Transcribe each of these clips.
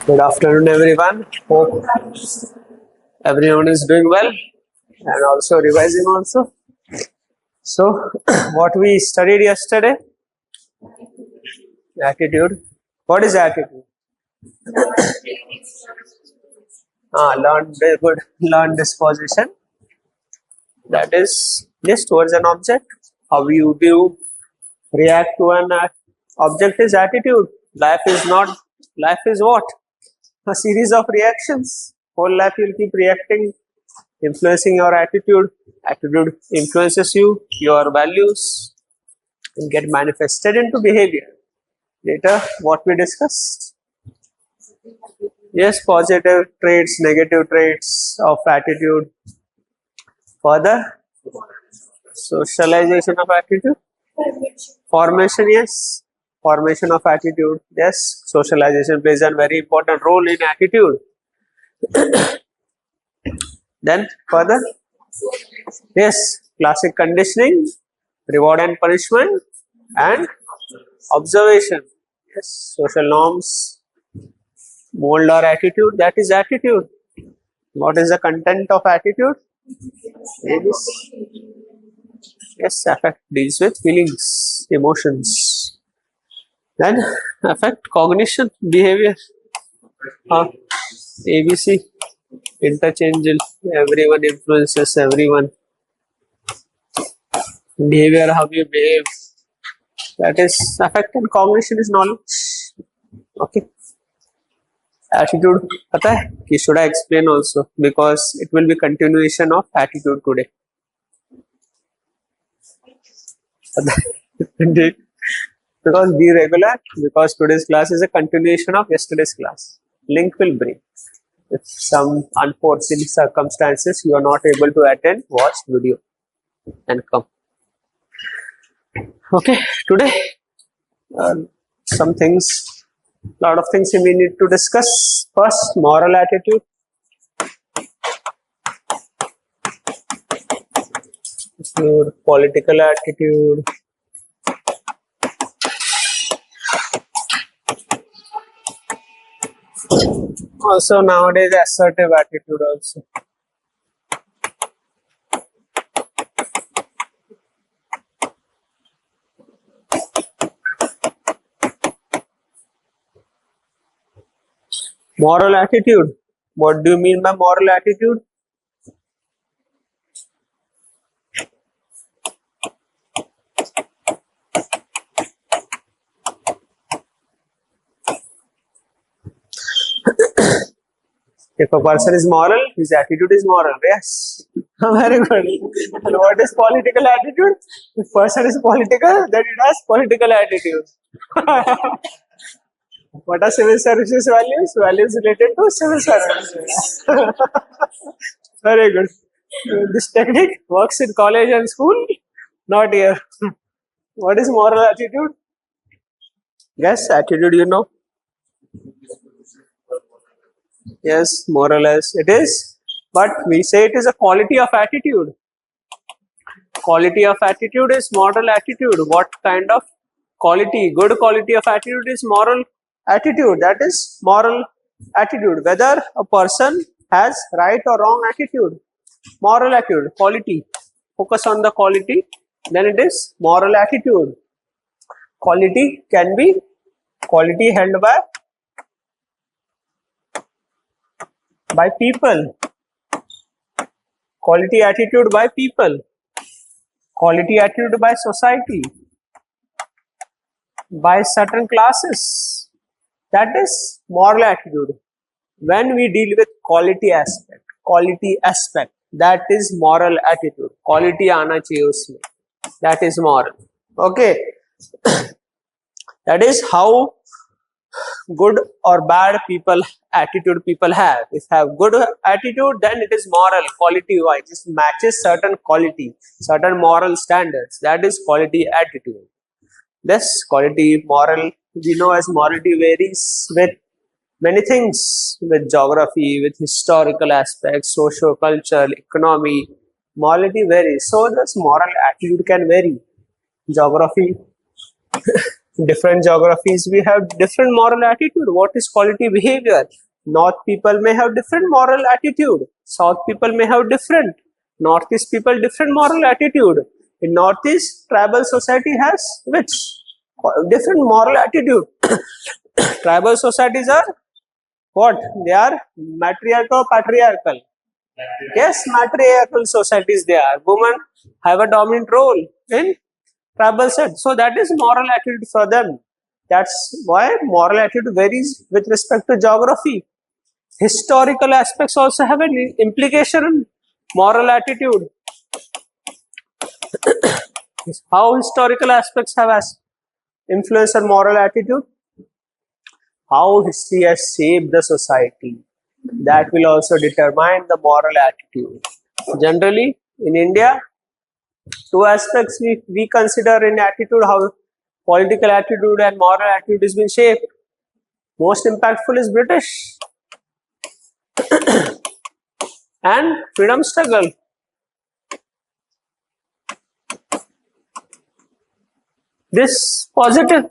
Good afternoon, everyone. Hope everyone is doing well and also revising also. So, what we studied yesterday? Attitude. What is attitude? Learned good, learned disposition. That is just towards an object. How you do react to an object is attitude. Life is not. Life is what? A series of reactions. Whole life you'll keep reacting, influencing your attitude. Attitude influences you, your values, and get manifested into behavior. Later, what we discussed? Yes, positive traits, negative traits of attitude. Further, socialization of attitude. Formation, yes. Formation of attitude, yes. Socialization plays a very important role in attitude. Then further, yes, classic conditioning, reward and punishment, and observation. Yes, social norms mold our attitude. That is attitude. What is the content of attitude? Yes, affect deals with feelings, emotions. Then affect cognition, behavior. ABC, interchangeable. Everyone influences everyone. Behavior, how you behave. That is affect, and cognition is knowledge. Okay. Attitude, pata hai ki should I explain also, because it will be continuation of attitude today. Because be regular, because today's class is a continuation of yesterday's class. Link will bring. If some unforeseen circumstances you are not able to attend, watch video and come. Okay, today some things, lot of things we need to discuss. First, moral attitude. Your political attitude. Also nowadays assertive attitude also. Moral attitude. What do you mean by moral attitude? If a person is moral, his attitude is moral. Yes. Very good. And what is political attitude? If a person is political, then it has political attitude. What are civil services values? Values related to civil services. Very good. This technique works in college and school, not here. What is moral attitude? Yes, attitude you know. Yes, more or less it is, but we say it is a quality of attitude. Quality of attitude is moral attitude. What kind of quality? Good quality of attitude is moral attitude. That is moral attitude. Whether a person has right or wrong attitude. Moral attitude, quality. Focus on the quality, then it is moral attitude. Quality can be quality held by people, quality attitude by people, quality attitude by society, by certain classes. That is moral attitude. When we deal with quality aspect, that is moral attitude. Quality aana chahiye usme. That is moral. Okay. That is how good or bad people attitude people have. If have good attitude, then it is moral, quality wise. It matches certain quality, certain moral standards. That is quality attitude. This quality moral, we know as morality varies with many things, with geography, with historical aspects, socio culture, economy. Morality varies. So this moral attitude can vary. Geography Different geographies, we have different moral attitude. What is quality behavior? North people may have different moral attitude. South people may have different. Northeast people different moral attitude. In Northeast, tribal society has which? Different moral attitude. Tribal societies are what? They are matriarchal, patriarchal. Yes, matriarchal societies they are. Women have a dominant role in tribal set. So that is moral attitude for them. That's why moral attitude varies with respect to geography. Historical aspects also have an implication on moral attitude. How historical aspects have influence on moral attitude? How history has shaped the society. That will also determine the moral attitude. Generally, in India, two aspects we consider in attitude, how political attitude and moral attitude has been shaped. Most impactful is British and freedom struggle. This positive,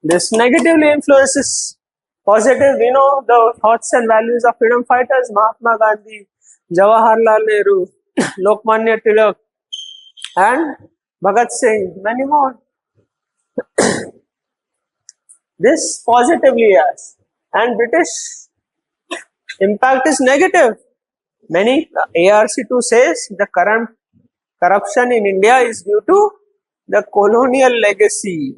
this negatively influences positive. We know the thoughts and values of freedom fighters, Mahatma Gandhi, Jawaharlal Nehru, Lokmanya Tilak, and Bhagat Singh, many more. This positively yes, and British impact is negative. Many ARC2 says the current corruption in India is due to the colonial legacy.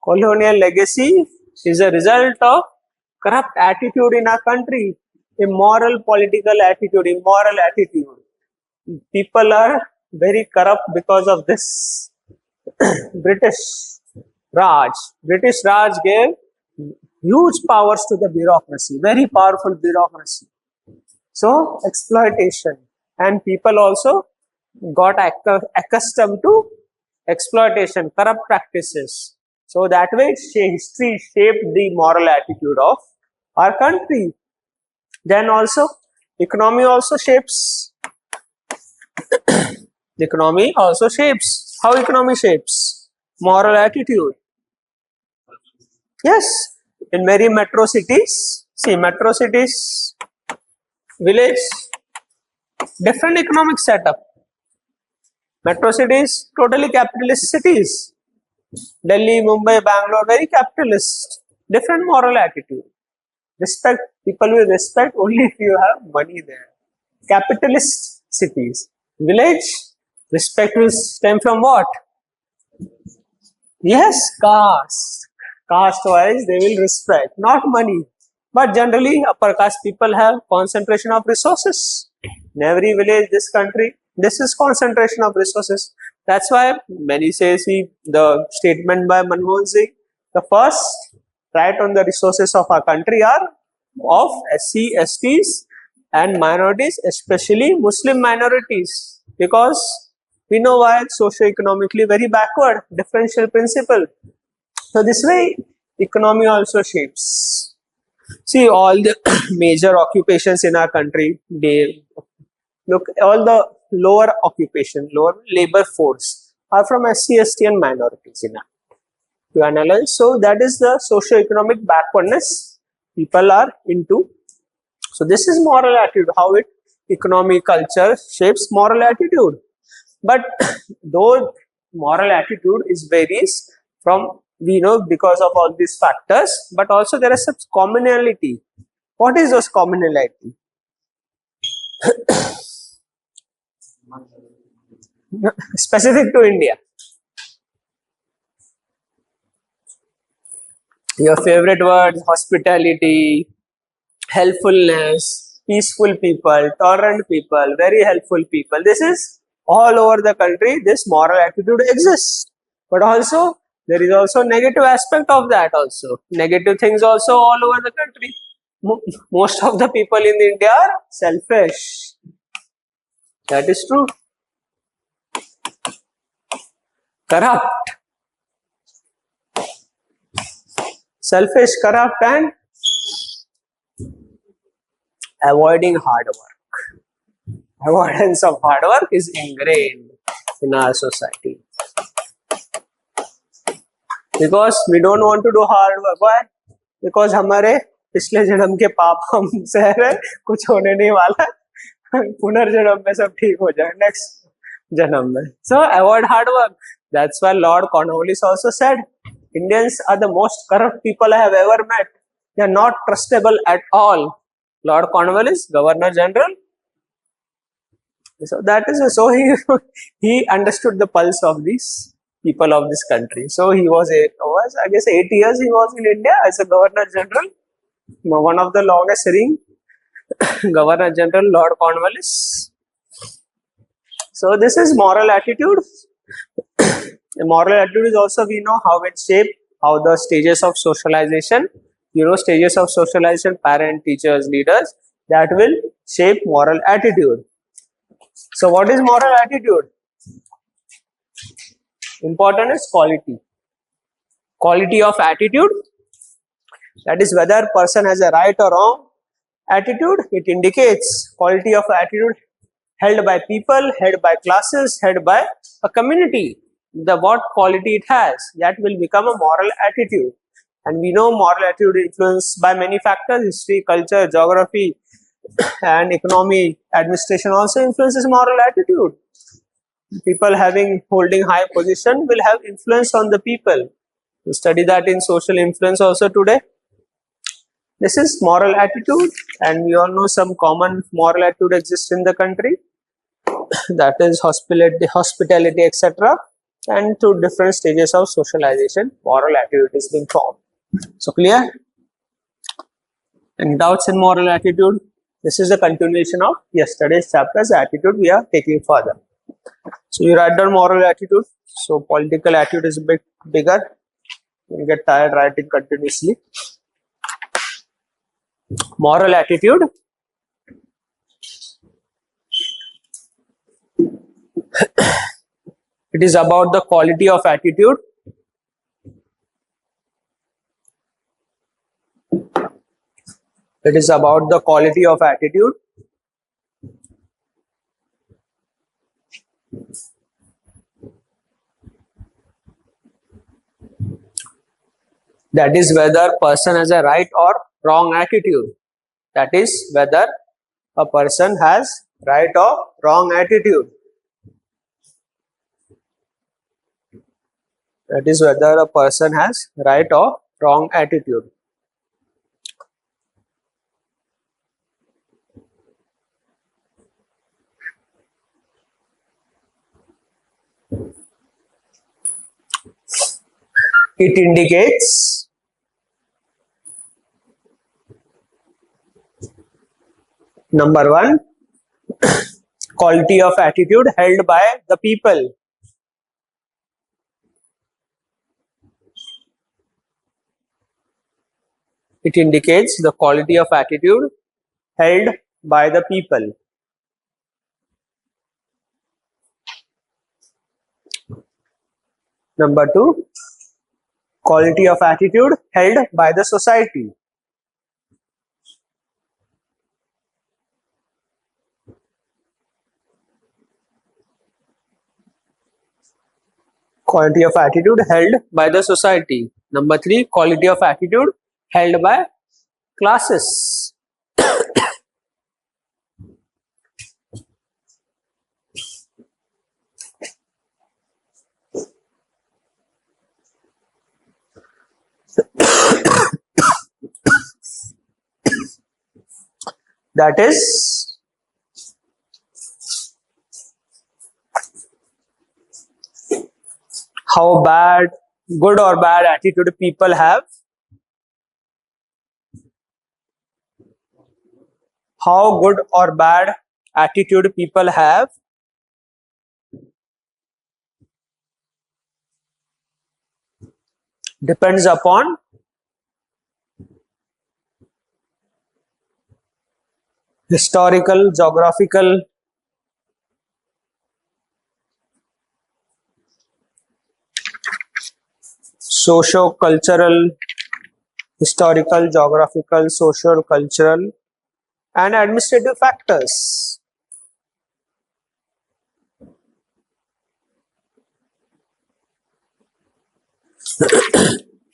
Colonial legacy is a result of corrupt attitude in our country, immoral political attitude, immoral attitude. People are very corrupt because of this. British Raj gave huge powers to the bureaucracy, very powerful bureaucracy. So exploitation, and people also got accustomed to exploitation, corrupt practices. So that way history shaped the moral attitude of our country. Then also economy also shapes. The economy also shapes. How economy shapes? Moral attitude. Yes, in many metro cities, see metro cities, village, different economic setup. Metro cities, totally capitalist cities. Delhi, Mumbai, Bangalore, very capitalist. Different moral attitude. Respect, people will respect only if you have money there. Capitalist cities. Village, respect will stem from what? Yes, caste. Caste wise, they will respect, not money. But generally, upper caste people have concentration of resources. In every village, this country, this is concentration of resources. That's why many say, see, the statement by Manmohan Singh, the first right on the resources of our country are of SC, STs and minorities, especially Muslim minorities, because we know why, socio-economically very backward, differential principle. So this way, economy also shapes. See, all the major occupations in our country, they look, all the lower occupation, lower labor force are from SC, ST and minorities in our to analyze. So that is the socio-economic backwardness people are into. So this is moral attitude, how it economy, culture shapes moral attitude. But though moral attitude is varies from, we know, because of all these factors, but also there is some commonality. What is those commonality? Specific to India. Your favorite words: hospitality, helpfulness, peaceful people, tolerant people, very helpful people. This is all over the country. This moral attitude exists, but also there is also negative aspect of that also. Negative things also all over the country. Most of the people in India are selfish. That is true. Corrupt. Selfish, corrupt and avoiding hard work. Avoidance of hard work is ingrained in our society. Because we don't want to do hard work. Why? Because हमारे पिछले जन्म के पाप हमसे है, कुछ होने नहीं वाला, पुनर्जन्म में सब ठीक हो जाए नेक्स्ट जन्म में. So avoid hard work. That's why Lord Cornwallis also said, Indians are the most corrupt people I have ever met. They are not trustable at all. Lord Cornwallis, Governor General. So that is so he understood the pulse of these people of this country. So he was I guess 8 years he was in India as a Governor General, one of the longest serving Governor General, Lord Cornwallis. So this is moral attitude. The moral attitude is also, we know how it shapes, how the stages of socialization, stages of socialization, parent, teachers, leaders, that will shape moral attitude. So what is moral attitude? Important is quality. Quality of attitude, that is whether a person has a right or wrong attitude. It indicates quality of attitude held by people, held by classes, held by a community. What quality it has, that will become a moral attitude. And we know moral attitude influenced by many factors: history, culture, geography, and economy. Administration also influences moral attitude. People holding high position will have influence on the people. We study that in social influence also today. This is moral attitude, and we all know some common moral attitude exists in the country. That is hospitality, etc. And to different stages of socialization, moral attitude is being formed. So clear? Any doubts in moral attitude? This is the continuation of yesterday's chapter's attitude we are taking further. So you write down moral attitude. So political attitude is a bit bigger. You get tired writing continuously. Moral attitude. It is about the quality of attitude. It is about the quality of attitude. That is whether a person has a right or wrong attitude. That is whether a person has right or wrong attitude. That is whether a person has right or wrong attitude. It indicates number one, quality of attitude held by the people. It indicates the quality of attitude held by the people. Number two, quality of attitude held by the society. Quality of attitude held by the society. Number three, quality of attitude held by classes. That is how good or bad attitude people have. How good or bad attitude people have depends upon historical, geographical, socio-cultural, historical, geographical, social, cultural, and administrative factors.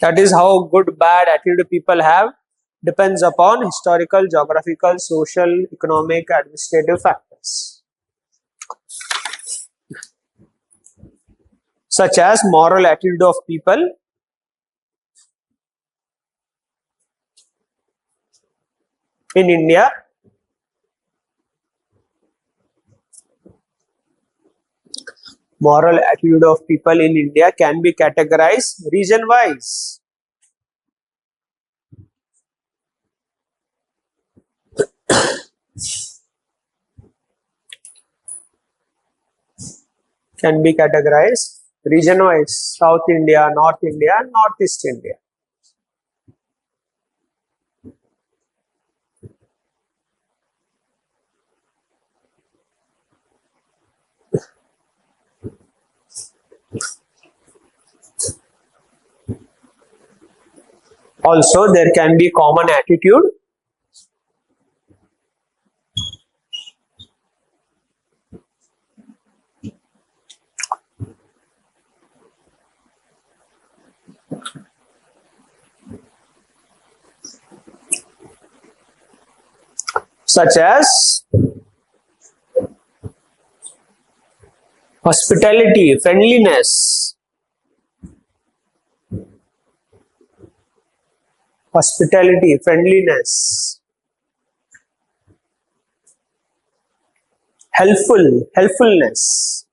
That is how good bad attitude people have depends upon historical, geographical, social, economic, administrative factors, such as moral attitude of people in India. Moral attitude of people in India can be categorized region-wise. Can be categorized region-wise: South India, North India, and Northeast India. Also, there can be common attitude such as hospitality, friendliness, helpfulness,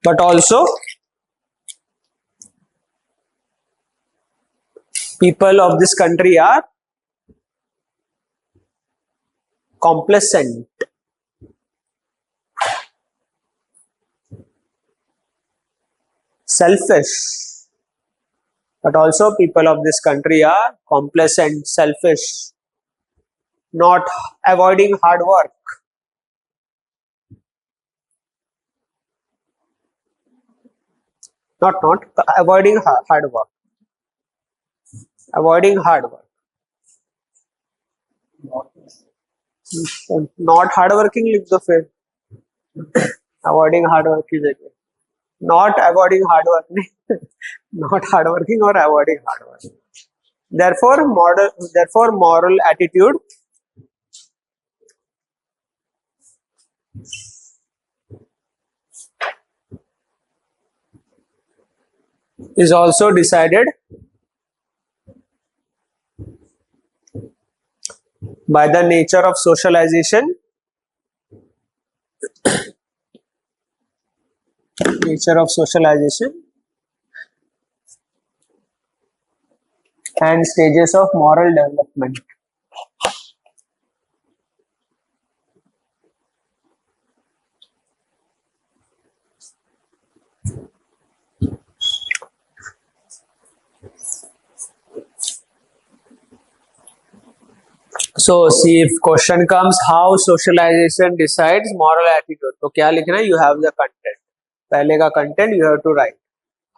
but also people of this country are complacent, selfish, but also people of this country are complacent, selfish, not avoiding hard work, not avoiding hard work, avoiding hard work, not hardworking. लिख दो फिर. Avoiding hard work is it? Not avoiding hard work, not hardworking or avoiding hard work. Therefore, moral attitude is also decided by the nature of socialization, and stages of moral development. So, see, if question comes, how socialization decides moral attitude, तो क्या लिखना है? You have the content. पहले का content you have to write.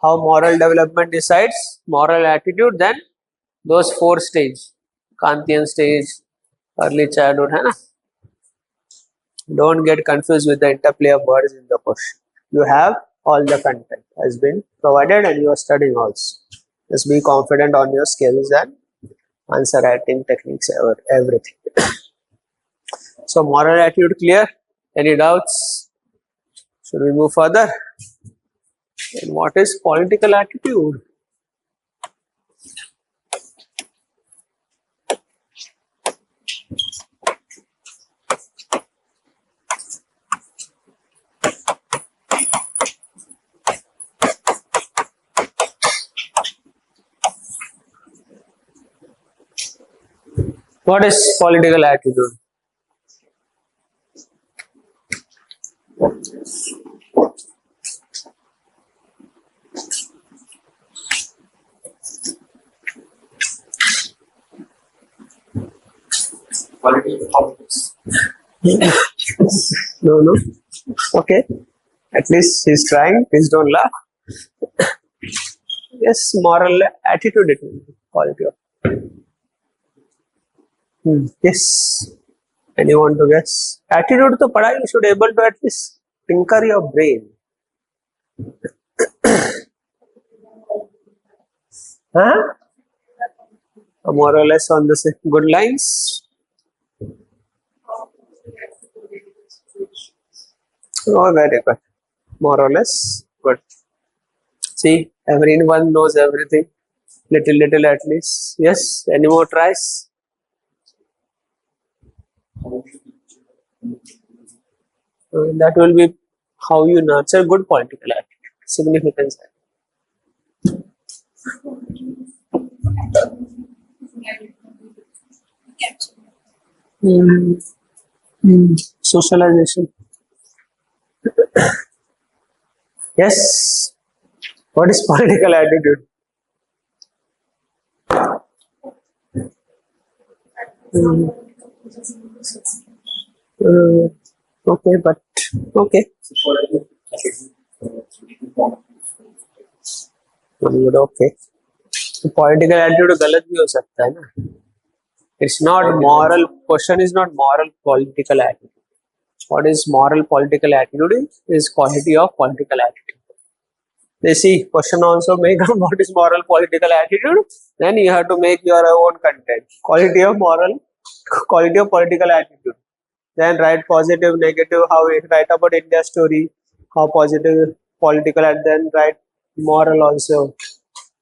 How moral development decides moral attitude, then those 4 stages, Kantian stage, early childhood, है ना? Don't get confused with the interplay of words in the question. You have all the content has been provided and you are studying also. Just be confident on your skills and answer writing techniques, everything. So moral attitude clear? Any doubts? Should we move further? And what is political attitude? What is political attitude? Politics. No. Okay. At least he's trying. Please don't laugh. Yes, moral attitude. It will be quality of. Yes. Anyone to guess? Attitude to pada, you should able to at least tinker your brain. Huh? More or less on the same good lines. Oh, very good. More or less good. See, everyone knows everything. Little at least. Yes. Any more tries? That will be how you nurture good political attitude. Significance. Socialization. Yes. What is political attitude? Okay, but okay. Okay. Political attitude गलत भी हो सकता है ना. It's not moral. Question is not moral political attitude. What is moral political attitude is quality of political attitude. They see question also make what is moral political attitude. Then you have to make your own content. Quality of political attitude. Then write positive, negative, how it write about India story, how positive political, and then write moral also.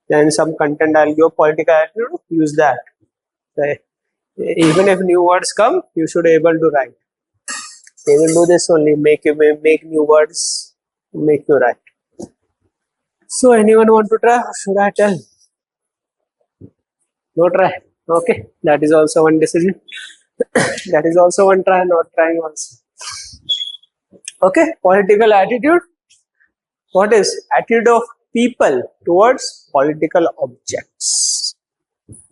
Then some content I'll give political attitude, use that. So, even if new words come, you should able to write. They will do this only, make new words, make you write. So anyone want to try or should I tell? No try. Okay, that is also one decision. That is also one try, not trying also. Okay, political attitude. What is attitude of people towards political objects?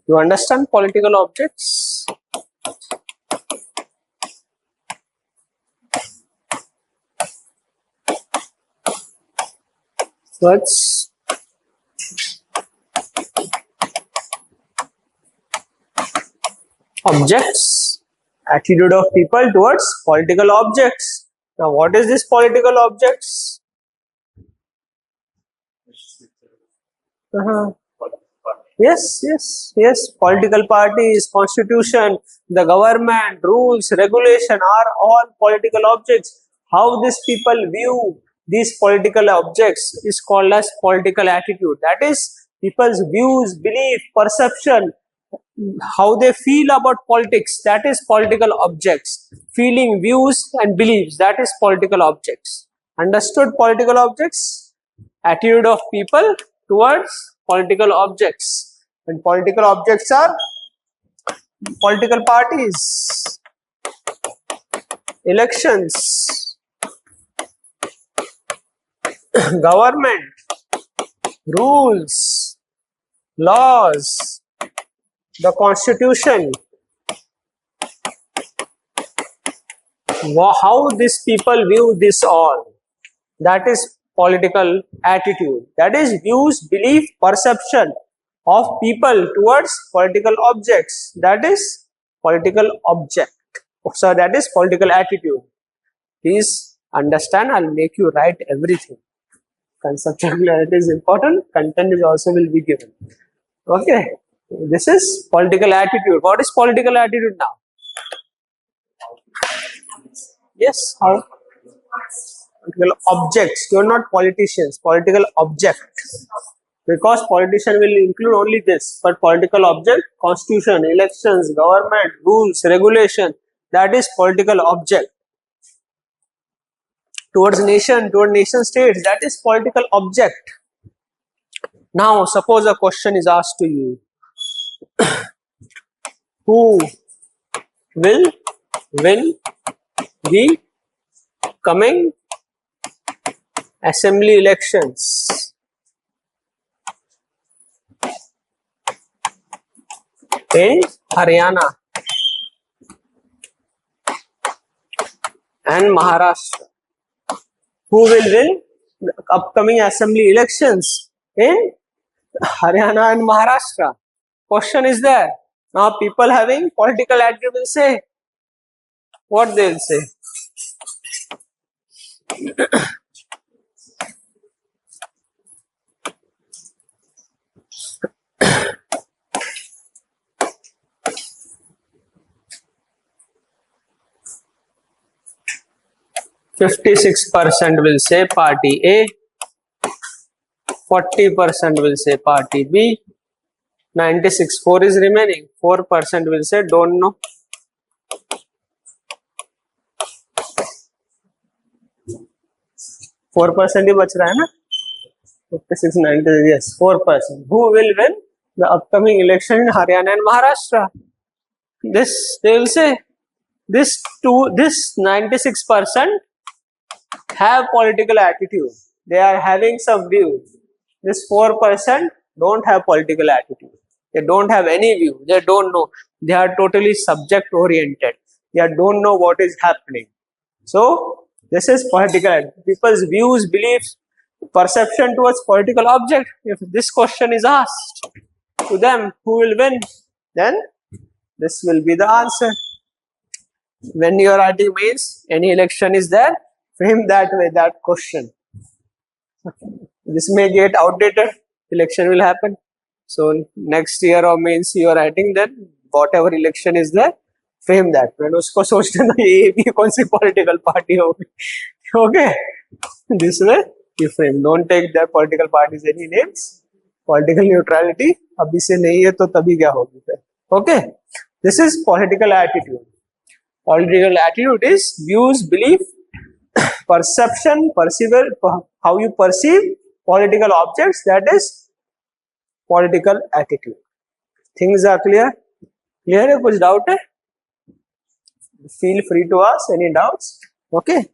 You understand political objects? What's objects? Attitude of people towards political objects. Now, what is this political objects? Yes. Political parties, constitution, the government, rules, regulation are all political objects. How these people view these political objects is called as political attitude. That is people's views, belief, perception, how they feel about politics. That is political objects. Feeling, views and beliefs. That is political objects. Understood political objects? Attitude of people towards political objects. And political objects are political parties, elections, government, rules, laws, the constitution. How these people view this all. That is political attitude. That is views, belief, perception of people towards political objects. That is political object. So that is political attitude. Please understand, I'll make you write everything. Conceptual clarity is important. Content is also will be given. Okay. This is political attitude. What is political attitude now? Yes. How? Political objects. You are not politicians. Political object. Because politician will include only this, but political object, constitution, elections, government, rules, regulation, that is political object. Towards nation states, that is political object. Now, suppose a question is asked to you. Who will win the coming assembly elections? In Haryana and Maharashtra. Who will win the upcoming assembly elections in Haryana and Maharashtra? Question is there. Now people having political attitude will say, What they'll say? %56 will say party A, 40% will say party B, 96, 4 is remaining, 4% will say don't know. %4 ही बच रहा है ना, 56, 90, yes, 4%. Who will win the upcoming election in Haryana and Maharashtra? This, they will say, this 96% have political attitude. They are having some view. This 4% don't have political attitude. They don't have any view. They don't know. They are totally subject oriented. They don't know what is happening. So this is political attitude. People's views, beliefs, perception towards political object. If this question is asked to them, who will win? Then this will be the answer. When your writing means any election is there, frame that way, that question. This may get outdated, election will happen. So next year or means you are writing then whatever election is there, frame that. When usko sochte na ye bhi kaun si political party hogi. Okay, this way you frame. Don't take their political parties any names. Political neutrality abhi se nahi hai to tabhi kya hogi phir. Okay, this is political attitude. Political attitude is views, belief, perception, how you perceive political objects. That is political attitude. Things are clear? Clear hai? Kuch doubt hai? Feel free to ask any doubts. Okay.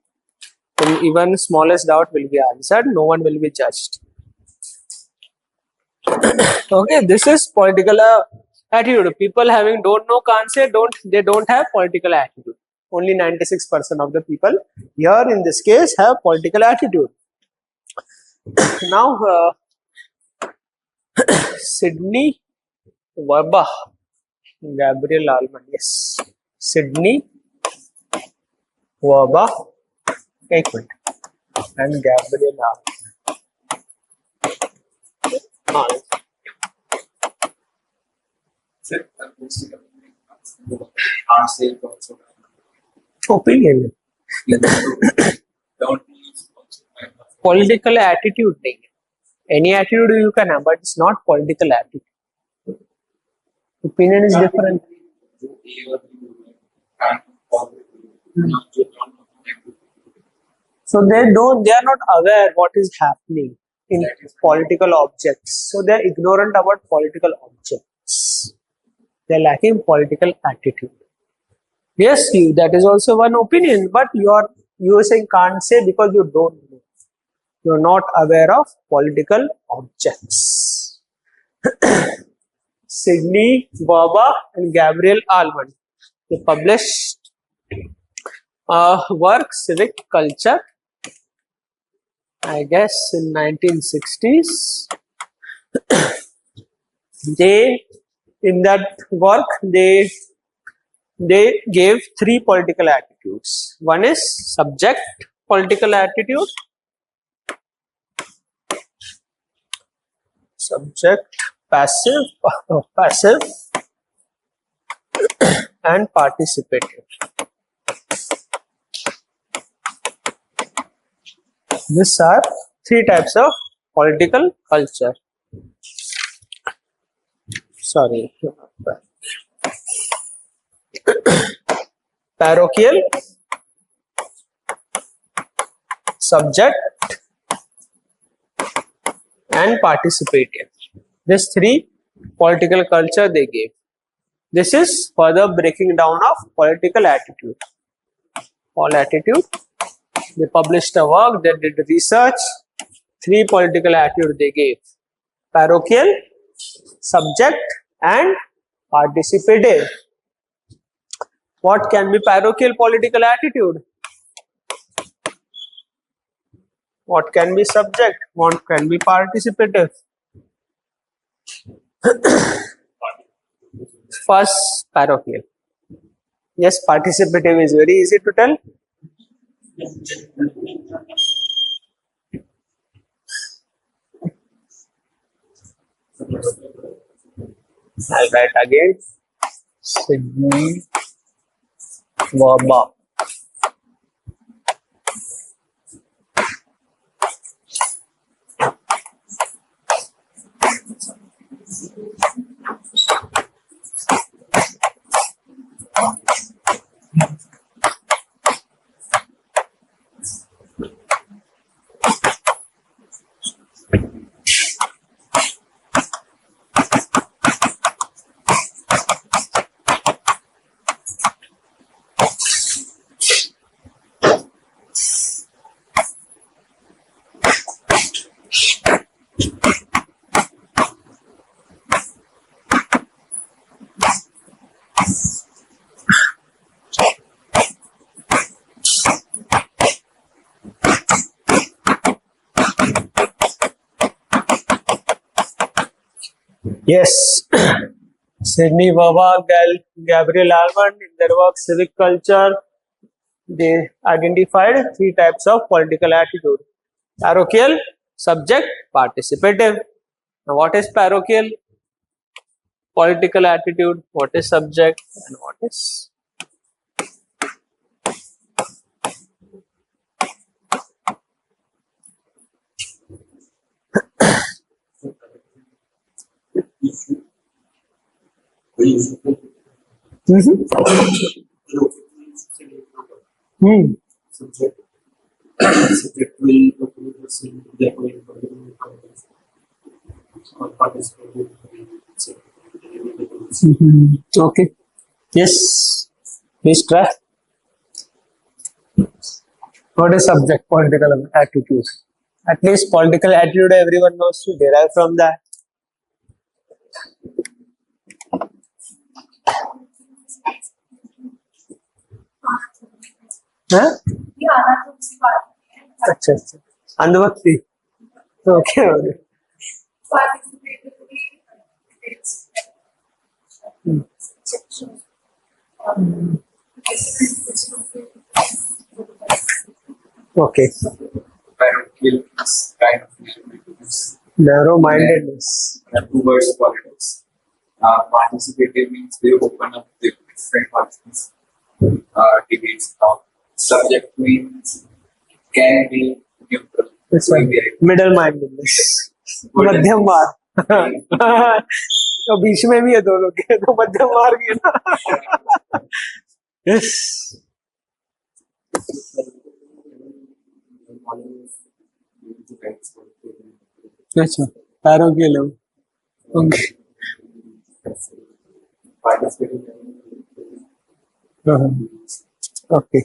And even smallest doubt will be answered. No one will be judged. Okay. This is political attitude. People having don't know, can't say, they don't have political attitude. Only 96% of the people here in this case have political attitude. Now, Sydney Wabah, Gabriel Alman, yes. Sydney Wabah, and Gabriel Alman. Opinion. Political attitude. Any attitude you can have, but it's not political attitude. Opinion is different. So they are not aware what is happening in political objects. So they are ignorant about political objects. They are lacking political attitude. Yes, that is also one opinion, but you are saying can't say because you don't know. You are not aware of political objects. Sydney Wabah and Gabriel Alman, they published work Civic Culture, I guess in 1960s. In that work they gave 3 political attitudes. One is subject political attitude, subject, passive and participative. These are 3 types of political culture. Sorry. Parochial, subject and participative. These 3 political culture they gave. This is further breaking down of political attitude. All attitude. They published a work, they did research. 3 political attitude they gave. Parochial, subject and participative. What can be parochial political attitude? What can be subject? What can be participative? First, parochial. Yes, participative is very easy to tell. I'll write again. Sydney Waba. Yes, Sydney Waba, Gabriel Almond, in their work Civic Culture, they identified three types of political attitude: parochial, subject, participative. Now, what is parochial? Political attitude. What is subject? And what is? Subject will participate. Okay. Yes. Please try. What is subject? Political attitude. At least political attitude everyone knows to derive from that. Huh? अच्छा अच्छा अंधभक्ति okay okay okay Parochial is kind of narrow mindedness towards politics. Participative means they open up the different parties, debates. Subject means can be neutral. it's like middle mindedness मध्यम मार्ग तो बीच में भी है दोनों के तो मध्यम मार्ग है ना यस अच्छा पैरों के लोग okay okay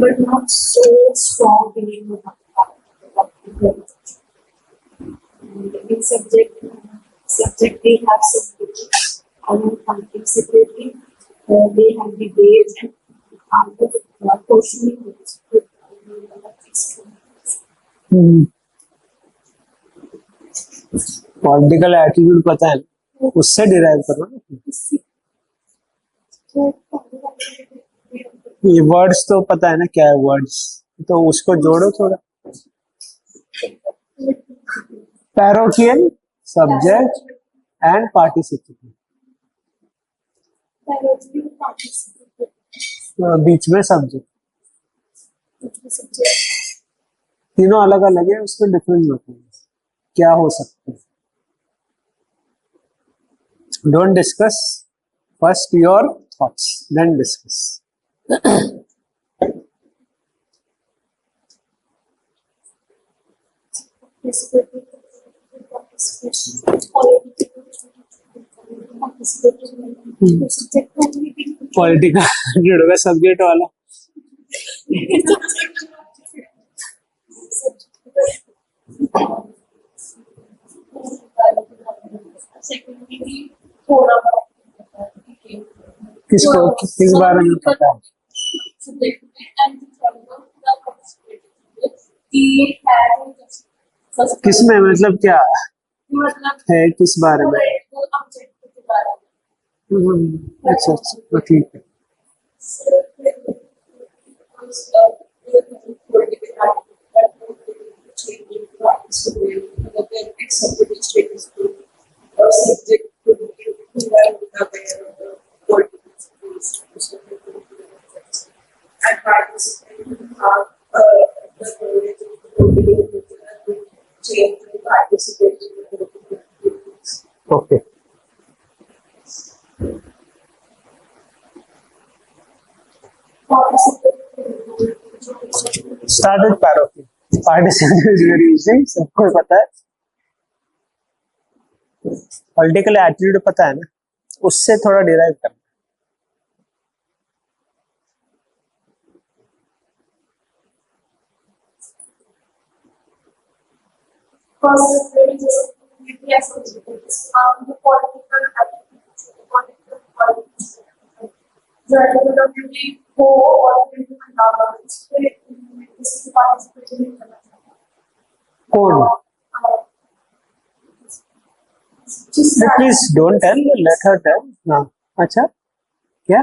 but not so strong in subject they have some participating they have debate and questioning political attitude पता है उससे डिराइव करो ये वर्ड्स तो पता है ना क्या है वर्ड्स तो उसको जोड़ो थोड़ा पैरोकियल सब्जेक्ट एंड पार्टिसिपेटिव बीच में सब्जेक्ट तीनों अलग अलग है उसमें डिफरेंस होते हैं क्या हो सकता है don't discuss first your thoughts then discuss political जुड़ोगा सब्जेक्ट वाला किसको किस बारे में पता है he had किसमें मतलब क्या मतलब है, किस बारे में? वो ऑब्जेक्ट के बारे में अच्छा अच्छा, तो ठीक है। Okay, start with parochial. Participate is very easy, सबको पता है। पॉलिटिकल एटीट्यूड पता है ना, उससे थोड़ा डिराइव करना। First, there is UPSC the political हो और कौन? Please don't tell, let her tell. हाँ, अच्छा क्या?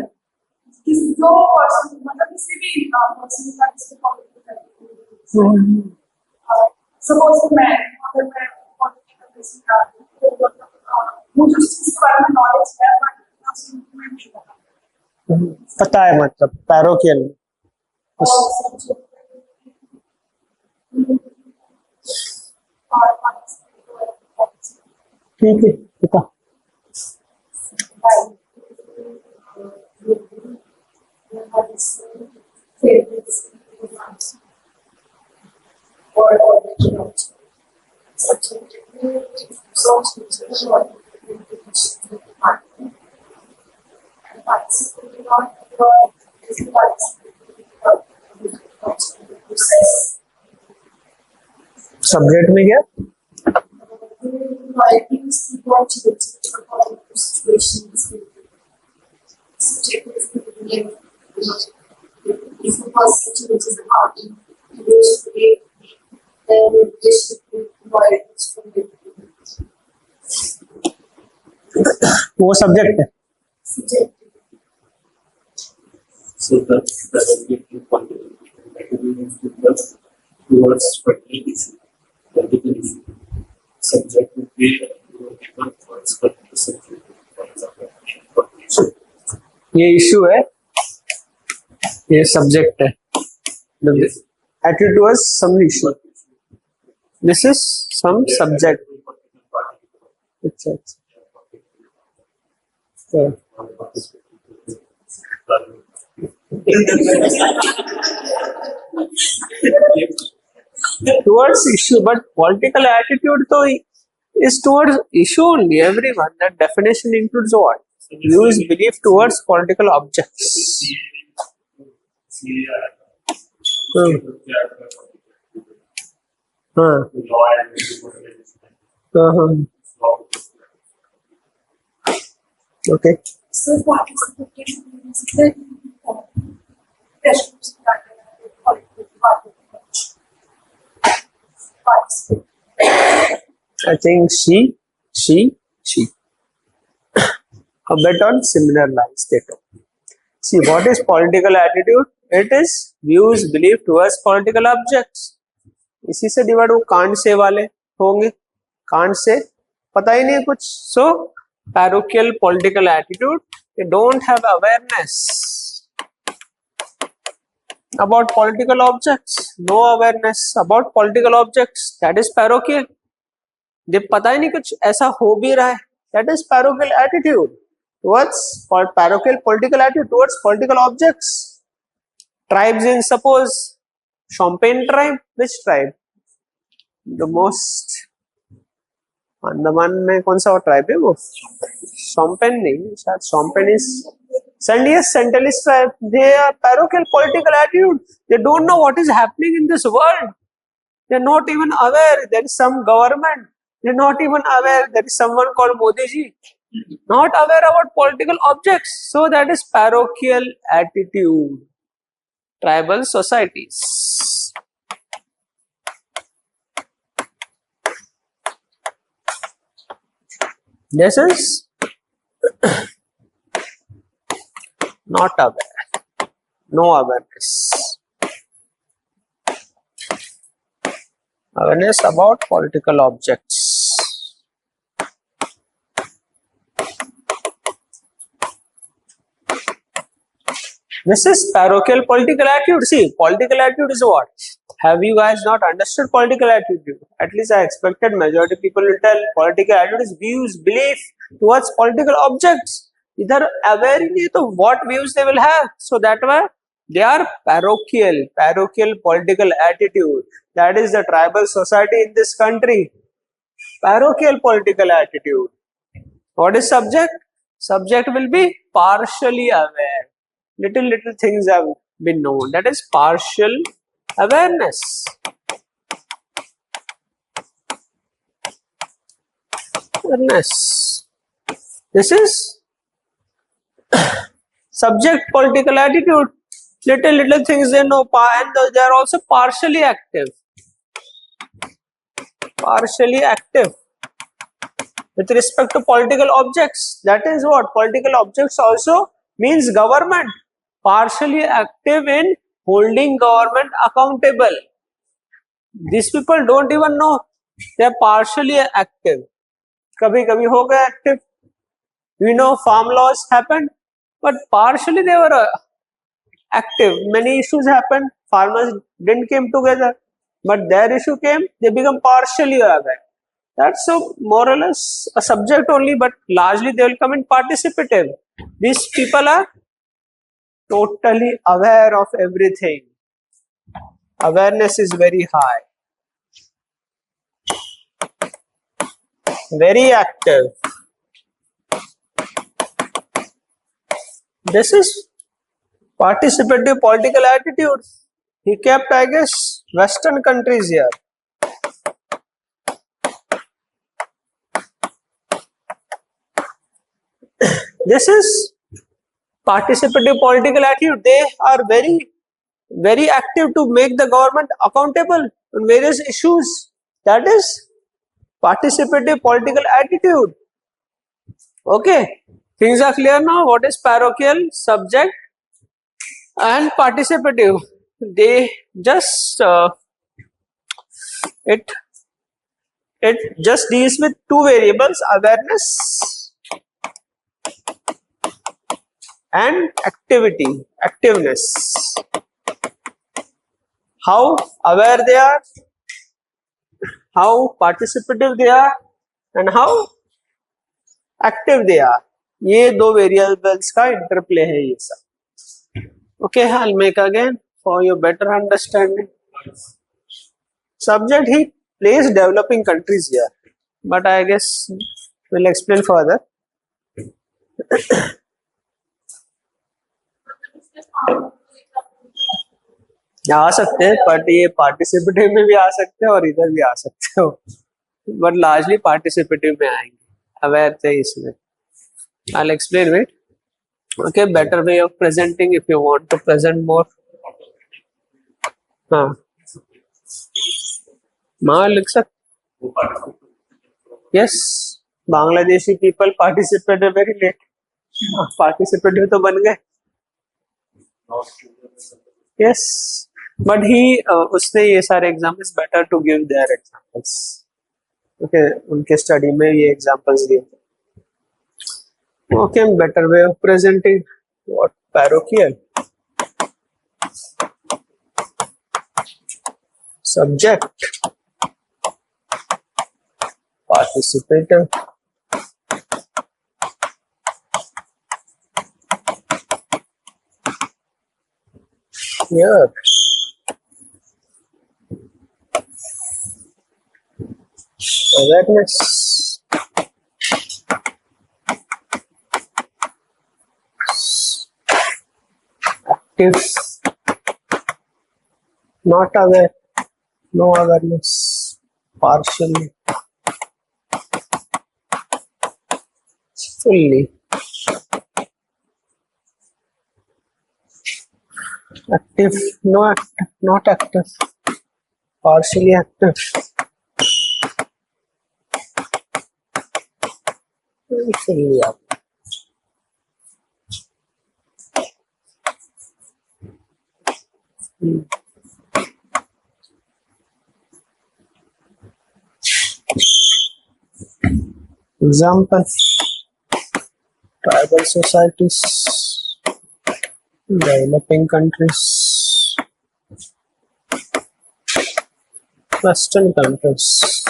जो पर्सन मतलब किसी भी पर्सन का किसी सपोज मैं अगर मैं पॉलिटिकल किसी का मुझे उस चीज के बारे में नॉलेज है बट मैं नहीं पता है मतलब पैरोकियल। ठीक है, पता। सब्जेक्ट में क्या? वो सब्जेक्ट है। So that's the towards particular subject would be towards particular subject. For example, ये इशू है, ये सब्जेक्ट है। Attitude towards some issue. This is some subject. अच्छा अच्छा। Towards issue, but political attitude तो is towards issue only. Everyone, that definition includes what? Views, belief towards political objects. Okay. So participation is the I think she. A bit on similar lines they talk. See, what is political attitude? It is views, belief towards political objects. इसी से divide वो कांड से वाले होंगे, कांड से पता ही नहीं कुछ. So parochial political attitude, they don't have awareness about political objects, no awareness about political objects. That is parochial. जब पता ही नहीं कुछ ऐसा हो भी रहा है, that is parochial attitude towards parochial political attitude towards political objects. Tribes in suppose Champagne tribe, which tribe? The most Andaman में कौन सा ट्राइब है वो? Champagne नहीं, शायद Champagne is Centralist tribe. They are parochial political attitude. They don't know what is happening in this world. They are not even aware there is some government. They are not even aware there is someone called Modi ji. Not aware about political objects. So that is parochial attitude. Tribal societies. This is not aware, no awareness. Awareness about political objects. This is parochial political attitude. See, political attitude is what? Have you guys not understood political attitude? At least I expected majority people will tell political attitude is views, belief towards political objects. Either aware of what views they will have. So that way they are parochial political attitude. That is the tribal society in this country. Parochial political attitude. What is subject? Subject will be partially aware. Little things have been known. That is partial awareness. Awareness. This is subject political attitude. Little things they know, and they are also partially active. Partially active with respect to political objects. That is what political objects also means government. Partially active in holding government accountable. These people don't even know they are partially active. Kabhi ho gaya active. We know farm laws happened, but partially they were active. Many issues happened. Farmers didn't came together, but their issue came. They become partially aware. That's so more or less a subject only, but largely they will come in participative. These people are totally aware of everything. Awareness is very high. Very active. This is participative political attitude. He kept, I guess, Western countries here. This is participative political attitude. They are very active to make the government accountable on various issues. That is participative political attitude. Okay, things are clear now. What is parochial, subject, and participative? They just it just deals with two variables: awareness and activeness. How aware they are, how participative they are, and how active they are. ये दो variables का interplay है ये सब. Okay, I'll make again for your better understanding. Subject, he placed developing countries here, but I guess we'll explain further. आ सकते हैं, but ये participative में भी आ सकते हैं और इधर भी आ सकते हो, बट लार्जली पार्टिसिपेटिव में आएंगे. अवेयर थे इसमें. I'll explain it. Okay, better way of presenting if you want to present more. हाँ, माँ लिख सकते. Yes, Bangladeshi people participated very late. Participative तो बन गए. Yes, but he उसने ये सारे examples better to give their examples. Okay, उनके study में ये examples दिए. Okay, better way of presenting what parochial, subject, participative, here, awareness, active, not aware, no awareness, partially, fully, active, no active, not active, partially active, fill it up. Example: tribal societies, developing countries, Western countries.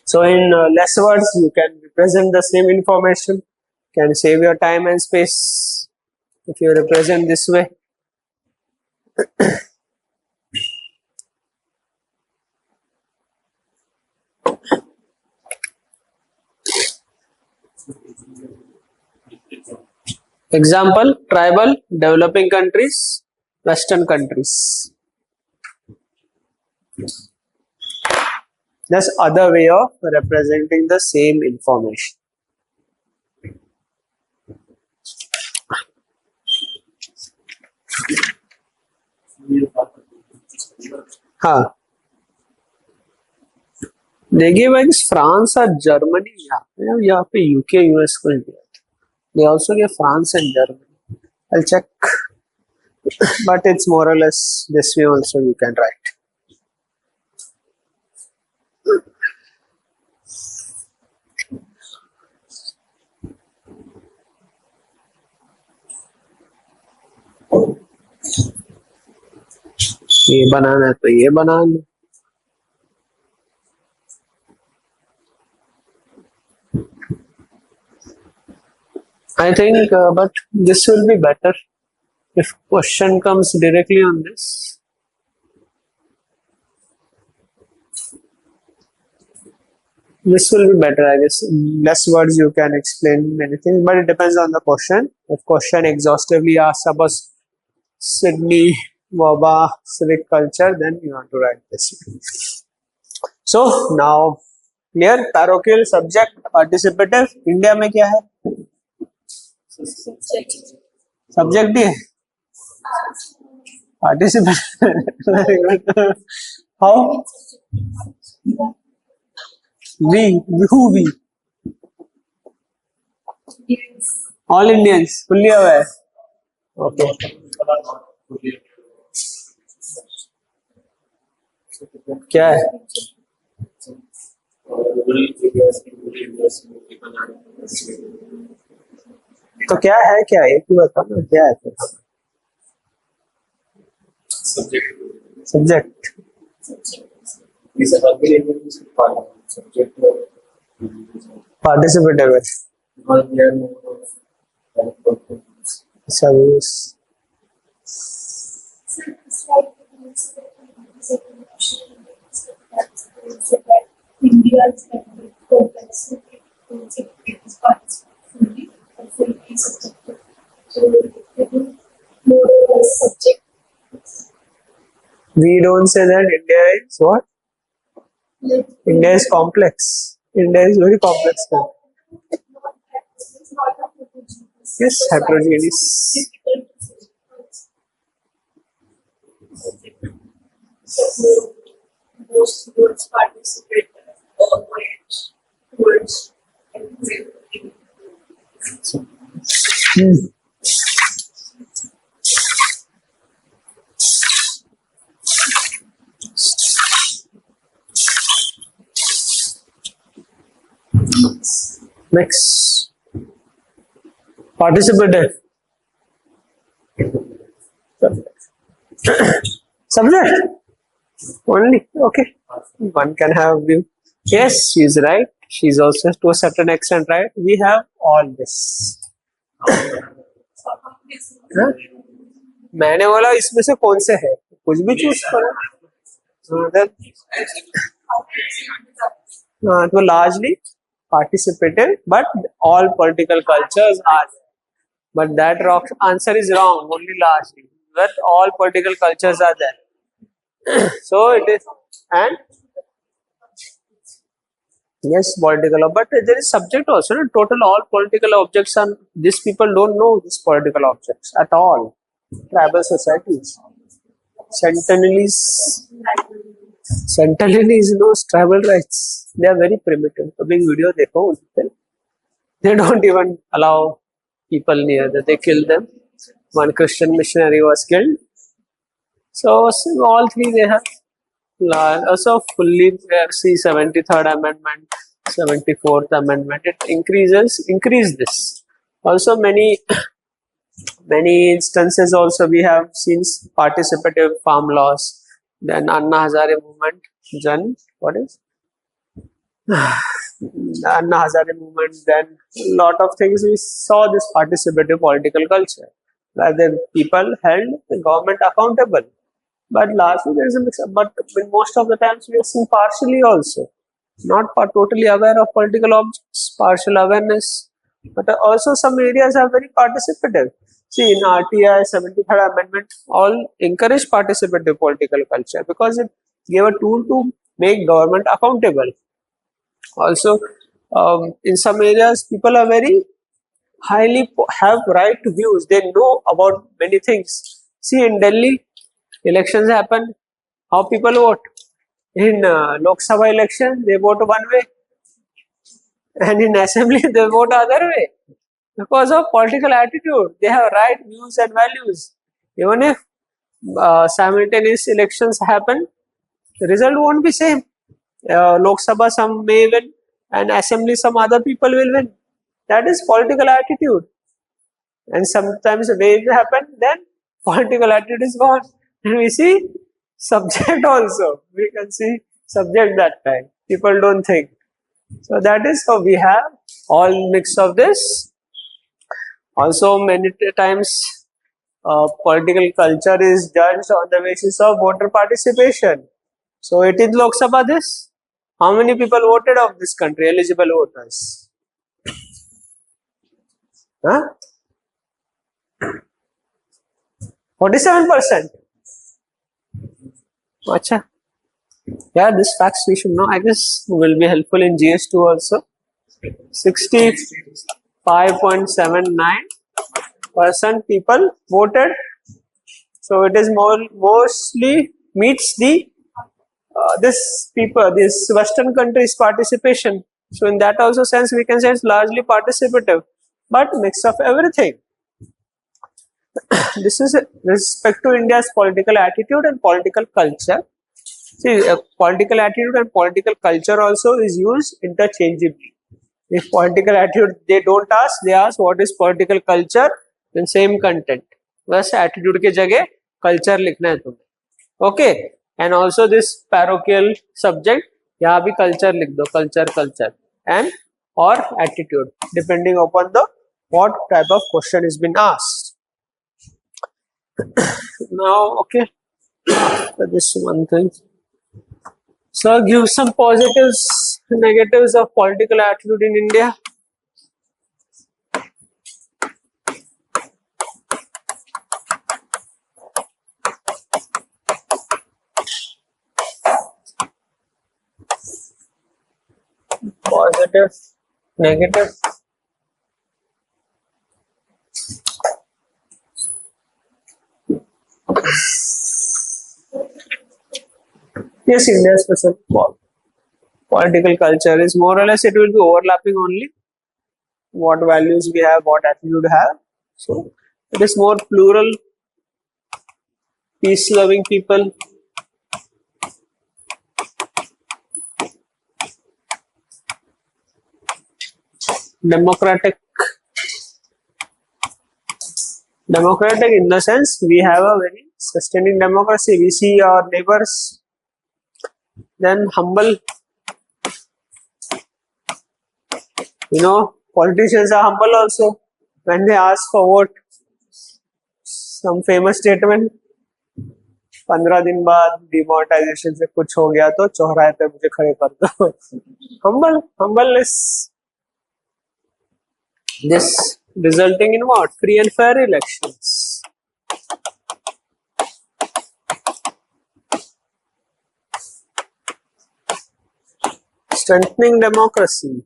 So in less words, you can represent the same information, can save your time and space if you represent this way. Example: tribal, developing countries, Western countries. That's other way of representing the same information. हाँ, देखिए भाई, France और Germany यहाँ पे UK US को दिया. They also give France and Germany. I'll check, but it's more or less this way also you can write. ये बनाना है तो ये बना लो. I think, but this will be better if question comes directly on this. This will be better, I guess. In less words you can explain many things, but it depends on the question. If question exhaustively asks about Sydney, Waba, civic culture, then you want to write this. So now, clear? Parochial, subject, participative. India में क्या है? Subject भी है. Participative. How? We. Who we? All Indians. Fully aware. Okay. क्या है? तो क्या है, क्या है, एक ही बता ना, क्या है फिर? Subject. Participative service. We don't say that India is what? India is complex. India is very complex. Yes, heterogeneous. Next, participative. Subject only. Okay, one can have view. Yes, she is right. She is also to a certain extent right. We have all this. हाँ? मैंने बोला इसमें से कौन से है, कुछ भी चूज करो. तो largely participative, but all political cultures are there. But that answer is wrong. Only largely, but all political cultures are there. So it is, and yes, political, but there is subject also. No? Total all political objects are. These people don't know these political objects at all. Tribal societies, centennials. Centralese knows tribal rights. They are very primitive. A big video देखो उस पे. They don't even allow people near that. They kill them. One Christian missionary was killed. So all three they have. Also fully see 73rd Amendment, 74th Amendment. It increase this. Also many instances also we have seen participative farm laws. Then Anna Hazare movement. What is? Anna Hazare movement, then a lot of things we saw this participative political culture where the people held the government accountable. But lastly, there is a mix. But most of the times we are seeing partially also, not totally aware of political objects, partial awareness, but also some areas are very participative. See, in RTI 73rd Amendment, all encourage participative political culture because it gave a tool to make government accountable. Also, in some areas, people are very have right to views. They know about many things. See, in Delhi, elections happen. How people vote? In Lok Sabha election, they vote one way, and in assembly, they vote other way because of political attitude. They have right views and values. Even if simultaneous elections happen, the result won't be same. Lok Sabha some may win and assembly some other people will win. That is political attitude. And sometimes waves happen, then political attitude is gone. And we see subject also. We can see subject that time. People don't think. So that is how we have all mix of this. Also many times political culture is judged on the basis of voter participation. So 18th Lok Sabha this. How many people voted of this country, eligible voters? Huh? 47%. Acha. Yeah, this facts we should know. I guess will be helpful in GS2 also. 65.79% people voted. So it is mostly meets the this Western countries participation. So in that also sense we can say it's largely participative, but mix of everything. This is respect to India's political attitude and political culture. See, political attitude and political culture also is used interchangeably. If political attitude they don't ask, they ask what is political culture, then same content. बस attitude के जगह culture लिखना है तुम्हें. Okay. And also this parochial subject, यहाँ भी culture लिख दो, culture and or attitude depending upon the what type of question is been asked. Now, okay, after this one thing. So give some positives, negatives of political attitude in India. Positive, negative. Yes, India's present political culture is more or less it will be overlapping only. What values we have, what attitude we have. So it is more plural, peace-loving people. Democratic in the sense we have a very sustaining democracy. We see our neighbors. Then humble. You know, politicians are humble also when they ask for vote. Some famous statement. 15 दिन बाद demonetisation से कुछ हो गया तो चौराहे पे मुझे खड़े कर दो. Humbleness. This resulting in what? Free and fair elections. Strengthening democracy.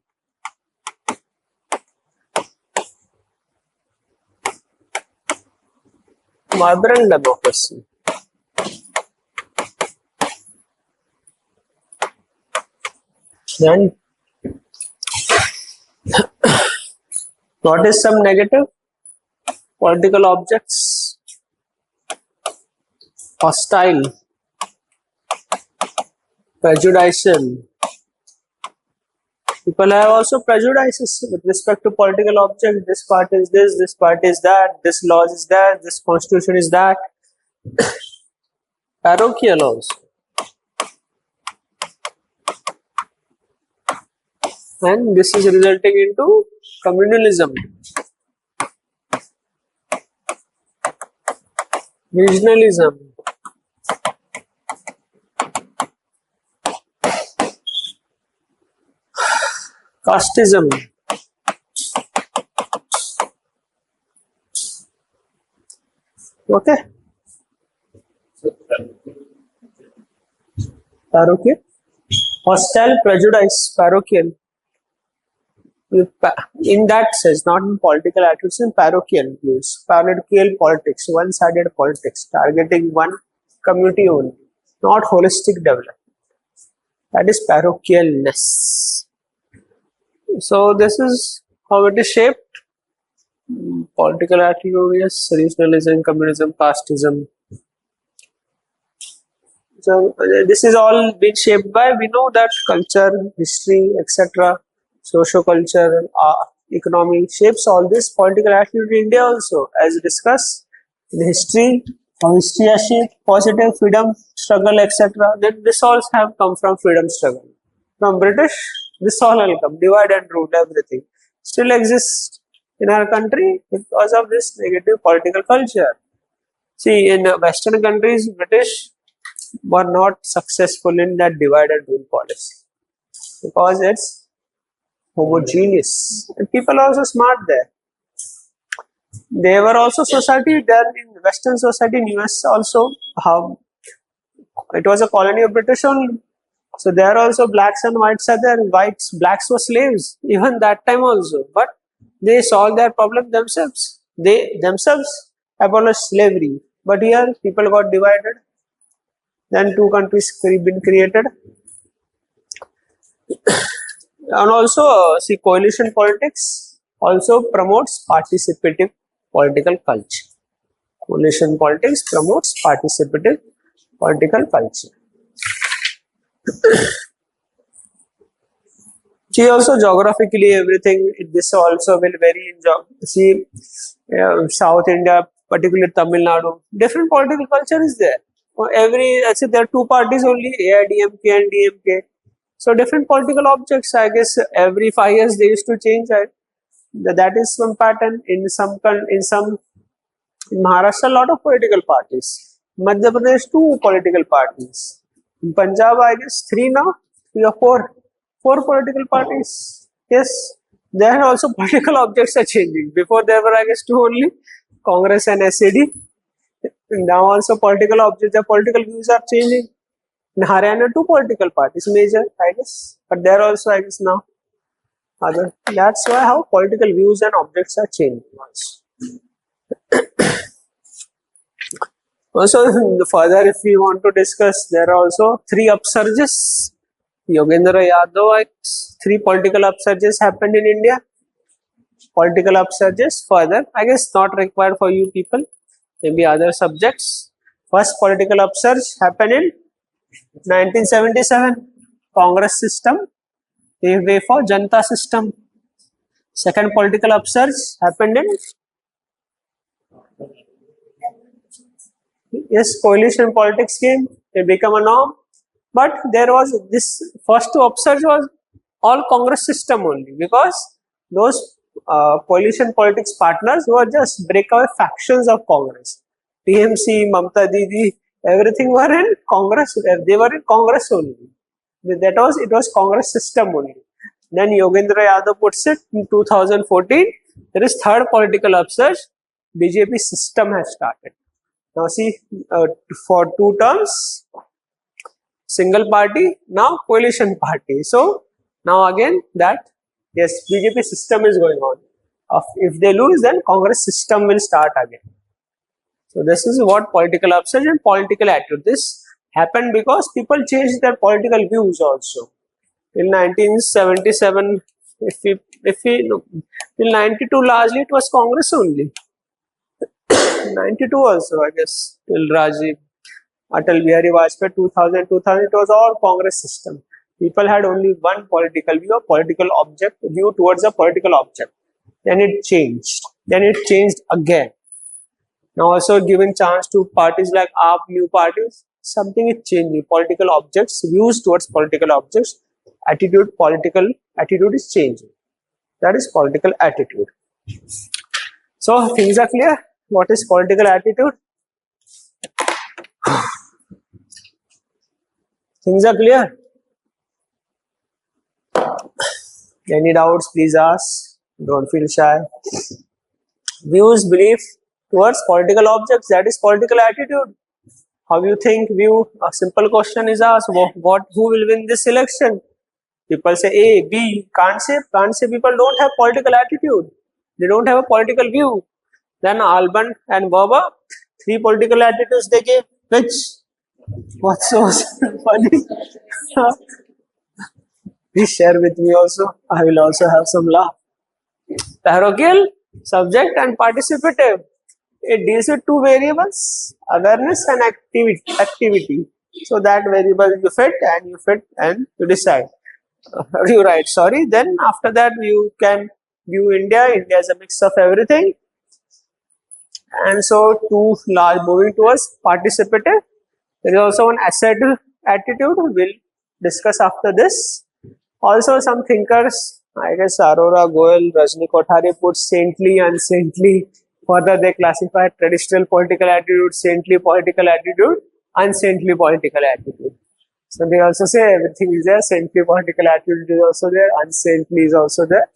Vibrant democracy. Then what is some negative political objects? Hostile, prejudicial. People have also prejudices with respect to political objects. This part is this part is that, this law is that, this constitution is that. Parochial also. And this is resulting into communalism, regionalism, casteism. Okay. Parochial, hostile, prejudice, parochial. In that sense, not in political attitudes, in parochial views, parochial politics, one-sided politics, targeting one community only, not holistic development. That is parochialness. So this is how it is shaped. Political attitude, yes, regionalism, communism, casteism. So this is all been shaped by, we know that culture, history, etc., socio-culture, economy shapes all this political attitude in India also, as discussed in history, how history has shaped positive freedom struggle, etc. Then this all have come from freedom struggle. From British, this all will come, divide and rule, everything still exists in our country because of this negative political culture. See, in Western countries, British were not successful in that divide and rule policy because it's homogeneous and people are also smart there. They were also society there in Western society in US also. How it was a colony of British only. So there also blacks and whites are there. Blacks were slaves even that time also. But they solved their problem themselves. They themselves abolished slavery. But here people got divided. Then two countries been created. And also see, coalition politics also promotes participative political culture. Coalition politics promotes participative political culture. See, also geographically everything, this also will vary in see, South India, particularly Tamil Nadu, different political culture is there. Let's say there are two parties only, AIDMK and DMK. So different political objects, I guess every 5 years they used to change. That is one pattern. In Maharashtra, a lot of political parties. Madhya Pradesh, 2 political parties. In Punjab, I guess 3 now, 3 or 4. 4 political parties. Yes, there also political objects are changing. Before there were, I guess, 2 only, Congress and SAD. Now also political objects, the political views are changing. In Haryana, 2 political parties, major, I guess. But there also, I guess, now other. That's why how political views and objects are changing also. Further, if we want to discuss, there are also 3 upsurges. Yogendra Yadav, 3 political upsurges happened in India. Political upsurges, further, I guess not required for you people, maybe other subjects. First political upsurge happened in 1977, Congress system gave way for Janta system. Second political upsurge happened in coalition politics came, they become a norm. But there was this first upsurge was all Congress system only, because those coalition politics partners were just breakaway factions of Congress. TMC, Mamta Didi, everything were in Congress. They were in Congress only. It was Congress system only. Then Yogendra Yadav puts it in 2014. There is third political upsurge. BJP system has started. Now see, for 2 terms, single party, now coalition party. So now again that yes, BJP system is going on. If they lose, then Congress system will start again. So this is what political upsurge and political attitude. This happened because people changed their political views also. till 1977, if we look, till 92 largely it was Congress only. 92 also, I guess, till Rajiv, Atal Bihari Vajpayee, 2000, it was all Congress system. People had only one political view, a political view towards a political object. Then it changed. Then it changed again. Now also giving chance to parties like AAP, new parties, something is changing. Political objects, views towards political objects, political attitude is changing. That is political attitude. So things are clear. What is political attitude? Things are clear. Any doubts, please ask. Don't feel shy. Views, belief towards political objects, that is political attitude. How you think, view? A simple question is asked, who will win this election? People say A, B, can't say people don't have political attitude. They don't have a political view. Then Alban and Baba, 3 political attitudes they gave. Which? What's so funny? Please share with me also. I will also have some laugh. Parochial, subject and participative. It deals with 2 variables, awareness and activity. So that variable you fit and you decide. You write, sorry. Then after that you can view India. India is a mix of everything. And so 2 large moving towards participative. There is also an assertive attitude. We'll discuss after this. Also some thinkers, I guess Arora, Goel, Rajni Kothari put saintly, unsaintly. Further they classify traditional political attitude, saintly political attitude, unsaintly political attitude. So they also say everything is there, saintly political attitude is also there, unsaintly is also there,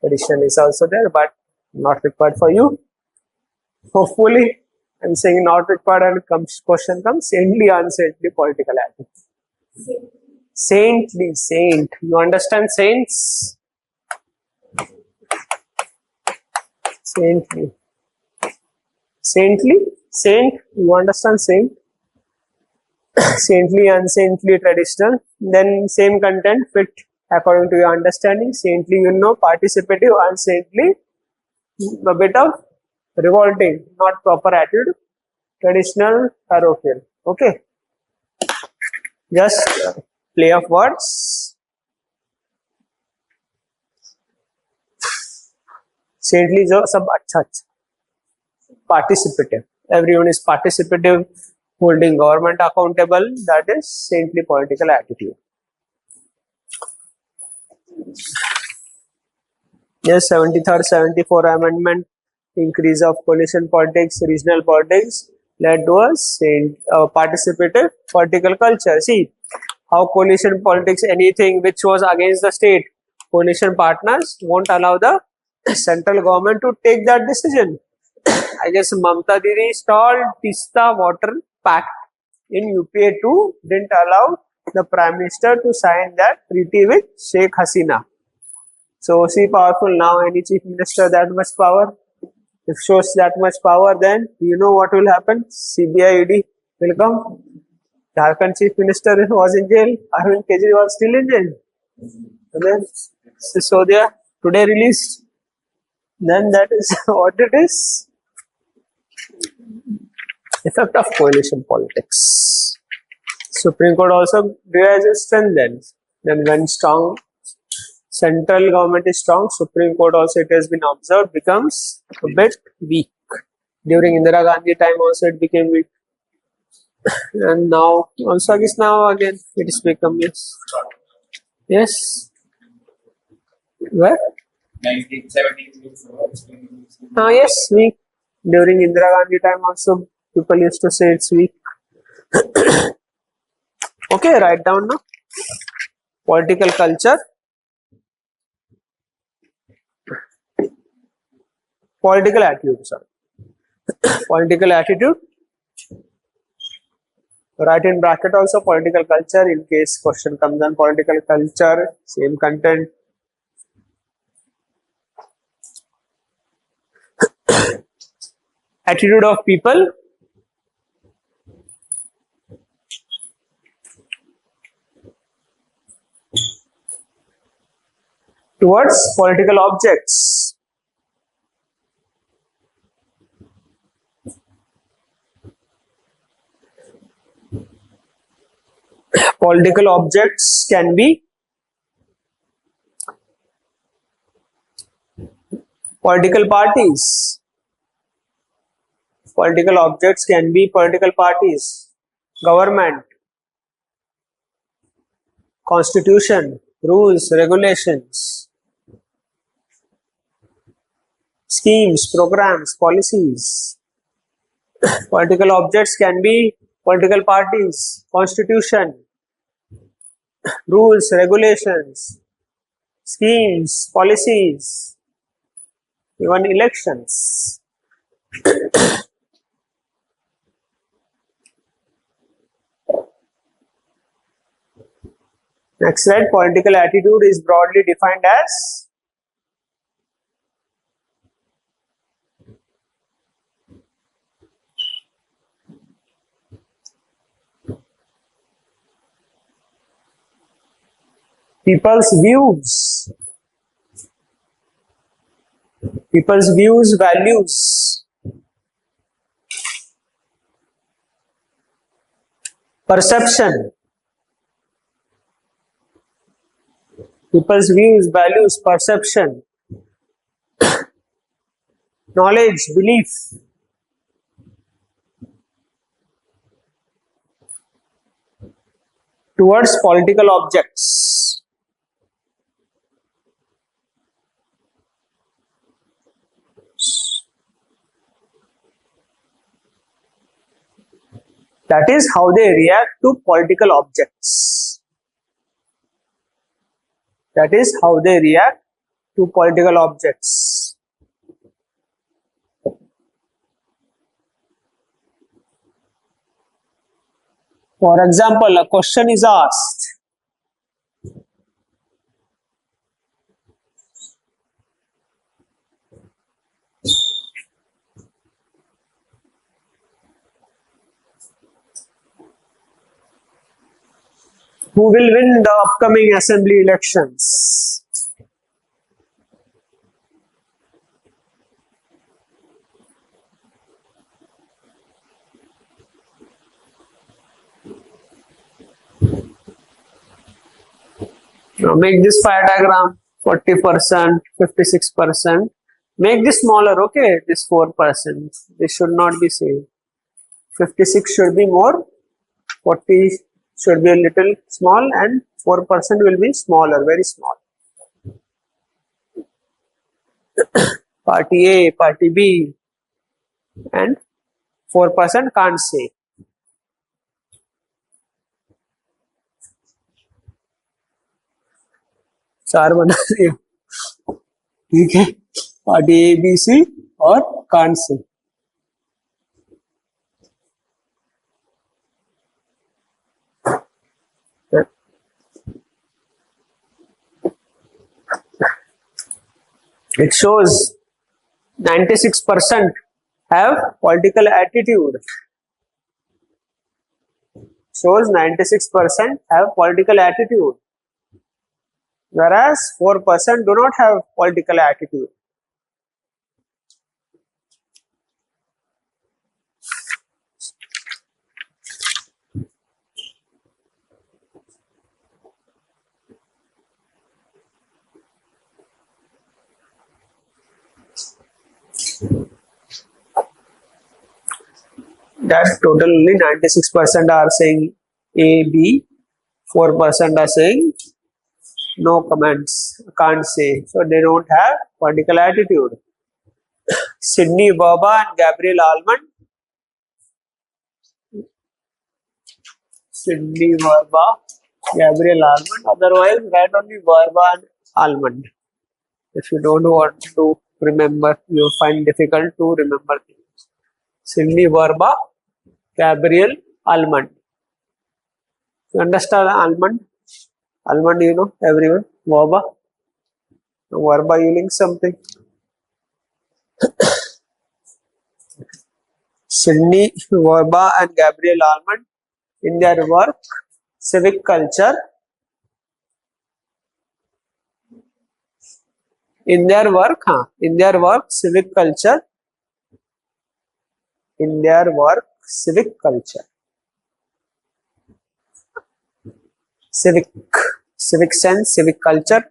traditional is also there, but not required for you. Hopefully, I'm saying not required and question comes, saintly, unsaintly political attitude. Saintly, saint. You understand saints? Saintly. Saintly, saint. You understand saint? Saintly, unsaintly, traditional. Then same content fit according to your understanding. Saintly, you know, participative, unsaintly, a bit of revolting, not proper attitude. Traditional, parochial. Okay. Just play of words. Saintly jo sab acha. Participative. Everyone is participative, holding government accountable. That is saintly political attitude. Yes, 73rd, 74 amendment, increase of coalition politics, regional politics led to a participative political culture. See how coalition politics, anything which was against the state, coalition partners won't allow the central government to take that decision. I guess Mamta Didi stalled Tista Water Pact in UPA 2, didn't allow the Prime Minister to sign that treaty with Sheikh Hasina. So see powerful now, any Chief Minister that much power. If shows that much power, then you know what will happen. CBI ED will come. Jharkhand Chief Minister was in jail. Arvind Kejriwal was still in jail. And then Sisodia today released. Then that is what it is. Effect of coalition politics. Supreme Court also realizes strength then when strong central government is strong, Supreme Court also, it has been observed, becomes a bit weak. During Indira Gandhi time also it became weak. And now also I guess now again it is become yes. Yes. Where? 1970. Yes, weak. During Indira Gandhi time also people used to say it's weak. Okay, write down now. Political culture. Political attitude, sorry. Political attitude. Write in bracket also political culture in case question comes on political culture, same content. Attitude of people. towards political objects. Political objects can be political parties. Political objects can be political parties, government, constitution, rules, regulations, schemes, programs, policies. Political objects can be political parties, constitution, rules, regulations, schemes, policies, even elections. Next slide, political attitude is broadly defined as people's views, values, perception. People's views, values, perception, knowledge, belief. Towards political objects. That is how they react to political objects. That is how they react to political objects. For example, a question is asked. Who will win the upcoming assembly elections? Now make this pie diagram 40%, 56%. Make this smaller, okay? This 4%. This should not be same. 56 should be more, 40 should be a little small, and 4% will be smaller, very small. Party A, party B, and 4% can't say. चार बना दिया, ठीक है, party A B C और can't say. It shows 96% have political attitude. Shows 96% have political attitude, whereas 4% do not have political attitude. That total only 96% are saying A, B, 4% are saying no comments, can't say. So they don't have political attitude. Sydney Verba and Gabriel Almond. Sydney Verba, Gabriel Almond. Otherwise, write only Verba and Almond. If you don't want to remember, you find difficult to remember things. Sydney Verba, Gabriel Almond. You understand Almond? Almond, you know, everyone. Verba. Verba, you link something. Sydney Verba and Gabriel Almond, in their work, Civic Culture, in their work, in their work, civic culture, in their work, civic culture, civic sense, civic culture,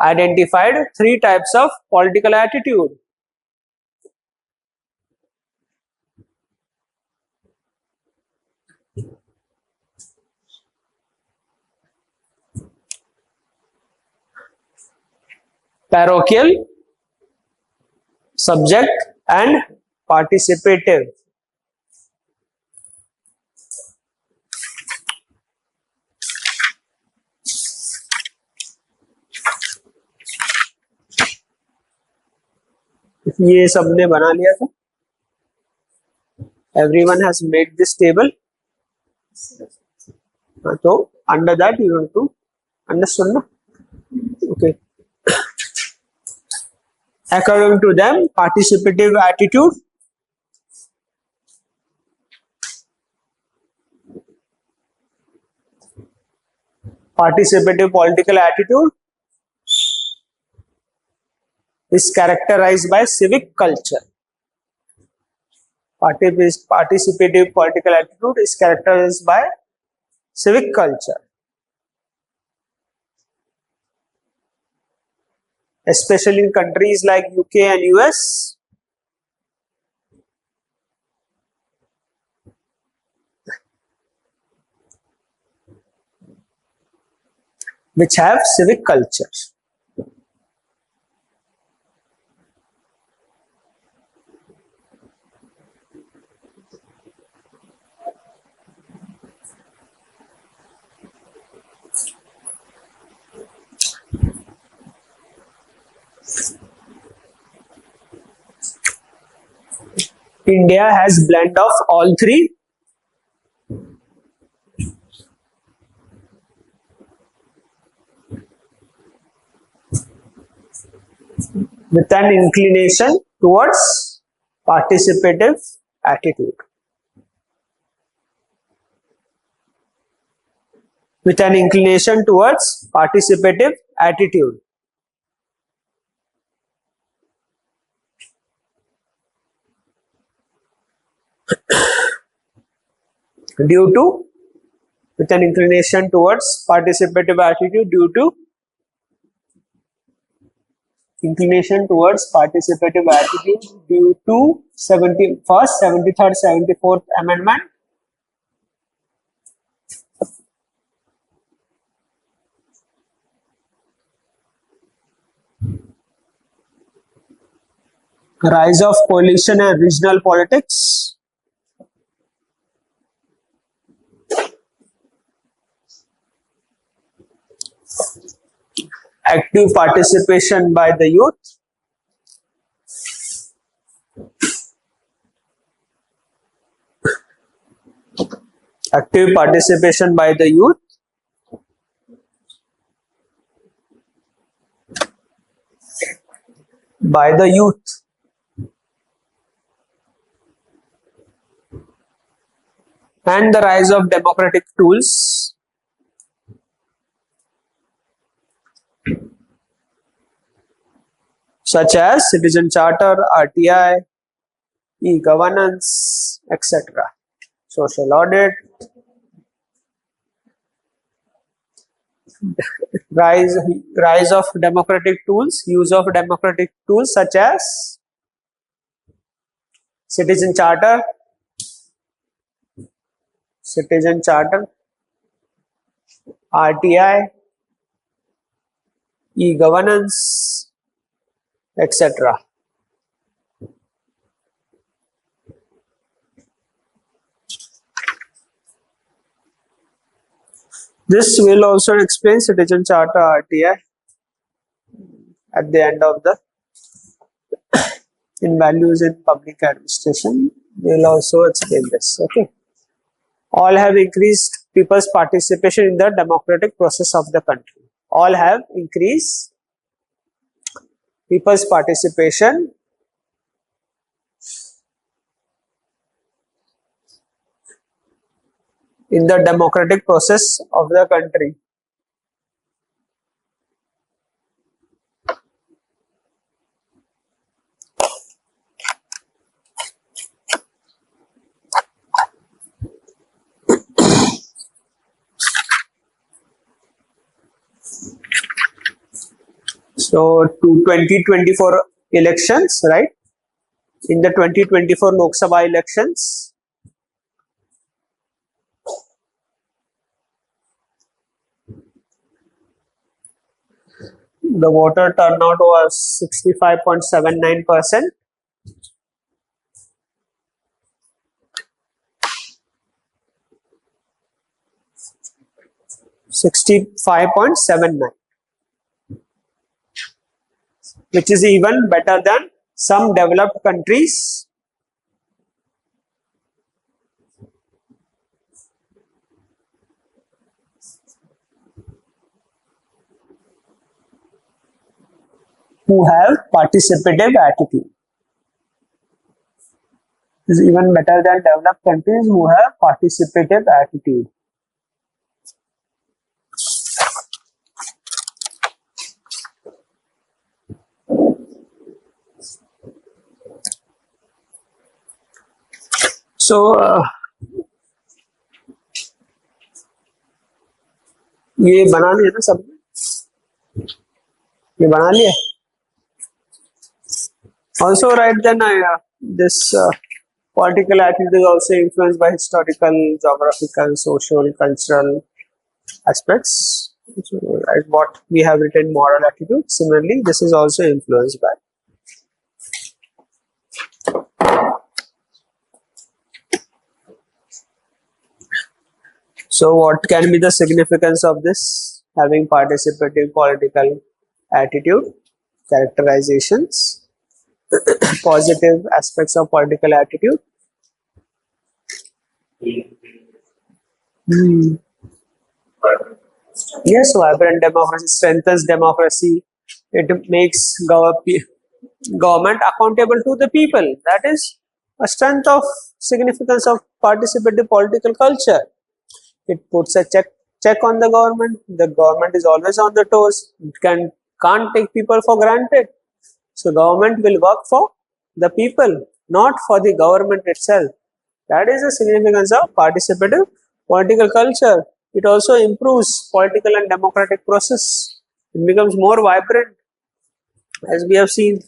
identified 3 types of political attitude. Parochial, subject, and participative. ये सबने बना लिया था. Everyone has made this table. So under that you have to understand. Okay. According to them, participative attitude, participative political attitude is characterized by civic culture. Participative political attitude is characterized by civic culture, especially in countries like UK and US. Which have civic culture. India has blend of all 3. With an inclination towards participative attitude. With an inclination towards participative attitude. Due to, with an inclination towards participative attitude due to inclination towards participative attitude due to 71st, 73rd, 74th Amendment. Rise of coalition and regional politics. Active participation by the youth. Active participation by the youth. By the youth. And the rise of democratic tools. Such as citizen charter, RTI, e-governance, etc. Social audit. Rise of democratic tools, use of democratic tools such as citizen charter, RTI, e-governance, etc. This will also explain citizen charter, RTI at the end of the in values in public administration. We will also explain this. Okay. All have increased people's participation in the democratic process of the country. All have increased people's participation in the democratic process of the country. So to 2024 elections, right? In the 2024 Lok Sabha elections, the voter turnout was 65.79%. Which is even better than some developed countries. Who have participative attitude. Is even better than developed countries who have participative attitude. So ये बना लिया ना सब, ये बना लिया. Also right then this political attitude is also influenced by historical, geographical, social, cultural aspects. So, right, what we have written moral attitude. Similarly, this is also influenced by. So what can be the significance of this having participative political attitude? Characterizations, positive aspects of political attitude. Yes, vibrant democracy strengthens democracy. It makes government accountable to the people. That is a strength of significance of participative political culture. It puts a check on the government. The government is always on the toes. It can't take people for granted. So government will work for the people, not for the government itself. That is the significance of participative political culture. It also improves political and democratic process. It becomes more vibrant, as we have seen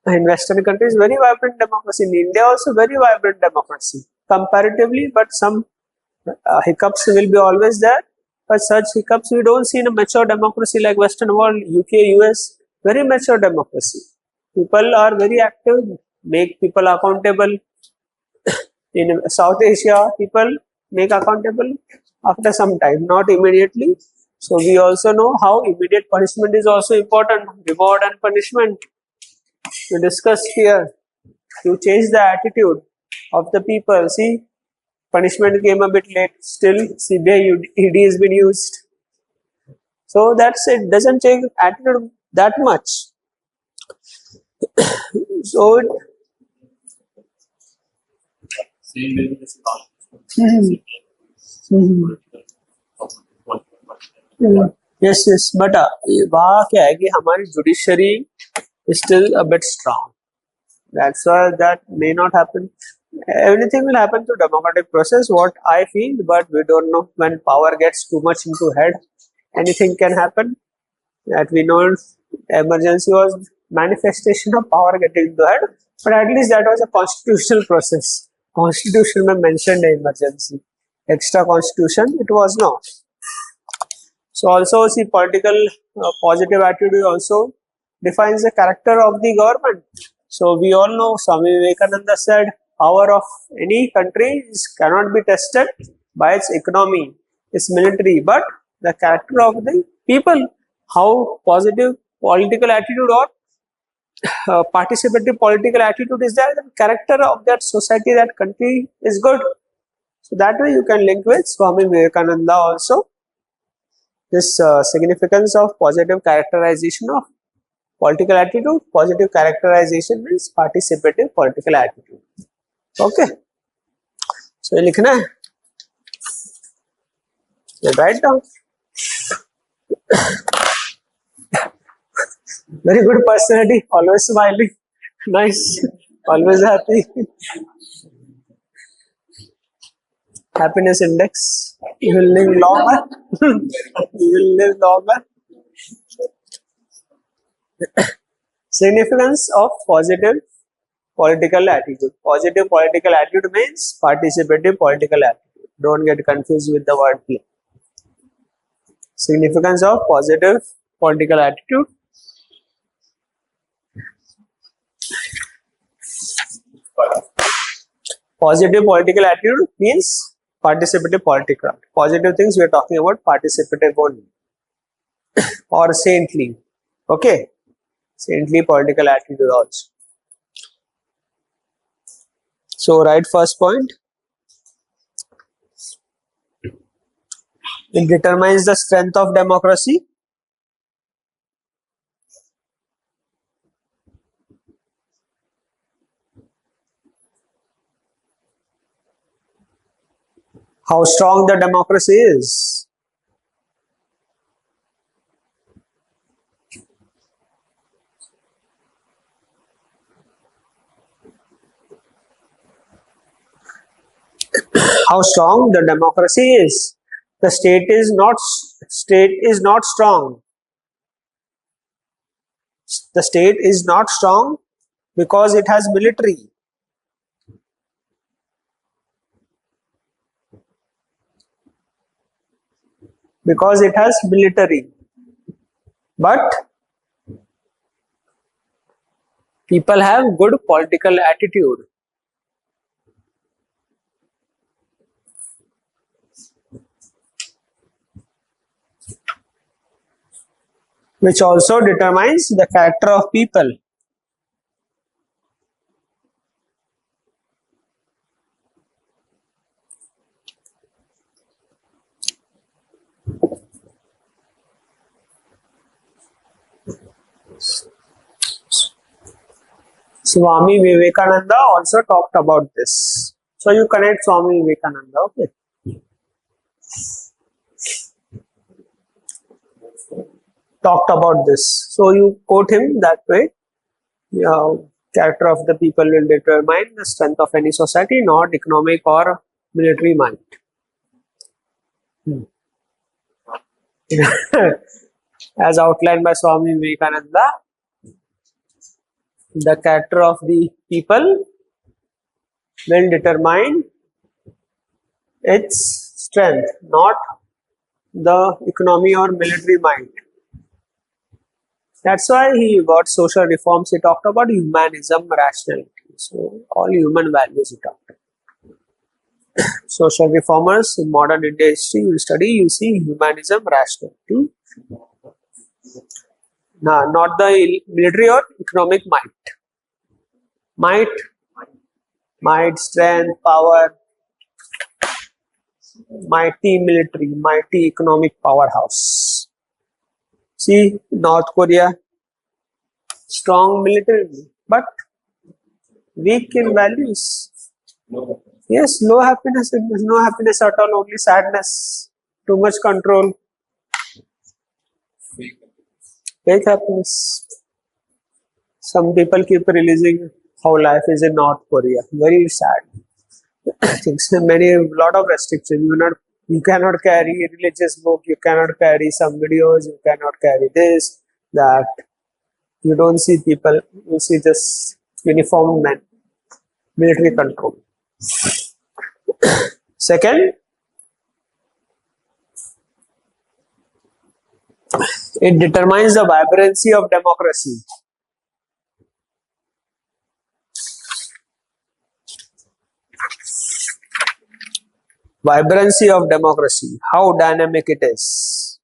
in Western countries, very vibrant democracy. In India also very vibrant democracy comparatively, but some hiccups will be always there. But such hiccups we don't see in a mature democracy like Western world, UK, US, very mature democracy. People are very active, make people accountable. In South Asia, people make accountable after some time, not immediately. So we also know how immediate punishment is also important. Reward and punishment we discussed here to change the attitude of the people. See, punishment came a bit late. Still, CBI ED has been used. So that's it. Doesn't change attitude that much. So it, same way with this yes, but वहाँ क्या है कि हमारी judiciary is still a bit strong. That's why that may not happen. Anything will happen through democratic process, what I feel, but we don't know. When power gets too much into head, anything can happen. That we know emergency was manifestation of power getting into head, but at least that was a constitutional process. Constitution may mentioned emergency. Extra constitution, it was not. So also see political positive attitude also defines the character of the government. So we all know Swami Vivekananda said, power of any country cannot be tested by its economy, its military, but the character of the people. How positive political attitude or participative political attitude is there, the character of that society, that country is good. So that way you can link with Swami Vivekananda also. This significance of positive characterization of political attitude. Positive characterization means participative political attitude. Okay. So ये लिखना है. You write down. Very good personality. Always smiling. Nice. Always happy. Happiness index. You will live longer. You will live longer. Significance of positive political attitude. Positive political attitude means participative political attitude. Don't get confused with the word play. Significance of positive political attitude. Positive political attitude means participative political. Positive things we are talking about participative only or saintly. Okay, saintly political attitude also. So write first point. It determines the strength of democracy. How strong the democracy is. How strong the democracy is. The state is not strong. The state is not strong because it has military. Because it has military. But people have good political attitude. Which also determines the character of people. Swami Vivekananda also talked about this. So you connect Swami Vivekananda, okay? Talked about this. So you quote him that way. Character of the people will determine the strength of any society, not economic or military might. As outlined by Swami Vivekananda, the character of the people will determine its strength, not the economy or military might. That's why he got social reforms. He talked about humanism, rationality. So all human values he talked about. Social reformers in modern India history, you study, you see humanism, rationality. No, not the military or economic might. Might, strength, power, mighty military, mighty economic powerhouse. See, North Korea, strong militarily, but weak in values. Yes, low happiness, no happiness at all, only sadness, too much control, fake happiness. Some people keep releasing how life is in North Korea. Very sad. Things, lot of restrictions. You cannot carry a religious book. You cannot carry some videos. You cannot carry this, that. You don't see people. You see just uniformed men. Military control. Second, it determines the vibrancy of democracy. Vibrancy of democracy, how dynamic it is.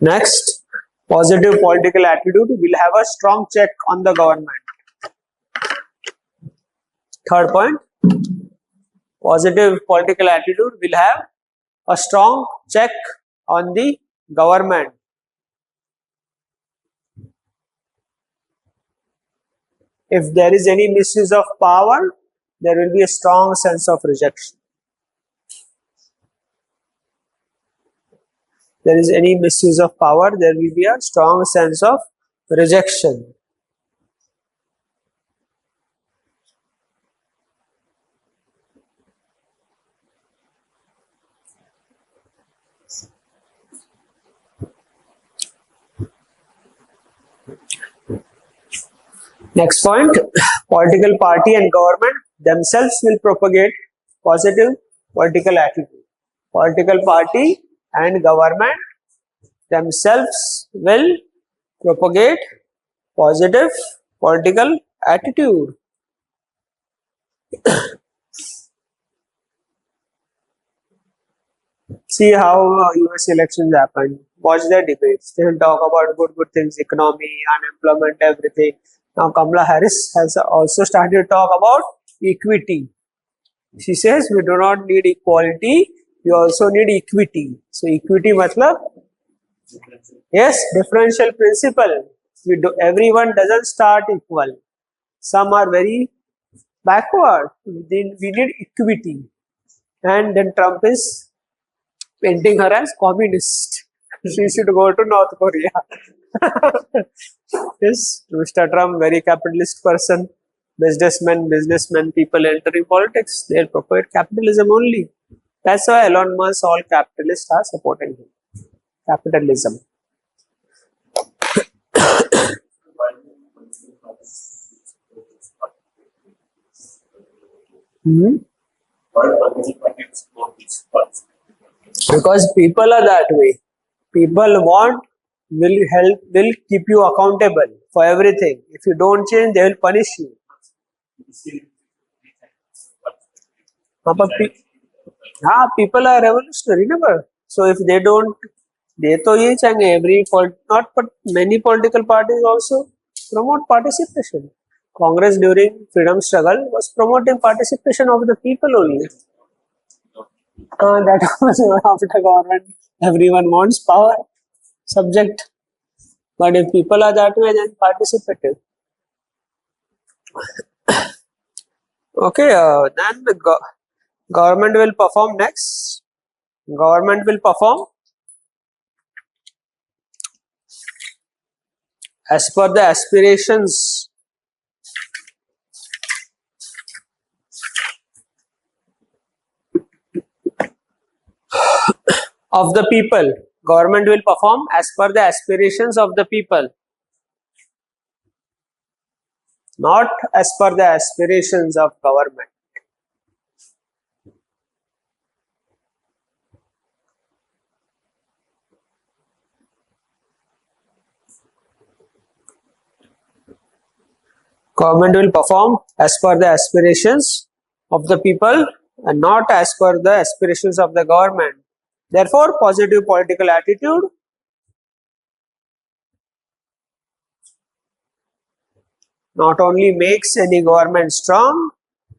Next, positive political attitude will have a strong check on the government. Third point, positive political attitude will have a strong check on the government. If there is any misuse of power, there will be a strong sense of rejection. There is any misuse of power, there will be a strong sense of rejection. Next point, political party and government themselves will propagate positive political attitude. Political party and government themselves will propagate positive political attitude. See how US elections happen. Watch their debates. They will talk about good things, economy, unemployment, everything. Now Kamala Harris has also started to talk about equity. She says we do not need equality, we also need equity. So equity matlab, yes, differential principle. Everyone doesn't start equal. Some are very backward. We need equity. And then Trump is painting her as communist. She should go to North Korea. Yes, Mr. Trump, very capitalist person. Businessmen, people entering politics, they'll propagate capitalism only. That's why Elon Musk, all capitalists are supporting him. Capitalism. Because people are that way. People will keep you accountable for everything. If you don't change, they will punish you. People are revolutionary, never. So if they don't, many political parties also promote participation. Congress during freedom struggle was promoting participation of the people only. That was after government. Everyone wants power, subject. But if people are that way, then participative. Okay, then the government will perform next. Government will perform as per the aspirations of the people. Government will perform as per the aspirations of the people, not as per the aspirations of government. Government will perform as per the aspirations of the people and not as per the aspirations of the government. Therefore, positive political attitude not only makes any government strong,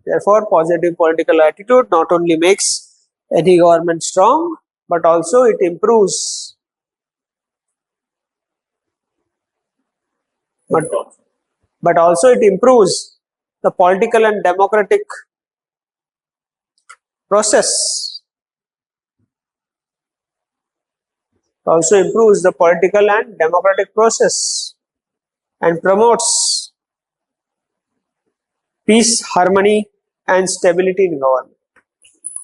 therefore positive political attitude not only makes any government strong, but also it improves. But also it improves the political and democratic process. Also improves the political and democratic process and promotes peace, harmony and stability in government.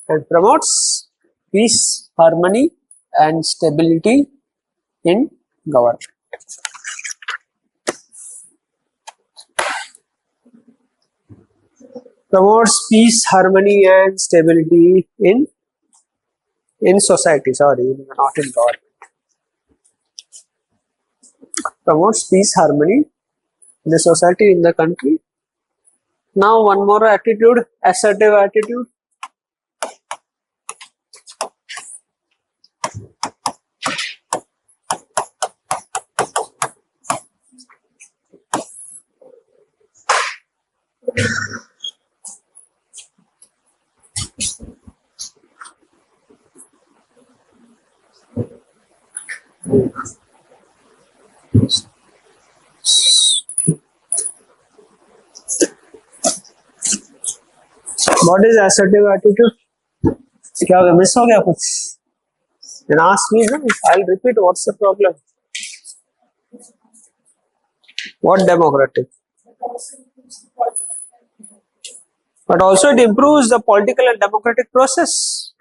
And promotes peace, harmony and stability in government. Promotes peace, harmony and stability in society, not in government. Promotes peace, harmony in the society, in the country. Now one more attitude, assertive attitude. What is assertive attitude? क्या miss हो गया कुछ? Then ask me, I'll repeat. What's the problem? What democratic? But also it improves the political and democratic process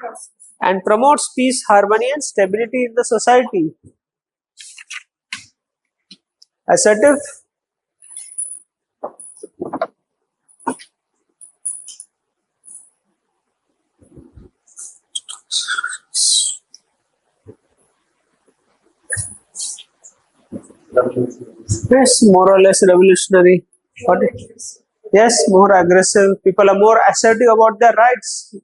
and promotes peace, harmony and stability in the society. Assertive Yes, more or less revolutionary. What? Yes, more aggressive. People are more assertive about their rights.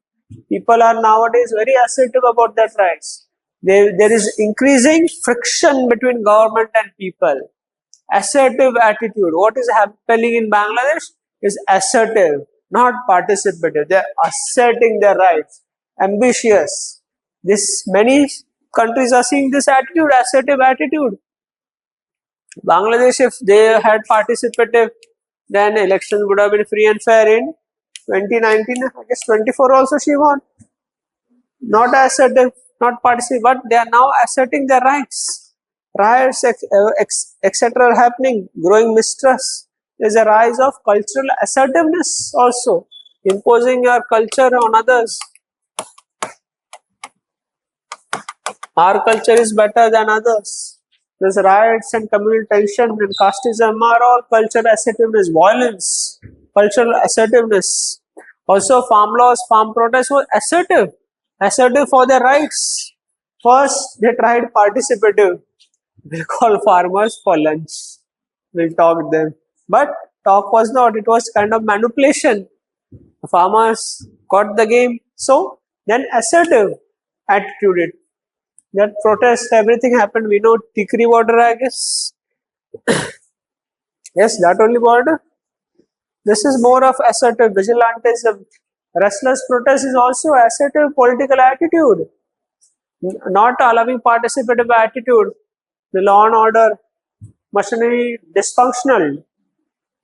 People are nowadays very assertive about their rights. There is increasing friction between government and people. Assertive attitude. What is happening in Bangladesh is assertive, not participative. They are asserting their rights. Ambitious. This many countries are seeing this attitude, assertive attitude. Bangladesh, if they had participative, then elections would have been free and fair in 2019. I guess 24 also she won. Not assertive, not participative, but they are now asserting their rights. Riots, etc. are happening, growing mistrust. There is a rise of cultural assertiveness also, imposing your culture on others. Our culture is better than others. There's riots and communal tension and casteism are all cultural assertiveness, violence, cultural assertiveness. Also, farm laws, farm protests were assertive for their rights. First, they tried participative. We'll call farmers for lunch. We'll talk them. But talk was not, it was kind of manipulation. The farmers got the game. So, then assertive attitude. That protest, everything happened. We know Tikri border, I guess. Yes, that only border. This is more of assertive vigilantism. Restless protest is also assertive political attitude, not allowing participative attitude. The law and order machinery dysfunctional.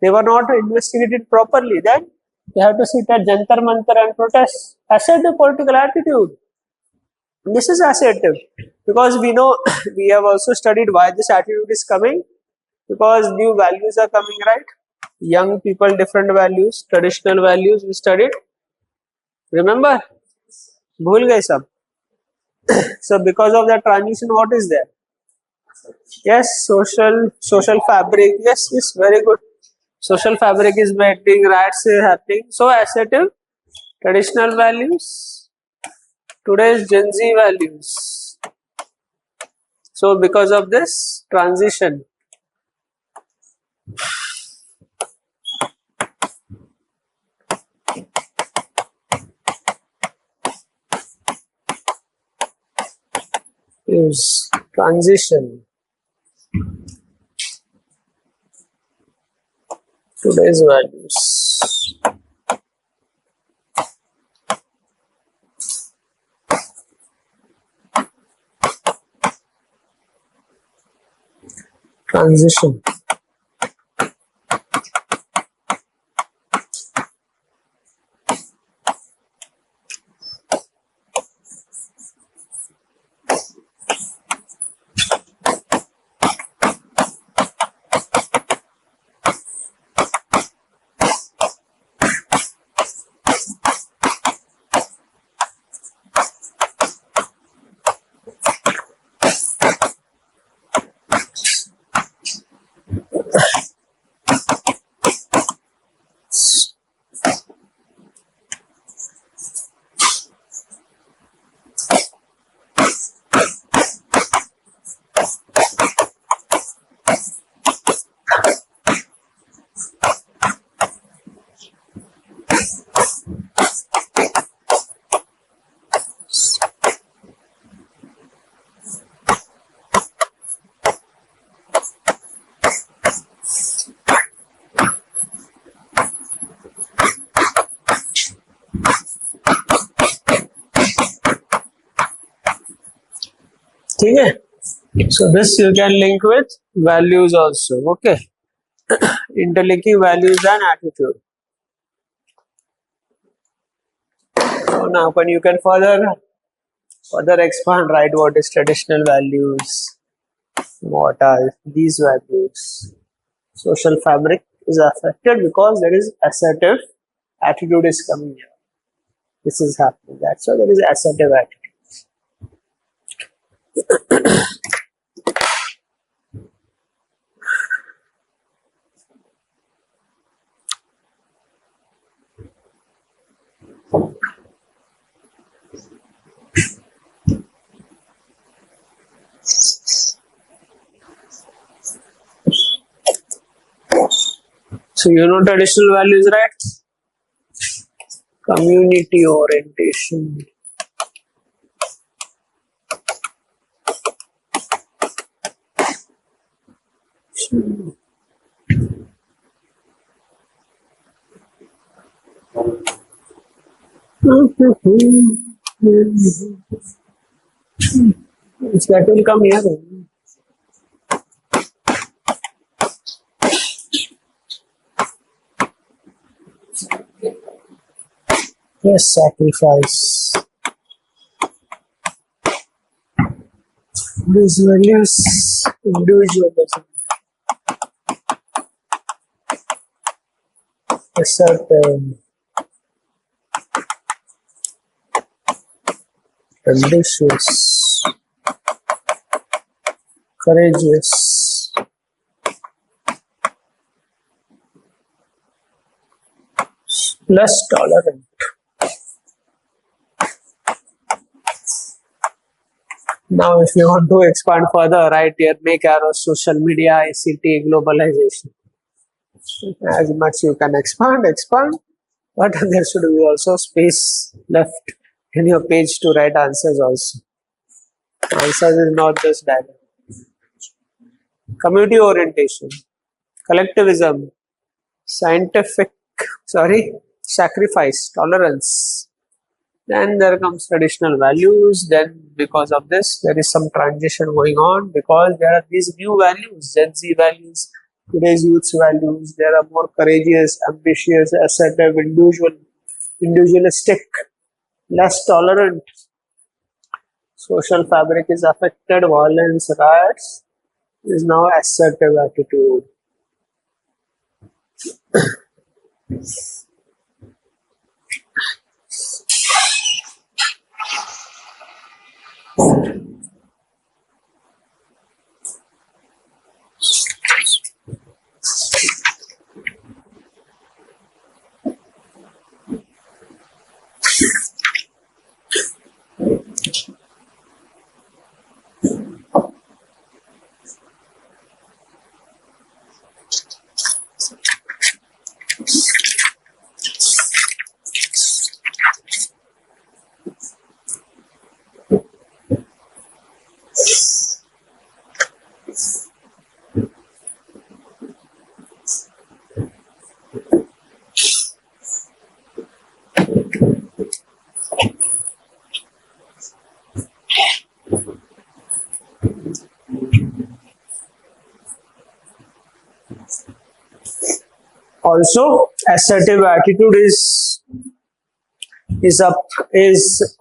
They were not investigated properly. Then you have to sit at Jantar Mantar and protest. Assertive political attitude. This is assertive because we know we have also studied why this attitude is coming, because new values are coming, right? Young people, different values, traditional values we studied. Remember? Bhul gaye sab. So because of that transition, what is there? Yes, social fabric. Yes, very good. Social fabric is being riots is happening. So assertive, traditional values, today's Gen Z values. So because of this transition, is transition. Today's values. Transition. ठीक है? So this you can link with values also. Okay, interlinking values and attitude. So now you can further expand, right? What is traditional values? What are these values? Social fabric is affected because there is assertive attitude is coming here. This is happening. That's why there is assertive attitude. So you know traditional values, right? Community orientation. That will come here. Yes, sacrifice. These values, individualism. Certain, ambitious, courageous, less tolerant. Now, if you want to expand further, right here, make arrows, social media, ICT, globalization. As much you can expand, but there should be also space left in your page to write answers also. Answers is not just diagram. Community orientation, collectivism, sacrifice, tolerance. Then there comes traditional values. Then because of this, there is some transition going on because there are these new values, Gen Z values, today's youth's values. They are more courageous, ambitious, assertive, individualistic, less tolerant. Social fabric is affected, violence, riots is now assertive attitude. Also, assertive attitude is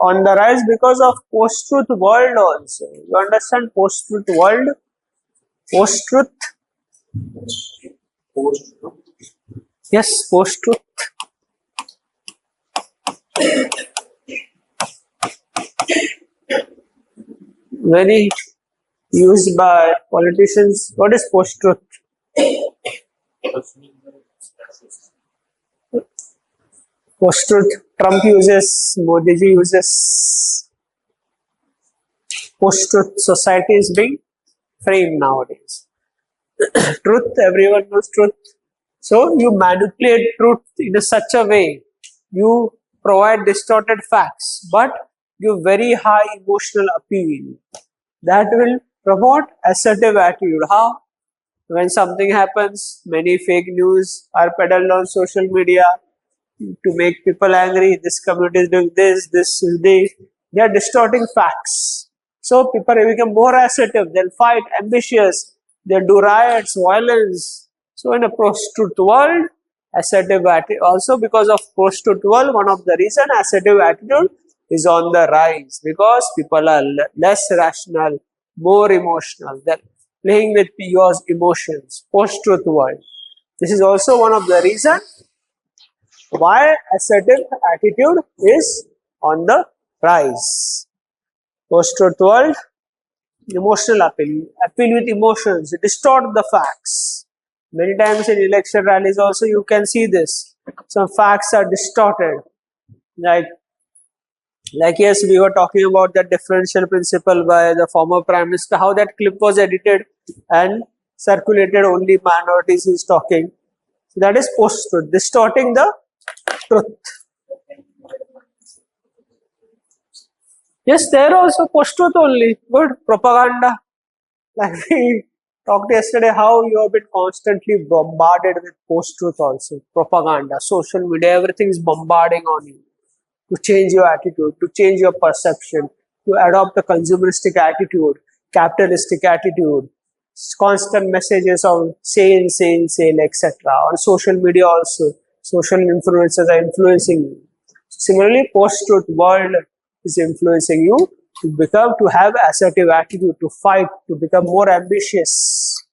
on the rise because of post-truth world also. You understand post-truth world? Post-truth? Yes, post-truth. Very used by politicians. What is post-truth? Post-truth, Trump uses, Modi ji uses. Post-truth society is being framed nowadays. Truth, everyone knows truth. So you manipulate truth in such a way, you provide distorted facts, but give very high emotional appeal. That will promote assertive attitude. How? When something happens, many fake news are peddled on social media to make people angry. This community is doing this, this is this. They are distorting facts. So people become more assertive, they'll fight, ambitious, they'll do riots, violence. So in a post-truth world, assertive attitude, also because of post-truth world, one of the reason assertive attitude is on the rise because people are less rational, more emotional. They're playing with your emotions, post-truth world. This is also one of the reasons why assertive attitude is on the rise. Post-truth world, emotional appeal with emotions, distort the facts. Many times in election rallies also you can see this. Some facts are distorted. like yes, we were talking about the differential principle by the former prime minister, how that clip was edited and circulated, only minorities is talking. So that is post-truth, distorting the truth. Yes, there also post-truth only. Good. Propaganda. Like we talked yesterday, how you have been constantly bombarded with post-truth also. Propaganda, social media, everything is bombarding on you to change your attitude, to change your perception, to adopt a consumeristic attitude, capitalistic attitude, constant messages of sale, etc. On social media also, social influencers are influencing you. Similarly, post-truth world is influencing you to have assertive attitude, to fight, to become more ambitious.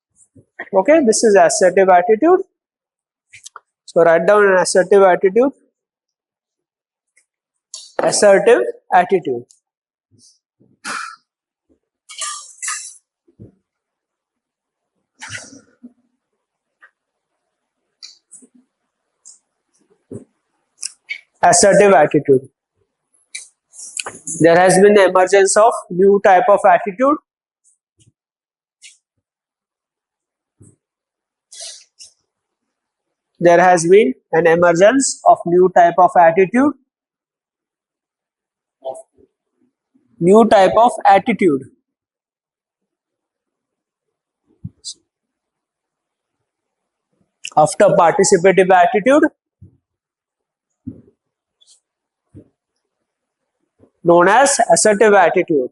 Okay, this is assertive attitude. So write down an assertive attitude. Assertive attitude. Assertive attitude. There has been the emergence of new type of attitude. There has been an emergence of new type of attitude. New type of attitude. After participative attitude, known as assertive attitude.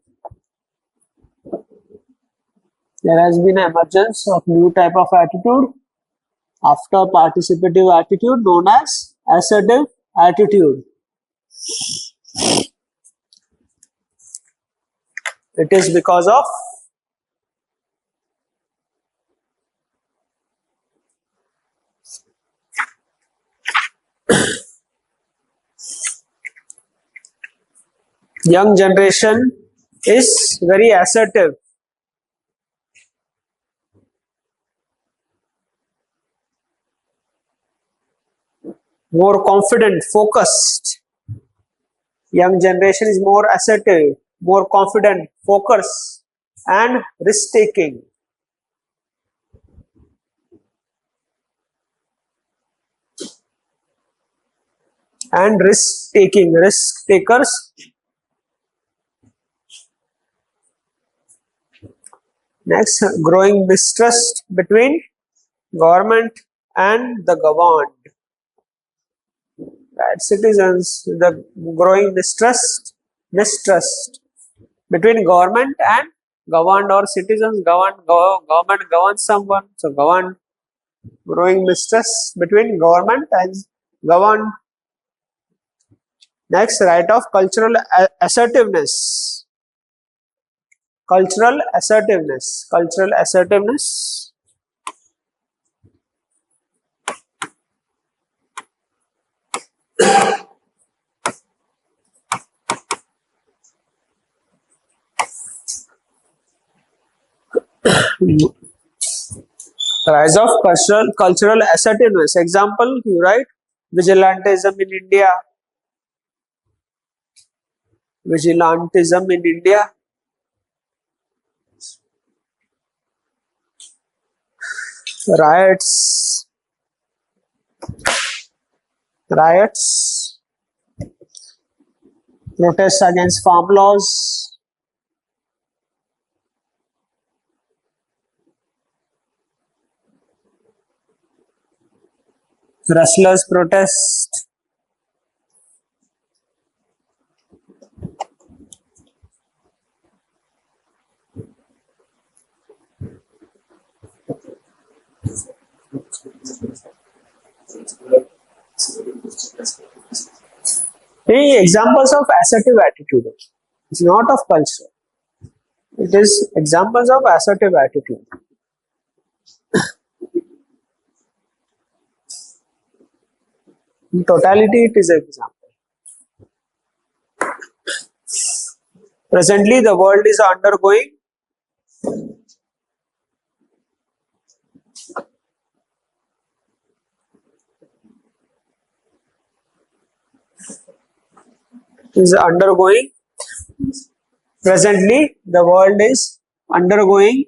There has been an emergence of new type of attitude after participative attitude, known as assertive attitude. It is because of young generation is very assertive. More confident, focused. Young generation is more assertive, more confident, focused, and risk-taking. And risk-taking, risk-takers. Next, growing mistrust between government and the governed. Right, citizens, the growing mistrust between government and governed, or citizens government governs someone, so governed. Growing mistrust between government and governed. Next, right of cultural assertiveness. Cultural assertiveness. Cultural assertiveness. Rise of cultural assertiveness. Example, you write vigilantism in India. Vigilantism in India. Riots. Riots. Protests against farm laws. Rustlers protest. Any examples of assertive attitude? It's not of culture. It is examples of assertive attitude. In totality, it is an example. Presently, the world is undergoing is undergoing. Presently, the world is undergoing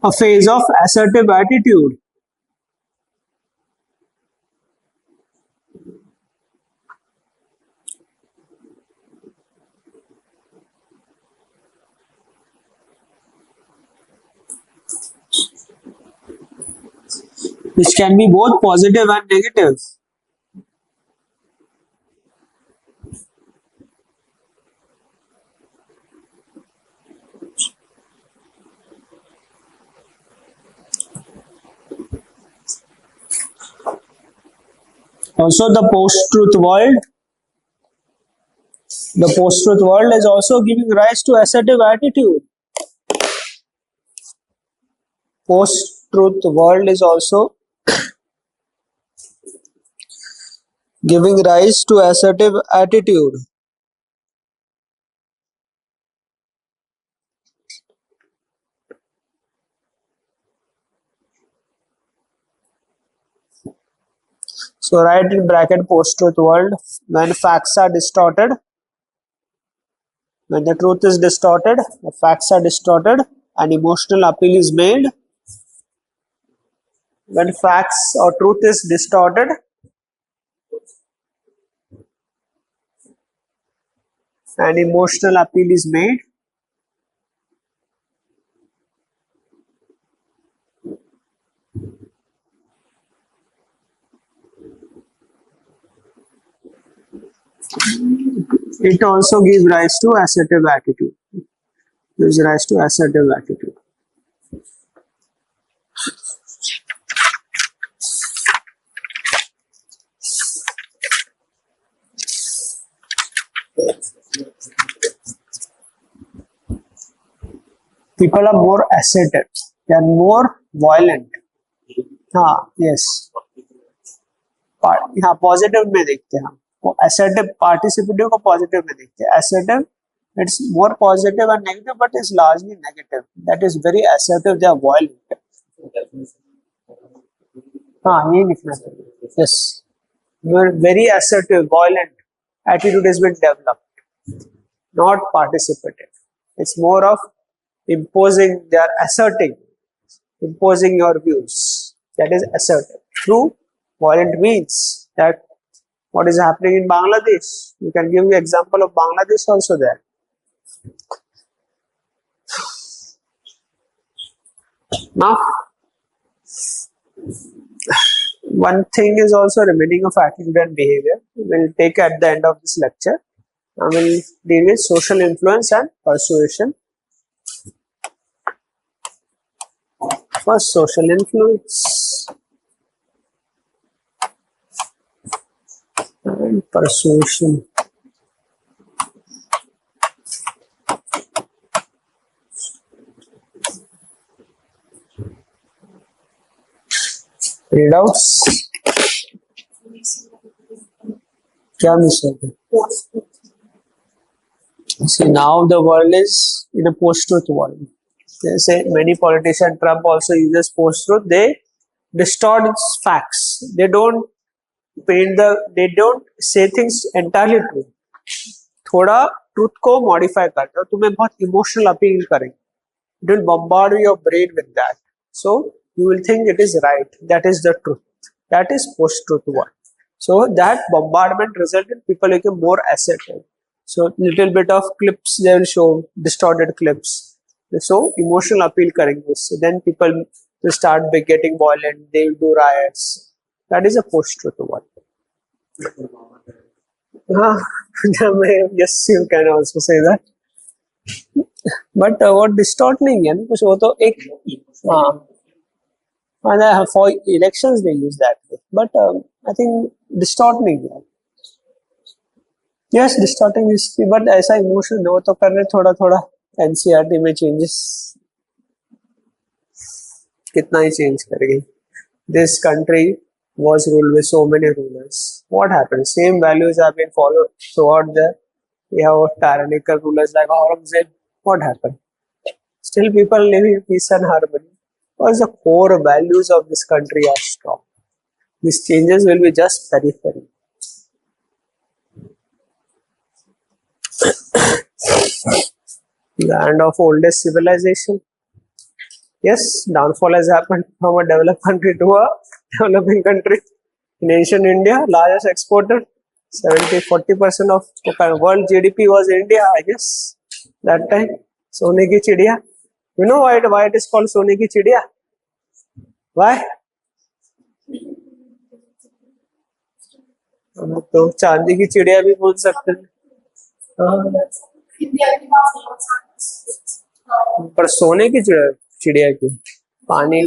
a phase of assertive attitude. Which can be both positive and negative. Also, the post-truth world. The post-truth world is also giving rise to assertive attitude. Post-truth world is also giving rise to assertive attitude. So write in bracket post-truth world. When facts are distorted, when the truth is distorted, the facts are distorted, and emotional appeal is made. When facts or truth is distorted, and emotional appeal is made, it also gives rise to assertive attitude. Gives rise to assertive attitude. People are more assertive. They are more violent. हाँ, yes. हाँ, positive में देखते हैं हम. Assertive, participative को positive में देखते हैं. Assertive, it's more positive and negative, but it's largely negative. That is very assertive. They are violent. हाँ, ये लिखना चाहिए. Yes, very assertive, violent attitude has been developed, not participative. It's more of imposing. They are asserting, imposing your views. That is assertive. Through violent means. That what is happening in Bangladesh. You can give me example of Bangladesh also there. Now, one thing is also remaining of attitude and behavior. We'll take at the end of this lecture. I will deal with social influence and persuasion. First, social influence and persuasion. Readouts. क्या miss हो गया? See, now the world is in a post-truth world. They say many politicians, Trump also uses post-truth. They distort facts. They don't they don't say things entirely true. थोड़ा truth को modify करते हैं. तुम्हें बहुत emotional appeal करेंगे. It will bombard your brain with that. So you will think it is right. That is the truth. That is post-truth world. So that bombardment resulted people become more assertive. So little bit of clips they will show, distorted clips. So emotional appeal करेंगे. So then people will start getting violent. They will do riots. That is a post-truth world. Yes, you can also say that. But what distort नहीं है ना कुछ वो तो एक for elections they use that. But I think distort नहीं है. Yes, distorting history, but ऐसा emotion वो तो कर रहे थोड़ा थोड़ा NCERT में changes कितना ही change करेगी. This country was ruled with so many rulers. What happened? Same values have been followed throughout the. We have tyrannical rulers like Aurangzeb. What happened? Still people live in peace and harmony because the core values of this country are strong. These changes will be just periphery. Land of oldest civilization. Yes, downfall has happened from a developed country to a developing country. In ancient India, largest exporter, 40% of world GDP was India, I guess. That time, Sone ki chidiya. You know why it is called Sone ki chidiya? Why? तो चांदी की चिड़िया भी बोल सकते हैं, पर सोने की चिड़िया क्यों? पानी.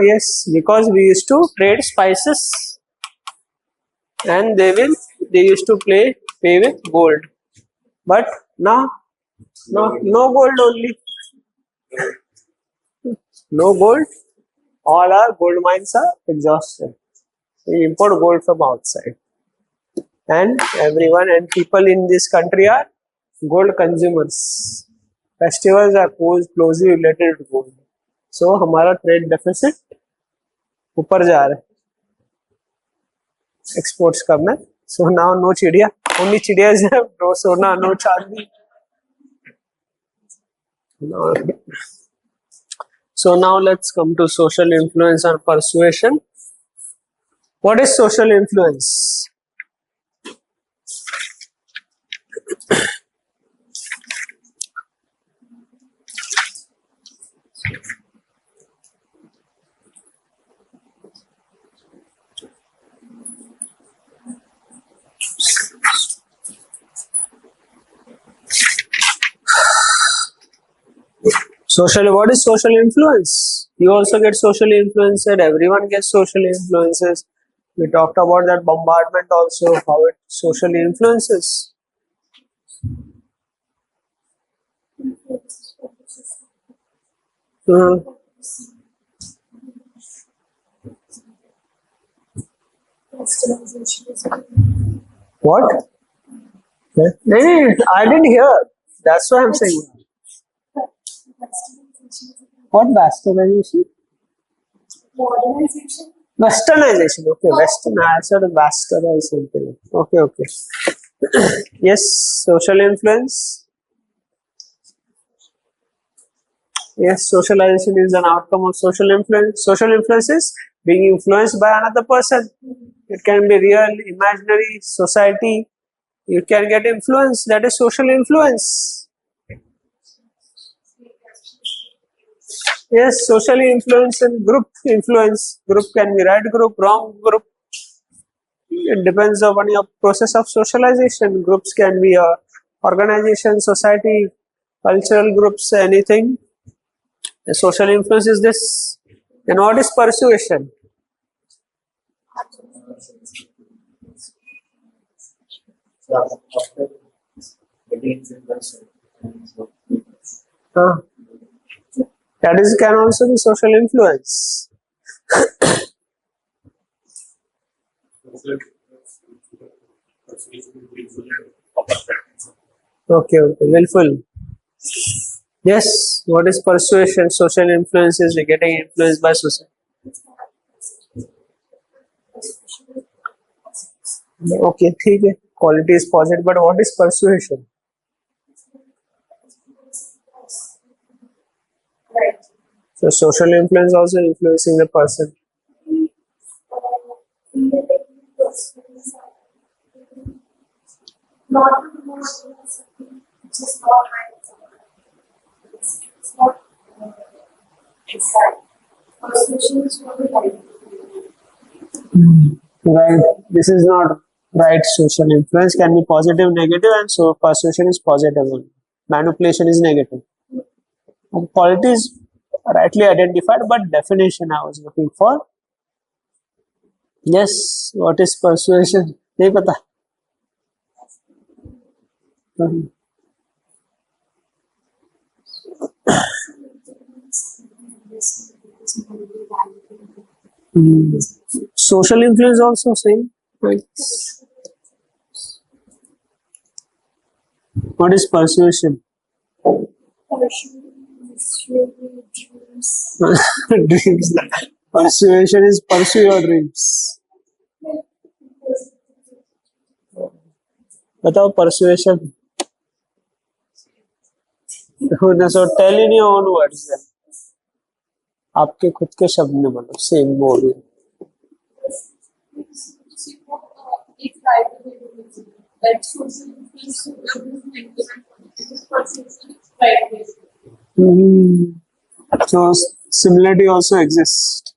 Yes, because we used to trade spices and they used to pay with gold, but now no gold only, no gold. All our gold mines are exhausted. We import gold from outside, and everyone and people in this country are gold consumers. Festivals are closely related to gold. So हमारा trade deficit ऊपर जा रहा है. Exports कम है. So now no चिड़िया. Only चिड़िया is no सोना, no चांदी. No. So now let's come to social influence and persuasion. What is social influence? What is social influence? You also get social influence, and everyone gets social influences. We talked about that bombardment also, how it socially influences. What? No, I didn't hear. That's why I'm saying. What westernization? Westernization. Okay, western. I said westernization. Okay. Yes, social influence. Yes, socialization is an outcome of social influence. Social influence is being influenced by another person. It can be real, imaginary, society. You can get influence. That is social influence. Yes, social influence and group influence. Group can be right group, wrong group. It depends upon your process of socialization. Groups can be a organization, society, cultural groups, anything. The social influence is this. And what is persuasion? That is can also be social influence. Okay, willful. Yes, what is persuasion? Social influence is getting influenced by society. Okay, ठीक है. Quality is positive, but what is persuasion? So social influence also influencing the person. Right. This is not right. Social influence can be positive, negative, and so persuasion is positive. Manipulation is negative. Quality is rightly identified, but definition I was looking for. Yes, what is persuasion? नहीं पता. Social influence also same. Right. What is persuasion? Dreams. Persuasion is pursue your dreams. बताओ persuasion. So tell in your own words then. आपके खुद के शब्द में बोलो. Same बोल. So similarity also exists.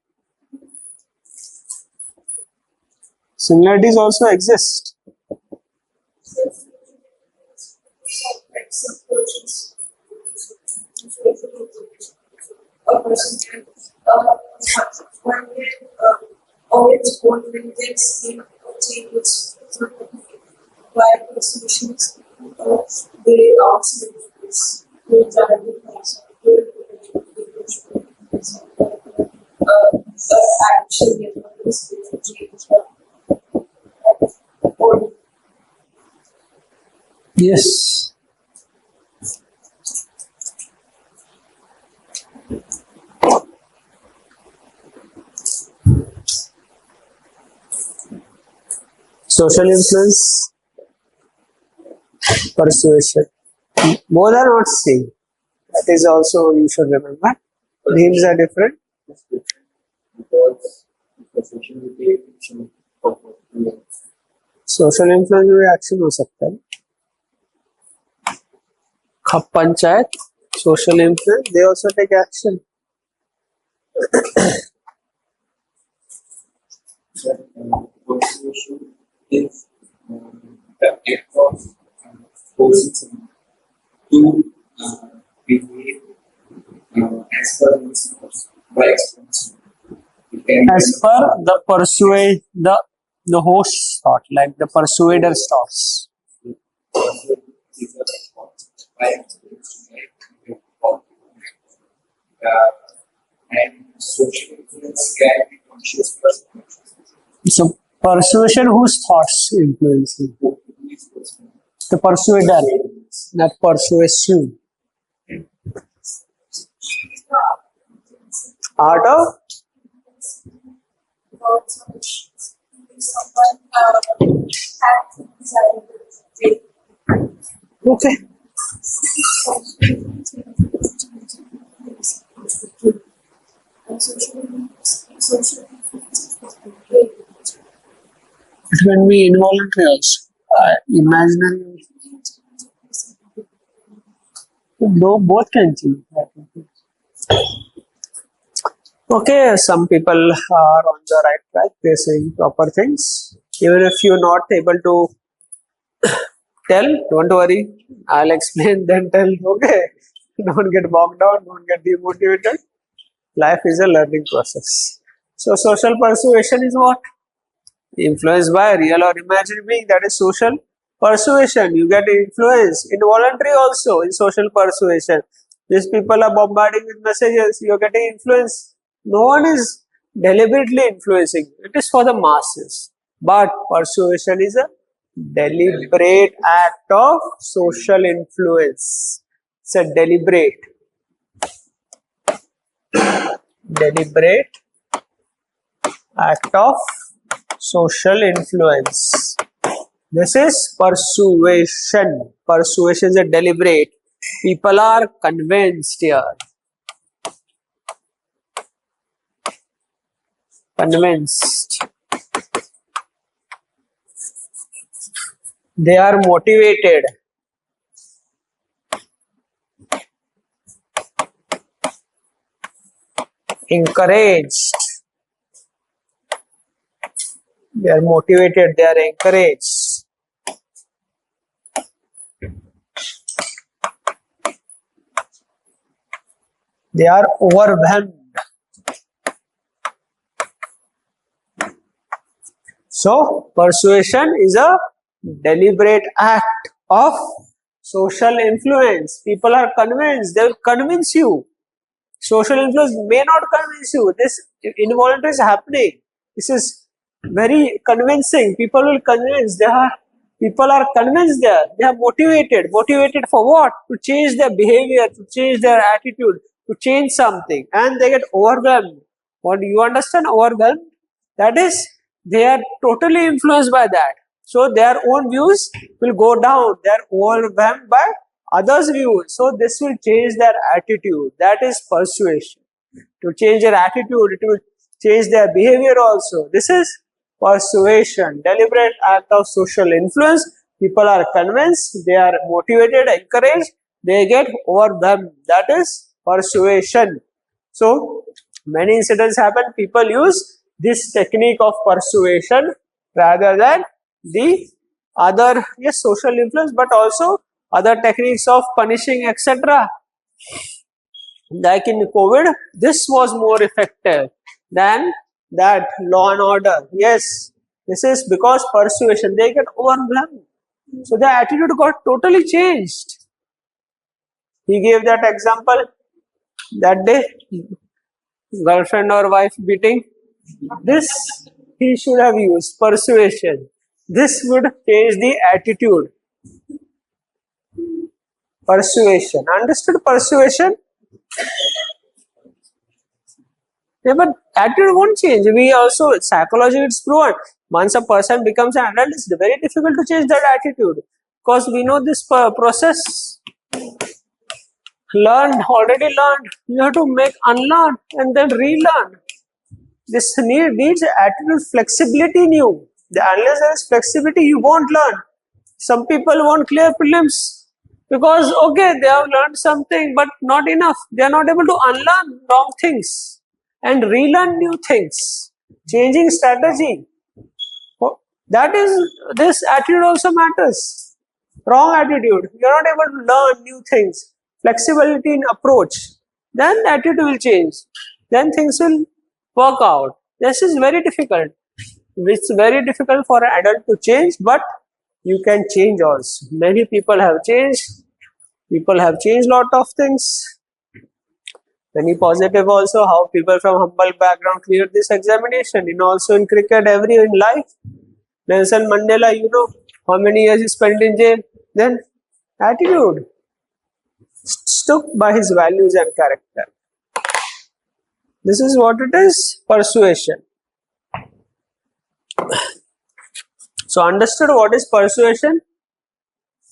Similarities also exist. A person can always go with this in changes by solutions very outside this action Yes. Social influence, persuasion. Both are not same. That is also you should remember. Names are different. Because persuasion will take action of Social influence में action हो सकता है. खप panchayat, social influence, they also take action. persuasion is the act of forcing someone to behave as per his by experience. As per the persuade, the host thought, like the persuader's thoughts. And social influence can be conscious person. So persuasion whose thoughts influence him? The persuader, not persuasion. Art of okay. It can be involuntary also. Imaginary. No, both can change. Okay, some people are on the right track. They're saying proper things. Even if you're not able to tell, don't worry. I'll explain, then tell. Okay. Don't get bogged down. Don't get demotivated. Life is a learning process. So, social persuasion is what? Influenced by a real or imaginary being, that is social persuasion. You get influence. Involuntary also in social persuasion. These people are bombarding with messages. You're getting influence. No one is deliberately influencing. It is for the masses. But persuasion is a deliberate act of social influence. It's a deliberate act of social influence. This is persuasion. Persuasion is a deliberate. People are convinced here. Convinced. They are motivated. Encouraged. They are motivated, they are encouraged. They are overwhelmed. So, persuasion is a deliberate act of social influence. People are convinced, they will convince you. Social influence may not convince you. This involuntary is happening. This is very convincing. People will convince. They are People are convinced there. They are motivated. Motivated for what? To change their behavior, to change their attitude, to change something. And they get overwhelmed. What do you understand? Overwhelmed? That is, they are totally influenced by that. So their own views will go down. They are overwhelmed by others' views. So this will change their attitude. That is persuasion. To change their attitude, it will change their behavior also. This is persuasion, deliberate act of social influence. People are convinced, they are motivated, encouraged, they get overwhelmed. That is persuasion. So many incidents happen. People use this technique of persuasion rather than the other, yes, social influence, but also other techniques of punishing, etc. Like in COVID, this was more effective than that law and order. Yes, this is because persuasion, they get overwhelmed. So their attitude got totally changed. He gave that example that day, girlfriend or wife beating. This he should have used persuasion. This would change the attitude. Persuasion. Understood persuasion? Yeah, but attitude won't change. We also, psychology, it's proven. Once a person becomes an adult, it's very difficult to change that attitude. Because we know this process. Already learned. You have to make unlearn and then relearn. This needs attitude flexibility in you. Unless there is flexibility, you won't learn. Some people won't clear prelims because, okay, they have learned something, but not enough. They are not able to unlearn wrong things and relearn new things. Changing strategy. That is, this attitude also matters. Wrong attitude. You are not able to learn new things. Flexibility in approach. Then the attitude will change. Then things will work out. This is very difficult. It's very difficult for an adult to change, but you can change also. Many people have changed. People have changed lot of things. Many positive also, how people from humble background cleared this examination. And also in cricket, in life. Nelson Mandela, you know, how many years he spent in jail. Then attitude. Stuck by his values and character. This is what it is, persuasion. So understood what is persuasion?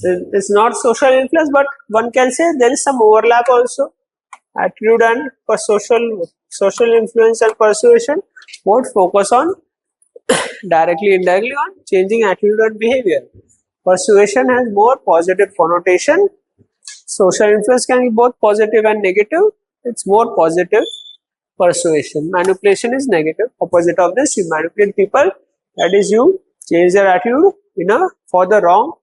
It's not social influence, but one can say there is some overlap also. Attitude and social influence and persuasion both focus on directly, indirectly on changing attitude and behavior. Persuasion has more positive connotation. Social influence can be both positive and negative. It's more positive. Persuasion. Manipulation is negative. Opposite of this, you manipulate people. That is, you change their attitude for the wrong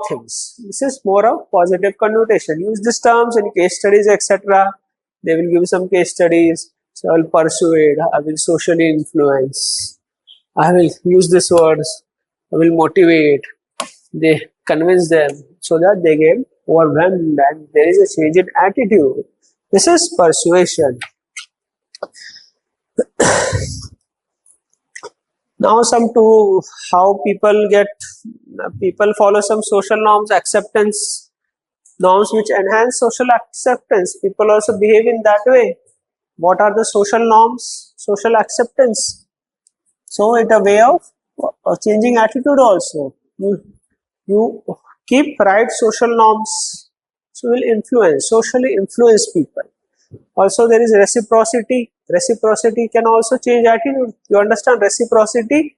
things. This is more of positive connotation. Use these terms in case studies, etc. They will give some case studies. So I will persuade. I will socially influence. I will use these words. I will motivate. They convince them so that they get overwhelmed and there is a change in attitude. This is persuasion. Now some to how people follow some social norms, acceptance norms which enhance social acceptance. People also behave in that way. What are the social norms? Social acceptance. So it's a way of changing attitude also. You keep right social norms, so will socially influence people. Also there is reciprocity. Reciprocity can also change attitude. You understand reciprocity?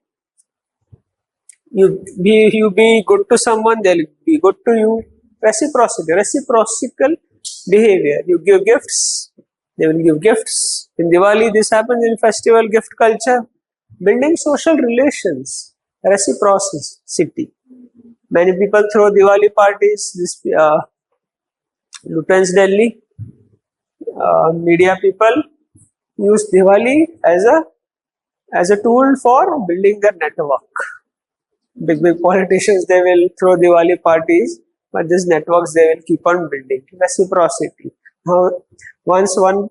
You be good to someone, they'll be good to you. Reciprocity, reciprocal behavior. You give gifts, they will give gifts. In Diwali, this happens in festival gift culture. Building social relations, reciprocity. Many people throw Diwali parties. This Lutyens Delhi, media people use Diwali as a tool for building their network. Big politicians, they will throw Diwali parties, but these networks they will keep on building. Reciprocity. Now, once one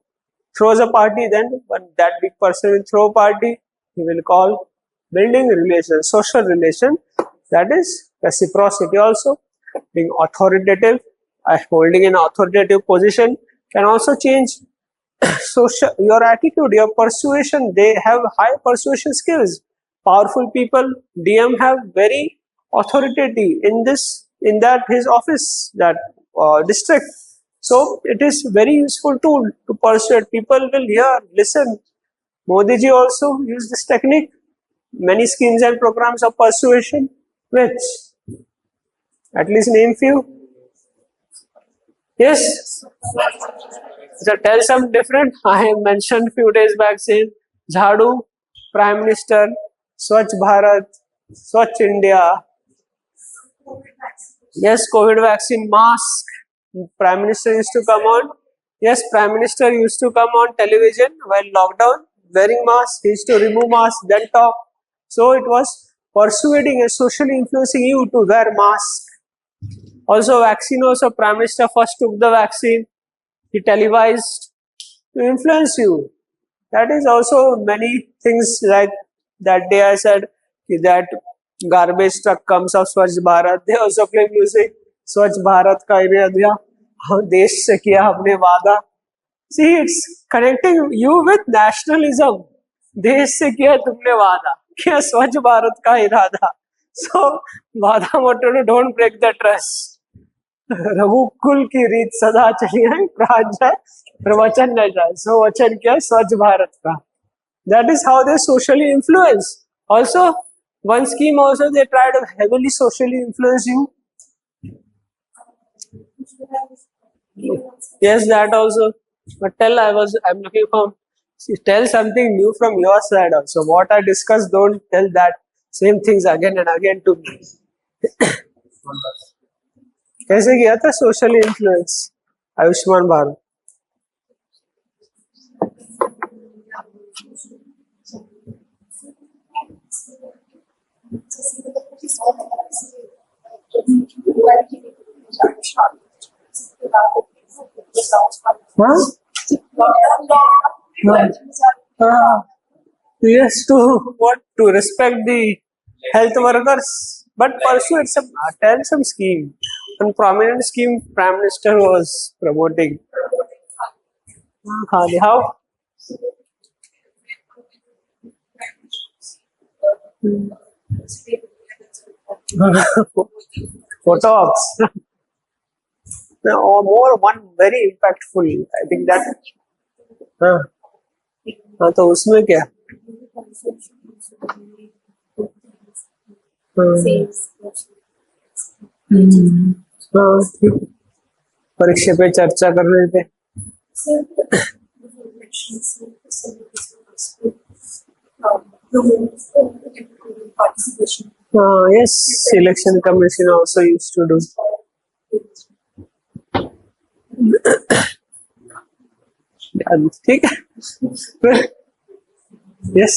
throws a party, then that big person will throw a party. He will call building relations, social relation That is reciprocity also. Being authoritative, holding an authoritative position can also change social, your attitude, your persuasion. They have high persuasion skills. Powerful people, DM have very authority in that his office, that district. So it is very useful tool to persuade. People will hear, listen. Modi ji also used this technique. Many schemes and programs of persuasion, which at least name few. Yes. So tell some different. I mentioned few days back saying Jhadu, Prime Minister, Swachh Bharat, Swachh India. Yes, COVID vaccine, mask. Prime Minister used to come on. Yes, Prime Minister used to come on television while lockdown, wearing mask. He used to remove mask, then talk. So it was persuading and socially influencing you to wear mask. Also, vaccine also, Prime Minister first took the vaccine. He televised to influence you. That is also many things, like that day I said that garbage truck comes of Swachh Bharat. They also play music. Swachh Bharat ka area देश से किया हमने वादा. See, it's connecting you with nationalism. देश से किया तुमने वादा, किया स्वच्छ भारत का इरादा. So वादा मोटो, don't break the trust. रघुकुल की रीत सदा चली है, प्राण जाए प्रवचन न जाए. So वचन क्या, स्वच्छ भारत का. That is how they socially influence. Also, one scheme also they try to heavily socially influence you. Yes, that also. But I'm looking for, tell something new from your side also. What I discussed, don't tell that same things again and again to me. कैसे किया था social influence Ayushman Bharat? Yes, to respect the health workers, but pursue some, tell some scheme. One prominent scheme Prime Minister was promoting. How? Photo ops. Or more, one very impactful. I think that. हाँ तो उसमें क्या? परीक्षा पे चर्चा कर रहे थे. Yes, election commission also used to do. ठीक है. Yes.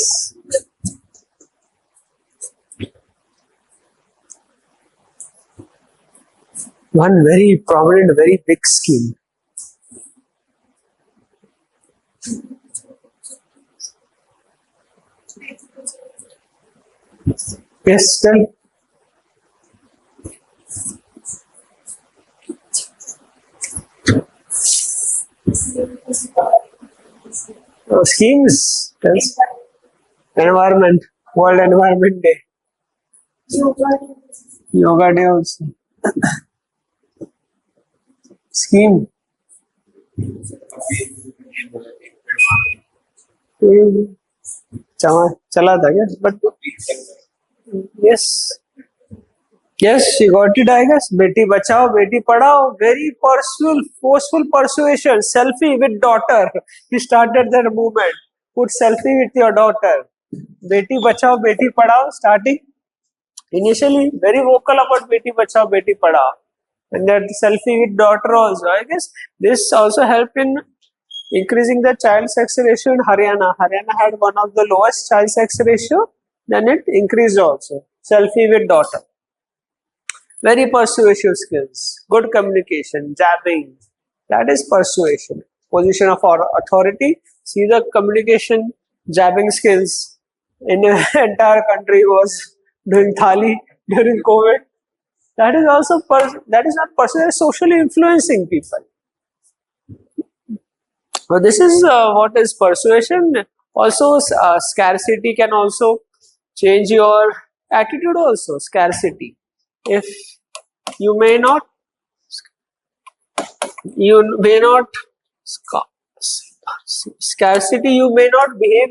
One very prominent, very big scheme. Yes, tell. Schemes. Yes. Environment, World Environment Day. Yoga Day also. Scheme. चला था क्या? But yes, she got it, I guess. Beti Bachao, Beti Padhao. Very forceful persuasion. Selfie with daughter. He started that movement. Put selfie with your daughter. Beti Bachao, Beti Padhao. Starting initially very vocal about Beti Bachao, Beti Padhao. And that selfie with daughter also. I guess this also helped in increasing the child sex ratio in Haryana. Haryana had one of the lowest child sex ratio. Then it increased also. Selfie with daughter. Very persuasive skills. Good communication. Jabbing. That is persuasion. Position of authority. See the communication, jabbing skills in the entire country was doing thali. during COVID. That is also that is not personally socially influencing people. So this is what is persuasion. Also, scarcity can also change your attitude. Also, scarcity. If you may not, scarcity. You may not behave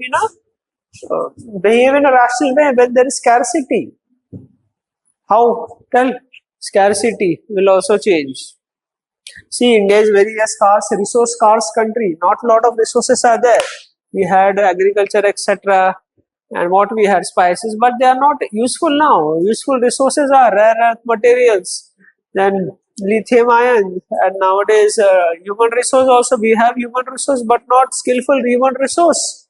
in a rational way when there is scarcity. How? Tell. Scarcity will also change. See, India is very scarce, resource scarce country. Not a lot of resources are there. We had agriculture, etc. And what we had, spices, but they are not useful now. Useful resources are rare earth materials, then lithium ion, and nowadays human resource also. We have human resource, but not skillful human resource.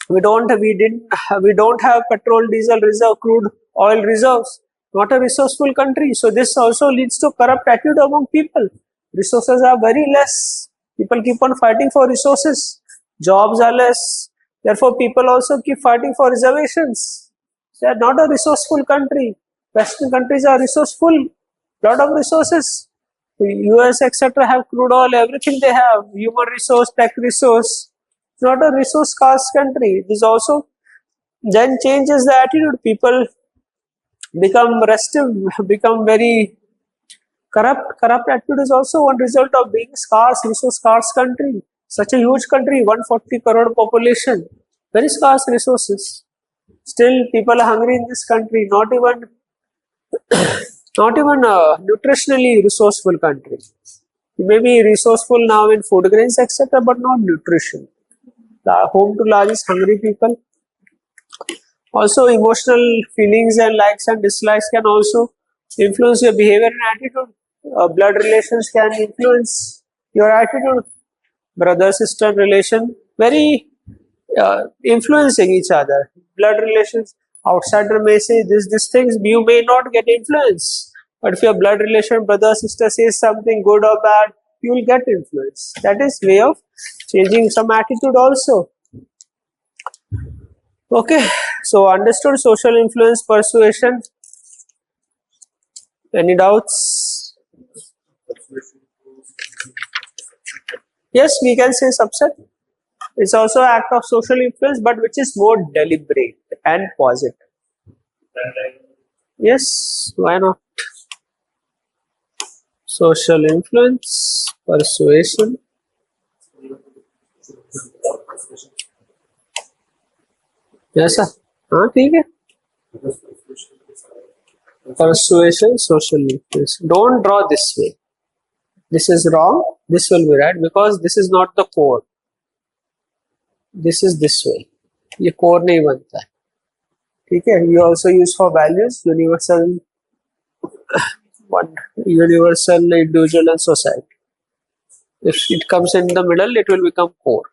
We don't have petrol, diesel reserve, crude oil reserves. Not a resourceful country. So this also leads to corrupt attitude among people. Resources are very less. People keep on fighting for resources. Jobs are less. Therefore, people also keep fighting for reservations. They are not a resourceful country. Western countries are resourceful. Lot of resources. US, etc. have crude oil, everything they have. Human resource, tech resource. It's not a resource scarce country. This also then changes the attitude. People become restive, become very corrupt. Corrupt attitude is also one result of being scarce, resource scarce country. Such a huge country, 140 crore population, very scarce resources. Still, people are hungry in this country. Not even a nutritionally resourceful country. You may be resourceful now in food grains, etc., but not nutrition. Home to largest hungry people. Also, emotional feelings and likes and dislikes can also influence your behavior and attitude. Blood relations can influence your attitude. Brother-sister relation, very influencing each other. Blood relations, outsider may say these things, you may not get influence. But if your blood relation, brother-sister says something good or bad, you will get influence. That is way of changing some attitude also. Okay, so understood social influence, persuasion. Any doubts? Yes, we can say subset. It's also an act of social influence, but which is more deliberate and positive. Yes, why not? Social influence, persuasion. Yes, sir. हाँ ठीक है. Persuasion, social influence. Don't draw this way. This is wrong. This will be right because this is not the core. This is this way. ये core नहीं बनता है. ठीक है. You also use for values, universal, universal, individual, and society. If it comes in the middle, it will become core.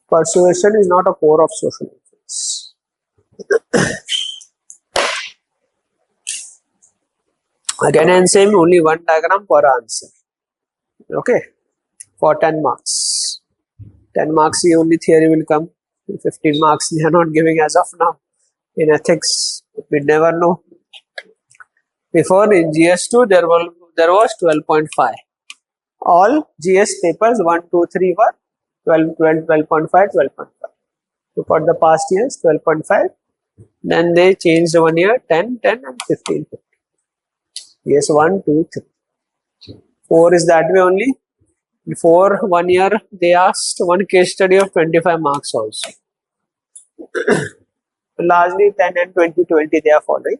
Persuasion is not a core of social influence. Again and same, only one diagram per answer. Okay, for 10 marks. 10 marks, the only theory will come. 15 marks, they are not giving as of now. In ethics, we never know. Before in GS2, there was 12.5. All GS papers 1, 2, 3 were 12.5, 12.5. So for the past years, 12.5. Then they changed 1 year, 10, 10 and 15. Yes, 1, 2, 3. 4 is that way only. Before 1 year, they asked one case study of 25 marks also. Largely 10 and 20, 20 they are following.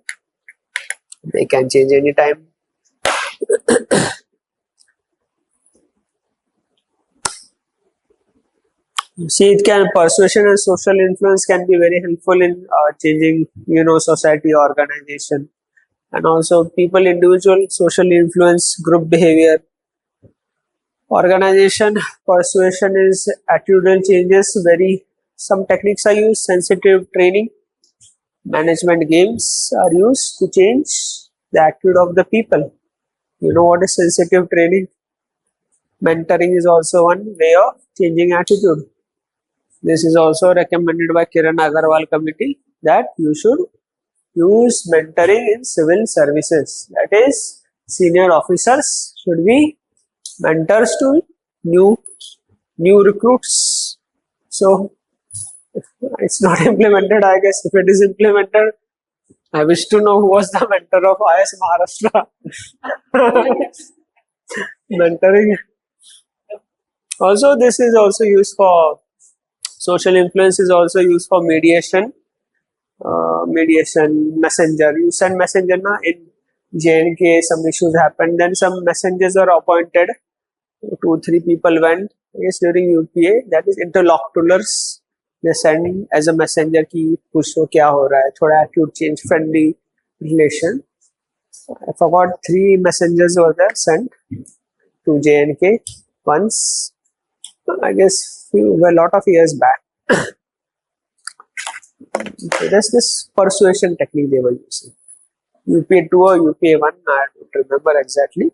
They can change anytime. See, it can persuasion and social influence can be very helpful in changing, society, organization, and also people, individual, social influence, group behavior, organization. Persuasion is attitudinal changes. Some techniques are used. Sensitive training, management games are used to change the attitude of the people. You know what is sensitive training? Mentoring is also one way of changing attitude. This is also recommended by Kiran Agarwal committee. that you should use mentoring in civil services. That is, senior officers should be mentors to new recruits. So it's not implemented. I guess if it is implemented, I wish to know who was the mentor of IS Maharashtra. Mentoring. Also, this is also used for social influence. Is also used for mediation. Mediation messenger. You send messenger na in J&K. Some issues happened. Then some messengers are appointed. 2-3 people went. Yes, during UPA. That is interlocutors. They send as a messenger ki pucho kya ho raha hai. Thoda attitude change, friendly relation. I forgot 3 messengers were there sent to J&K once. I guess a lot of years back. So that's this persuasion technique they were using. UPA 2 or UPA 1, I don't remember exactly.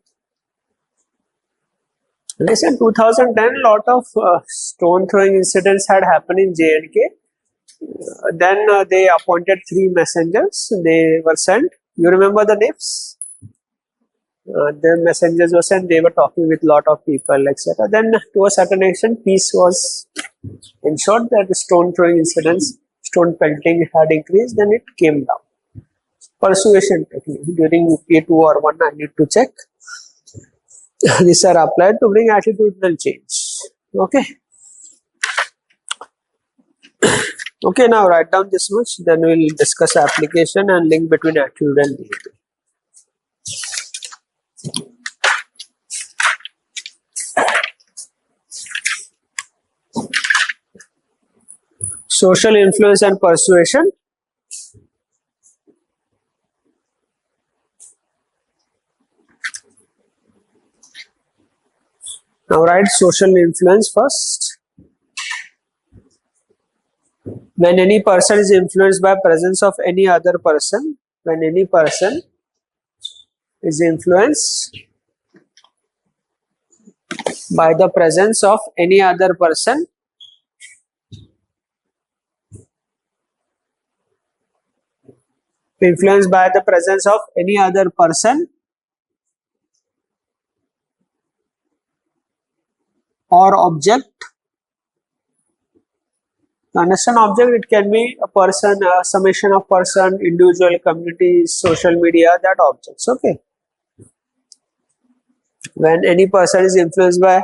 Yes, in 2010, lot of stone throwing incidents had happened in J&K. Then they appointed 3 messengers. They were sent. You remember the names? The messengers were sent. They were talking with lot of people, etc. Then, to a certain extent, peace was ensured. That the stone throwing incidents, stone pelting had increased. Then it came down. Persuasion technique during UPA 2 or 1. I need to check. These are applied to bring attitudinal change. Okay. Okay, now write down this much. Then we'll discuss application and link between attitude and behavior. Social influence and persuasion. Now write social influence first. When any person is influenced by presence of any other person, when any person is influenced by the presence of any other person, influenced by the presence of any other person or object. To understand object, it can be a person, a summation of person, individual, community, social media, that objects. Okay. When any person is influenced by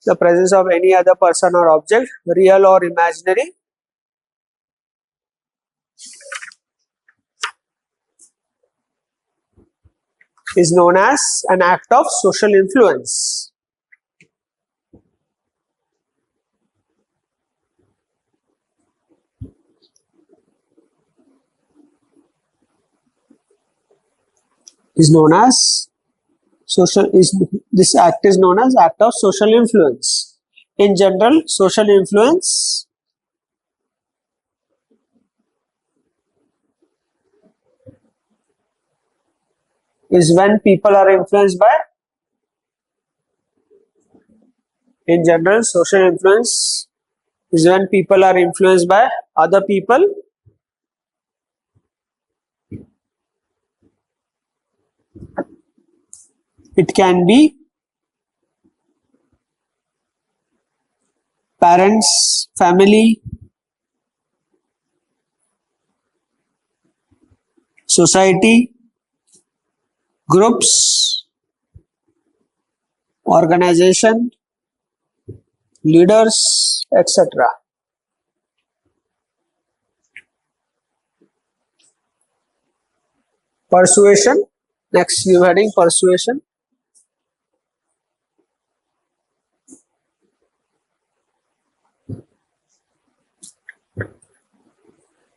the presence of any other person or object, real or imaginary, is known as an act of social influence. Is known as social this act is known as act of social influence. In general, social influence is when people are influenced by. In general, social influence is when people are influenced by other people It can be parents, family, society, groups, organization, leaders, etc. Persuasion. Next, new heading, persuasion.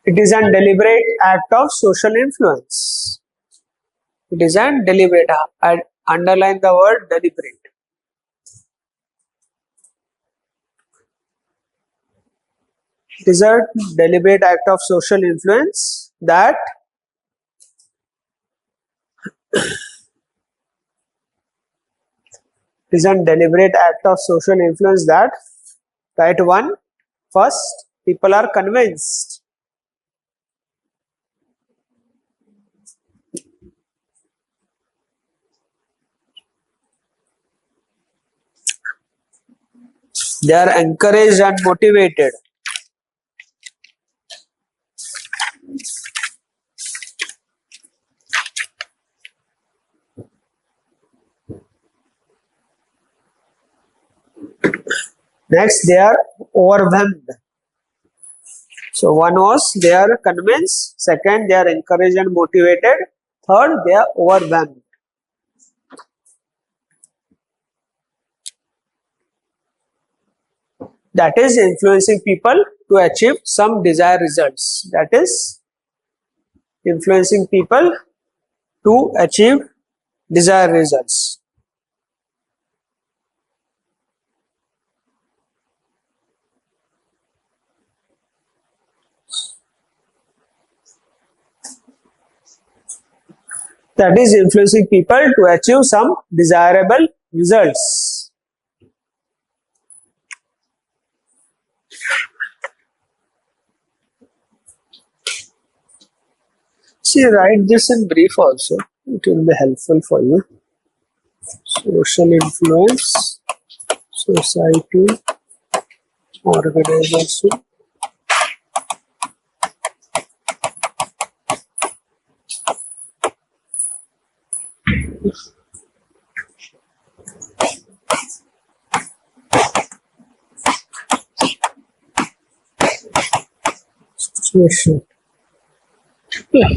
It is a deliberate act of social influence. It is a deliberate. I underline the word deliberate. It is a deliberate act of social influence that write one. First, people are convinced. They are encouraged and motivated. Next, they are overwhelmed. So one was they are convinced, second they are encouraged and motivated, third they are overwhelmed. That is influencing people to achieve some desired results. That is influencing people to achieve desired results. That is influencing people to achieve some desirable results. See, write this in brief also. It will be helpful for you. Social influence, society, organization. Situation. Yeah.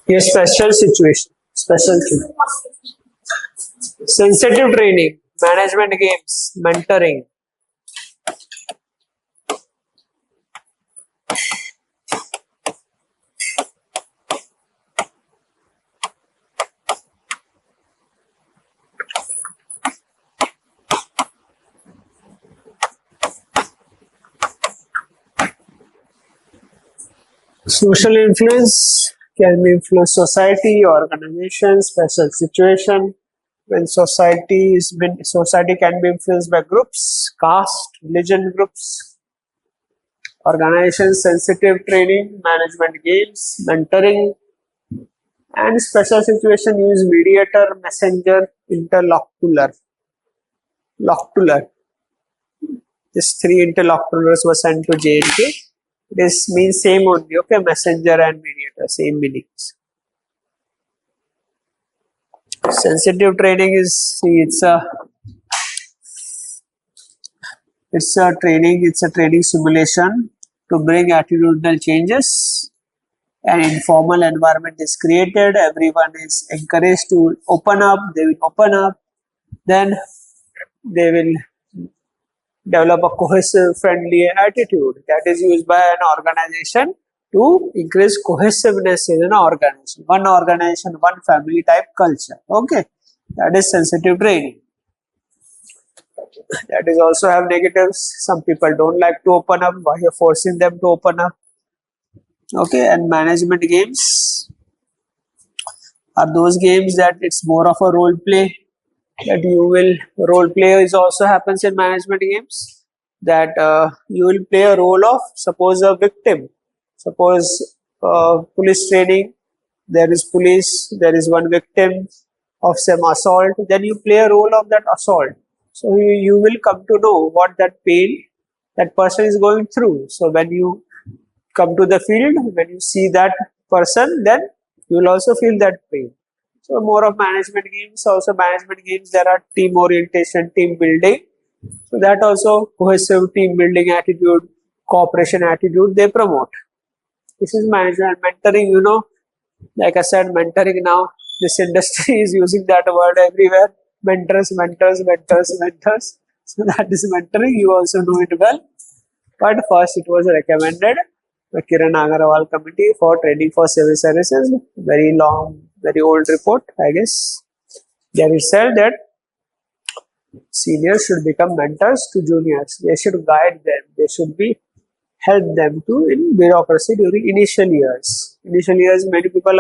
Your special situation. Sensitive training, management games, mentoring. Social influence can be influence society, organization, special situation. When society can be influenced by groups, caste, religion groups, organization, sensitive training, management games, mentoring, and special situation use mediator, messenger, interlocutor. These three interlocutors were sent to J&K. This means same only, okay, messenger and mediator, same meanings. Sensitive training is, see, it's a training simulation to bring attitudinal changes. An informal environment is created, everyone is encouraged to open up, they will open up, then they will develop a cohesive, friendly attitude that is used by an organization to increase cohesiveness in an organization. One organization, one family type culture. Okay, that is sensitive training. That is also have negatives. Some people don't like to open up. Why you're forcing them to open up? Okay, and management games are those games that it's more of a role play. That you will role play is also happens in management games, that you will play a role of, suppose, a victim. Suppose police training, there is police, there is one victim of some assault, then you play a role of that assault. So you will come to know what that pain that person is going through. So when you come to the field, when you see that person, then you will also feel that pain. So more of management games. Also management games, there are team orientation, team building. So that also cohesive team building attitude, cooperation attitude they promote. This is management. Mentoring, you know, like I said, mentoring now, this industry is using that word everywhere. Mentors, mentors, mentors, mentors. So that is mentoring. You also know it well. But first it was recommended the Kiran Agarwal Committee for Training for Civil Services. Very long, very old report, I guess. There it said that seniors should become mentors to juniors. They should guide them. They should be help them to in bureaucracy during initial years. Initial years, many people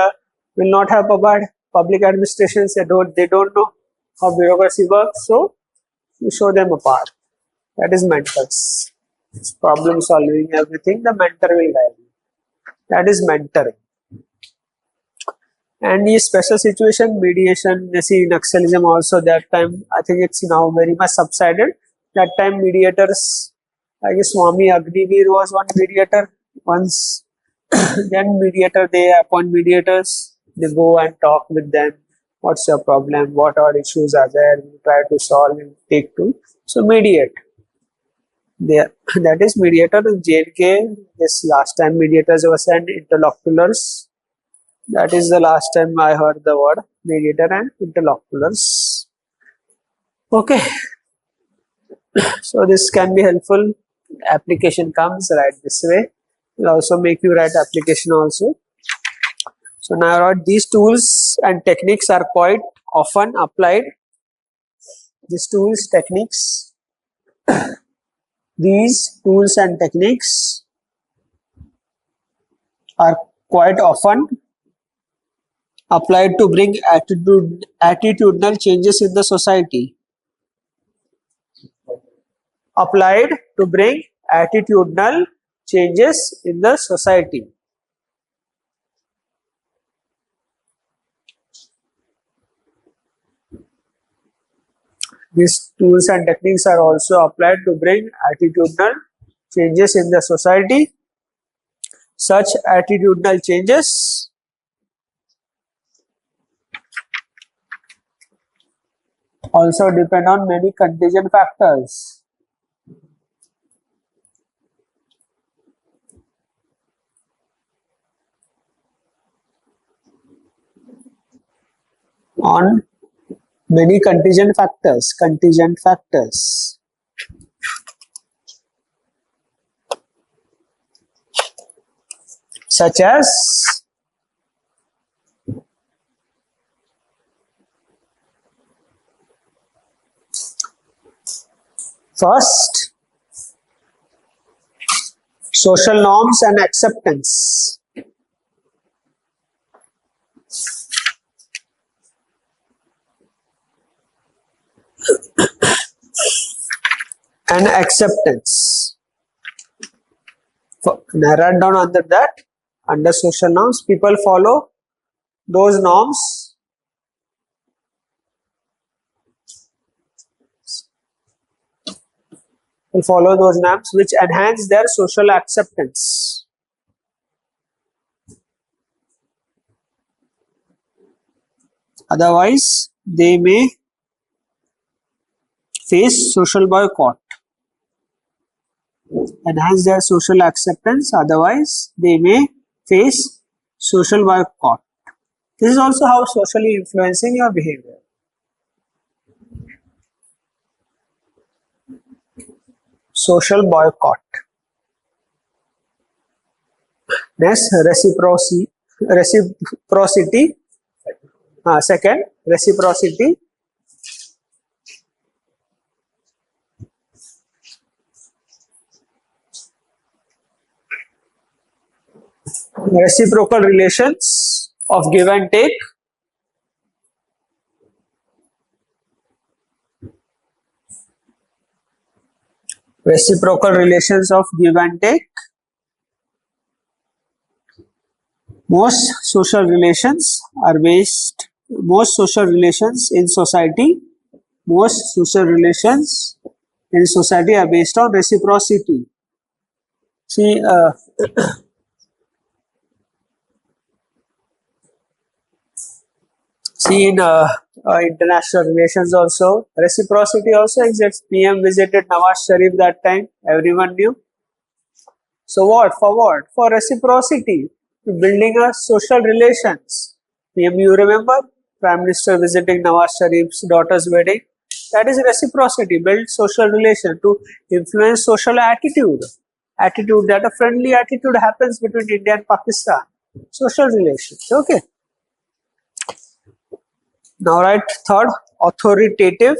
will not have public administrations. They don't know how bureaucracy works. So you show them a path. That is mentors. It's problem solving, everything. The mentor will guide you. That is mentoring. And the special situation mediation, you see Naxalism also that time, I think it's now very much subsided. That time mediators, I guess Swami Agniveer was one mediator once. Then mediator, they appoint mediators, they go and talk with them. What's your problem? What are issues are there? We try to solve and take to. So mediate. There, that is mediator in JNK. This last time mediators were sent interlocutors. That is the last time I heard the word mediator and interlocutors. Okay. So this can be helpful. Application comes right this way. Will also make you write application also. So now these tools and techniques are quite often applied. These tools, techniques, these tools and techniques are quite often applied to bring attitudinal changes in the society. Applied to bring attitudinal changes in the society. These tools and techniques are also applied to bring attitudinal changes in the society. Such attitudinal changes also depend on many contingent factors. On many contingent factors, such as first, social norms and acceptance. And acceptance. Narrowed down under that, under social norms, people follow those norms which enhance their social acceptance. Otherwise, they may face social boycott. Enhance their social acceptance, otherwise they may face social boycott. This is also how socially influencing your behavior. Social boycott. Next, reciprocity. Second, reciprocity. Reciprocal relations of give and take. Reciprocal relations of give and take. Most social relations in society are based on reciprocity. See, See in international relations also, reciprocity also exists. PM visited Nawaz Sharif that time, everyone knew. So what? For what? For reciprocity, building a social relations. PM, you remember? Prime Minister visiting Nawaz Sharif's daughter's wedding. That is reciprocity, build social relation to influence social attitude. Attitude, that a friendly attitude happens between India and Pakistan. Social relations, okay. Now write third, authoritative.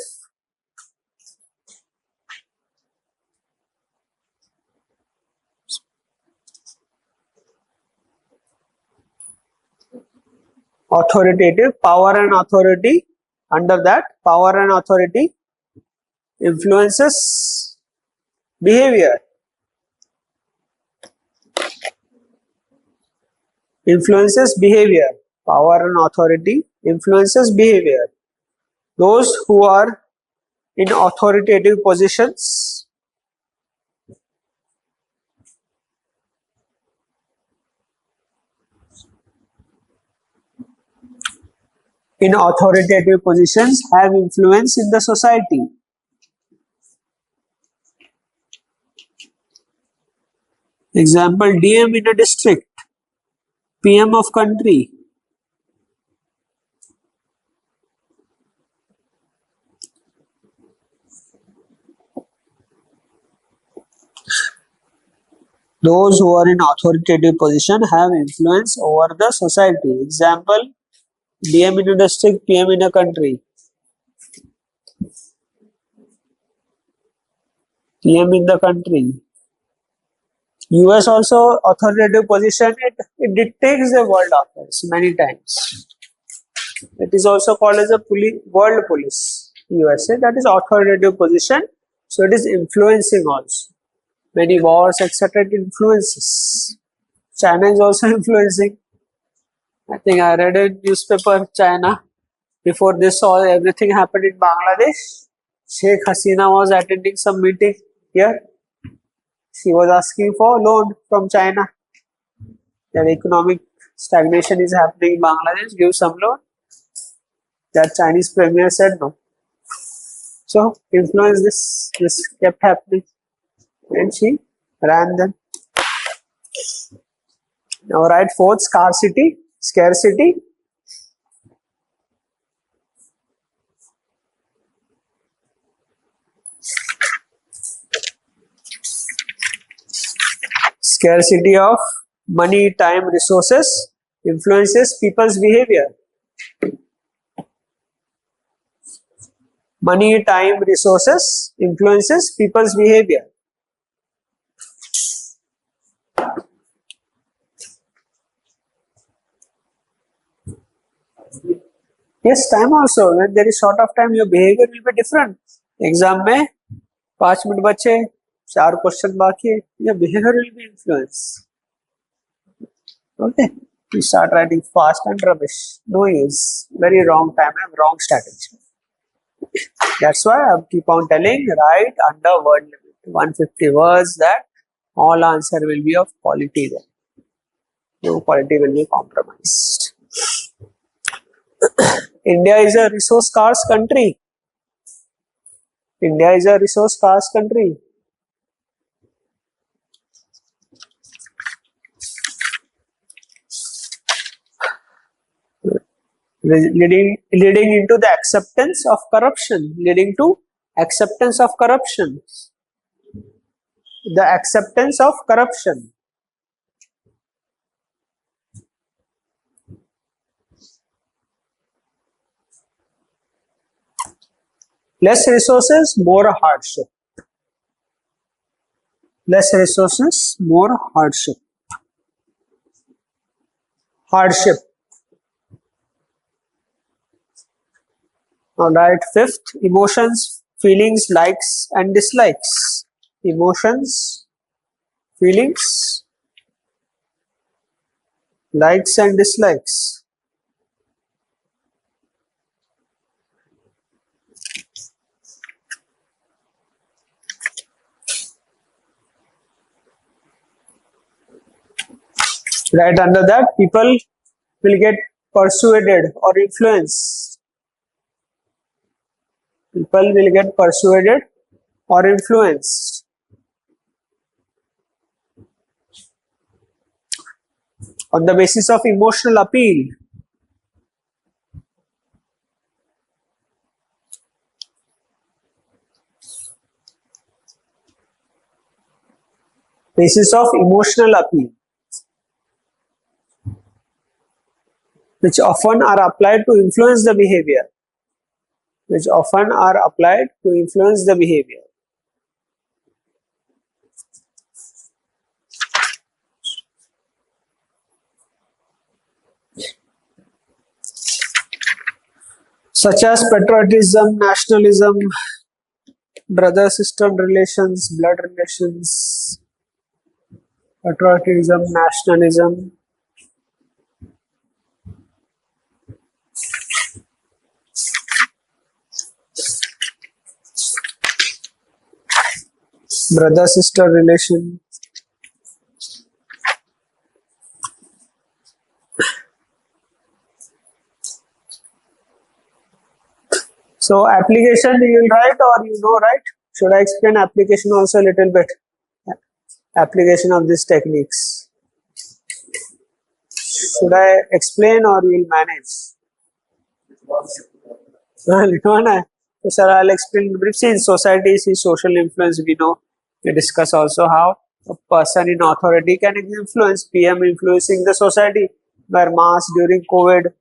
Authoritative, power and authority. Under that, power and authority influences behavior. Influences behavior. Power and authority influences behavior. Those who are in authoritative positions have influence in the society. Example, DM in a district, PM of country. Those who are in authoritative position have influence over the society. Example, DM in a district, PM in a country. PM in the country. US also authoritative position, it dictates the world affairs many times. It is also called as a world police. USA, that is authoritative position, so it is influencing also. Many wars, etc. it influences. China is also influencing. I think I read in newspaper, China, before this all everything happened in Bangladesh. Sheikh Hasina was attending some meeting here. She was asking for loan from China. That economic stagnation is happening in Bangladesh, give some loan. That Chinese premier said no. So influence this kept happening, and she ran them. Now write fourth, scarcity. Scarcity. Scarcity of money, time, resources influences people's behavior. Money, time, resources influences people's behavior. Yes, time also. When there is short of time, your behavior will be different. Exam में 5 minute बचे, 4 question बाकी है, your behavior will be influenced. Okay, you start writing fast and rubbish. No use. Very wrong time and wrong strategy. That's why I keep on telling, write under word limit. 150 words, that all answer will be of quality then. No quality will be compromised. India is a resource scarce country. India is a resource scarce country. Leading into the acceptance of corruption. Leading to acceptance of corruption. The acceptance of corruption. Less resources, more hardship. Less resources, more hardship. Hardship. Alright, fifth, emotions, feelings, likes and dislikes. Emotions, feelings, likes and dislikes. Right under that, people will get persuaded or influenced. People will get persuaded or influenced. On the basis of emotional appeal. Basis of emotional appeal, which often are applied to influence the behavior. Which often are applied to influence the behavior. Such as patriotism, nationalism, brother-sister relations, blood relations, patriotism, nationalism, brother-sister relation, so application you will write or you know, right? Should I explain application also a little bit? Application of these techniques. Should I explain or you will manage? So sir, I'll explain brief. See, in society, see social influence, we know. We discuss also how a person in authority can influence, PM influencing the society, where mass during COVID.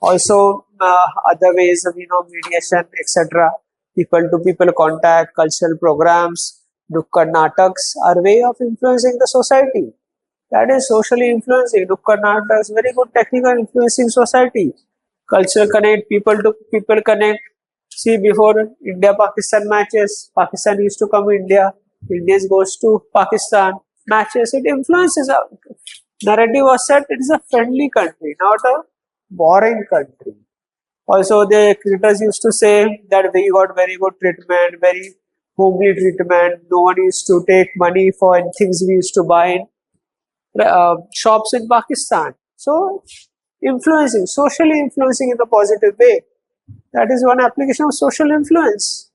Also, other ways of, mediation, etc. People to people contact, cultural programs, Nukkad Nataks are way of influencing the society. That is socially influencing. Nukkad Nataks, very good technical influencing society. Cultural connect, people to people connect. See, before India-Pakistan matches, Pakistan used to come to India, Indians goes to Pakistan, matches, it influences. Narrative was set, it is a friendly country, not a boring country. Also, the critics used to say that we got very good treatment, very homely treatment. No one used to take money for things we used to buy in shops in Pakistan. So, influencing, socially influencing in a positive way. That is one application of social influence.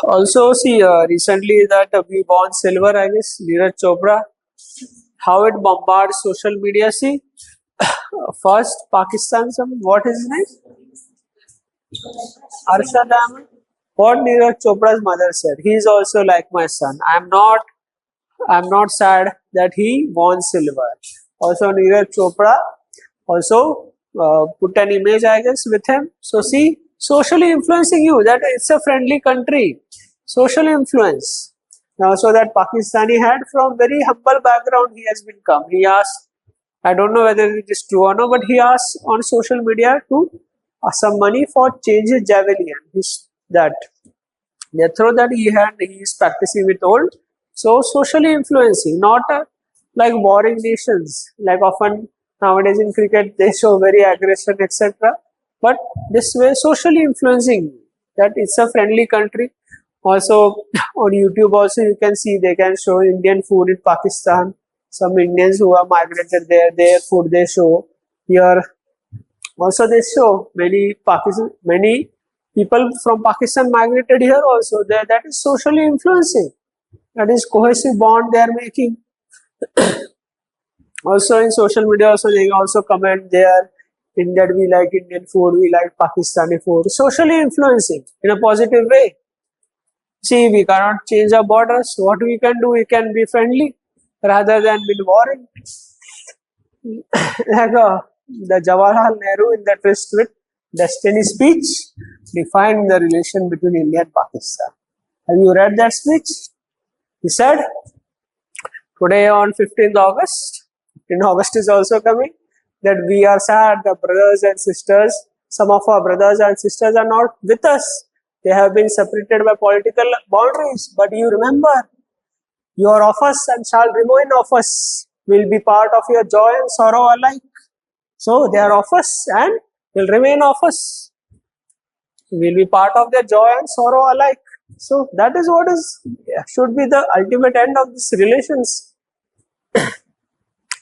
Also, see, recently that we won silver, I guess, Neeraj Chopra. How it bombards social media, see. First, Pakistan, what is his name? Arshad Ahmed. What Neeraj Chopra's mother said. He is also like my son. I'm not sad that he won silver. Also, Neeraj Chopra also put an image, I guess, with him. So, see, socially influencing you, that it's a friendly country. Social influence. Now, so that Pakistani had from very humble background, he has been come. He asked, I don't know whether it is true or not, but he asked on social media to some money for change his javelin. That through that he is practicing with old. So socially influencing, not like boring nations. Like often nowadays in cricket they show very aggression, etc. But this way socially influencing that it's a friendly country. Also on YouTube also you can see they can show Indian food in Pakistan. Some Indians who are migrated there, their food they show here. Also they show many people from Pakistan migrated here also. That is socially influencing. That is cohesive bond they are making. Also in social media also they also comment there in that we like Indian food, we like Pakistani food. Socially influencing in a positive way. See, we cannot change our borders. What we can do, we can be friendly rather than be boring. Like the Jawaharlal Nehru in the Tryst with Destiny speech defined the relation between India and Pakistan. Have you read that speech? He said, today on 15th August, in August is also coming, that we are sad, the brothers and sisters, some of our brothers and sisters are not with us. They have been separated by political boundaries. But you remember, you are of us and shall remain of us, will be part of your joy and sorrow alike. So they are of us and will remain of us. Will be part of their joy and sorrow alike. So that is what should be the ultimate end of these relations.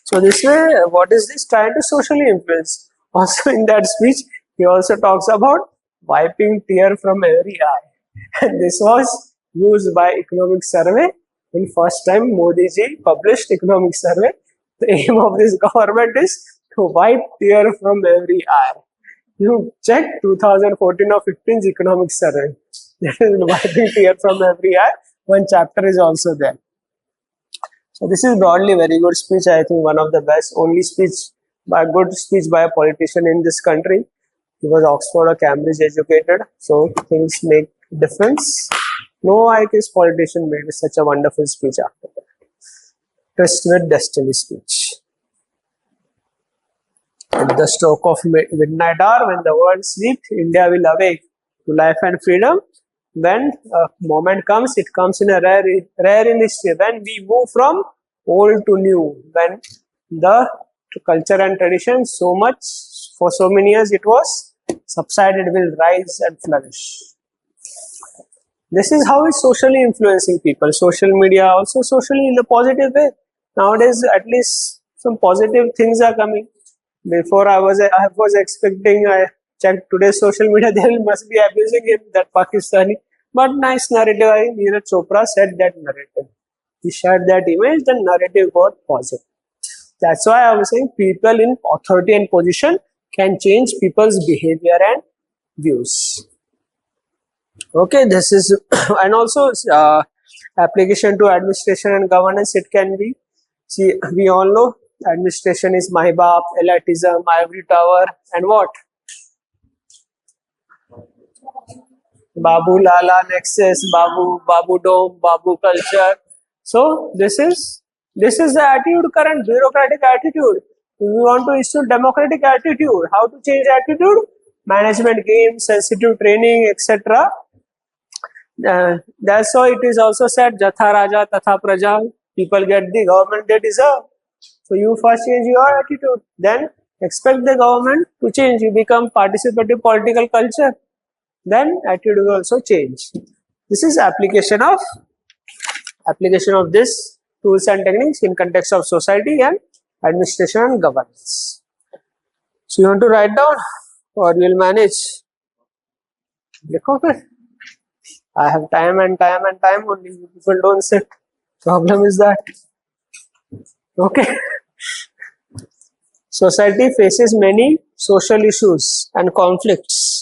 So this way, what is this? Trying to socially influence. Also in that speech, he also talks about wiping tear from every eye. And this was used by Economic Survey. In first time Modi ji published Economic Survey. The aim of this government is to wipe tear from every eye. You check 2014 or 15's Economic Survey. That is wiping tear from every eye. One chapter is also there. So this is broadly very good speech. I think one of the best, only good speech by a politician in this country. He was Oxford or Cambridge educated, so things make difference. No IQS politician made such a wonderful speech after that. Trust with destiny speech. At the stroke of midnight hour, when the world sleeps, India will awake to life and freedom. When a moment comes, it comes in a rare in history. When we move from old to new, when the culture and tradition so much, for so many years it was subsided, will rise and flourish. This is how it's socially influencing people. Social media also socially in a positive way. Nowadays, at least some positive things are coming. Before I was expecting, I checked today's social media, they must be abusing him, that Pakistani. But nice narrative, Neeraj Chopra said that narrative. He shared that image, the narrative got positive. That's why I was saying people in authority and position can change people's behavior and views. Okay, this is, and also application to administration and governance, it can be, see, we all know administration is my baap, elitism, ivory tower, and what? Babu Lala Nexus, Babu Dome, Babu culture. So this is the attitude, current bureaucratic attitude. If we want to issue democratic attitude, how to change attitude? Management game, sensitive training, etc. That's why it is also said, Jatha Raja Tatha Praja. People get the government they deserve. So you first change your attitude, then expect the government to change. You become participative political culture, then attitude will also change. This is application of this tools and techniques in context of society and administration and governance. So you want to write down or you will manage? Okay. I have time and time only. People don't sit. Problem is that. Okay. Society faces many social issues and conflicts.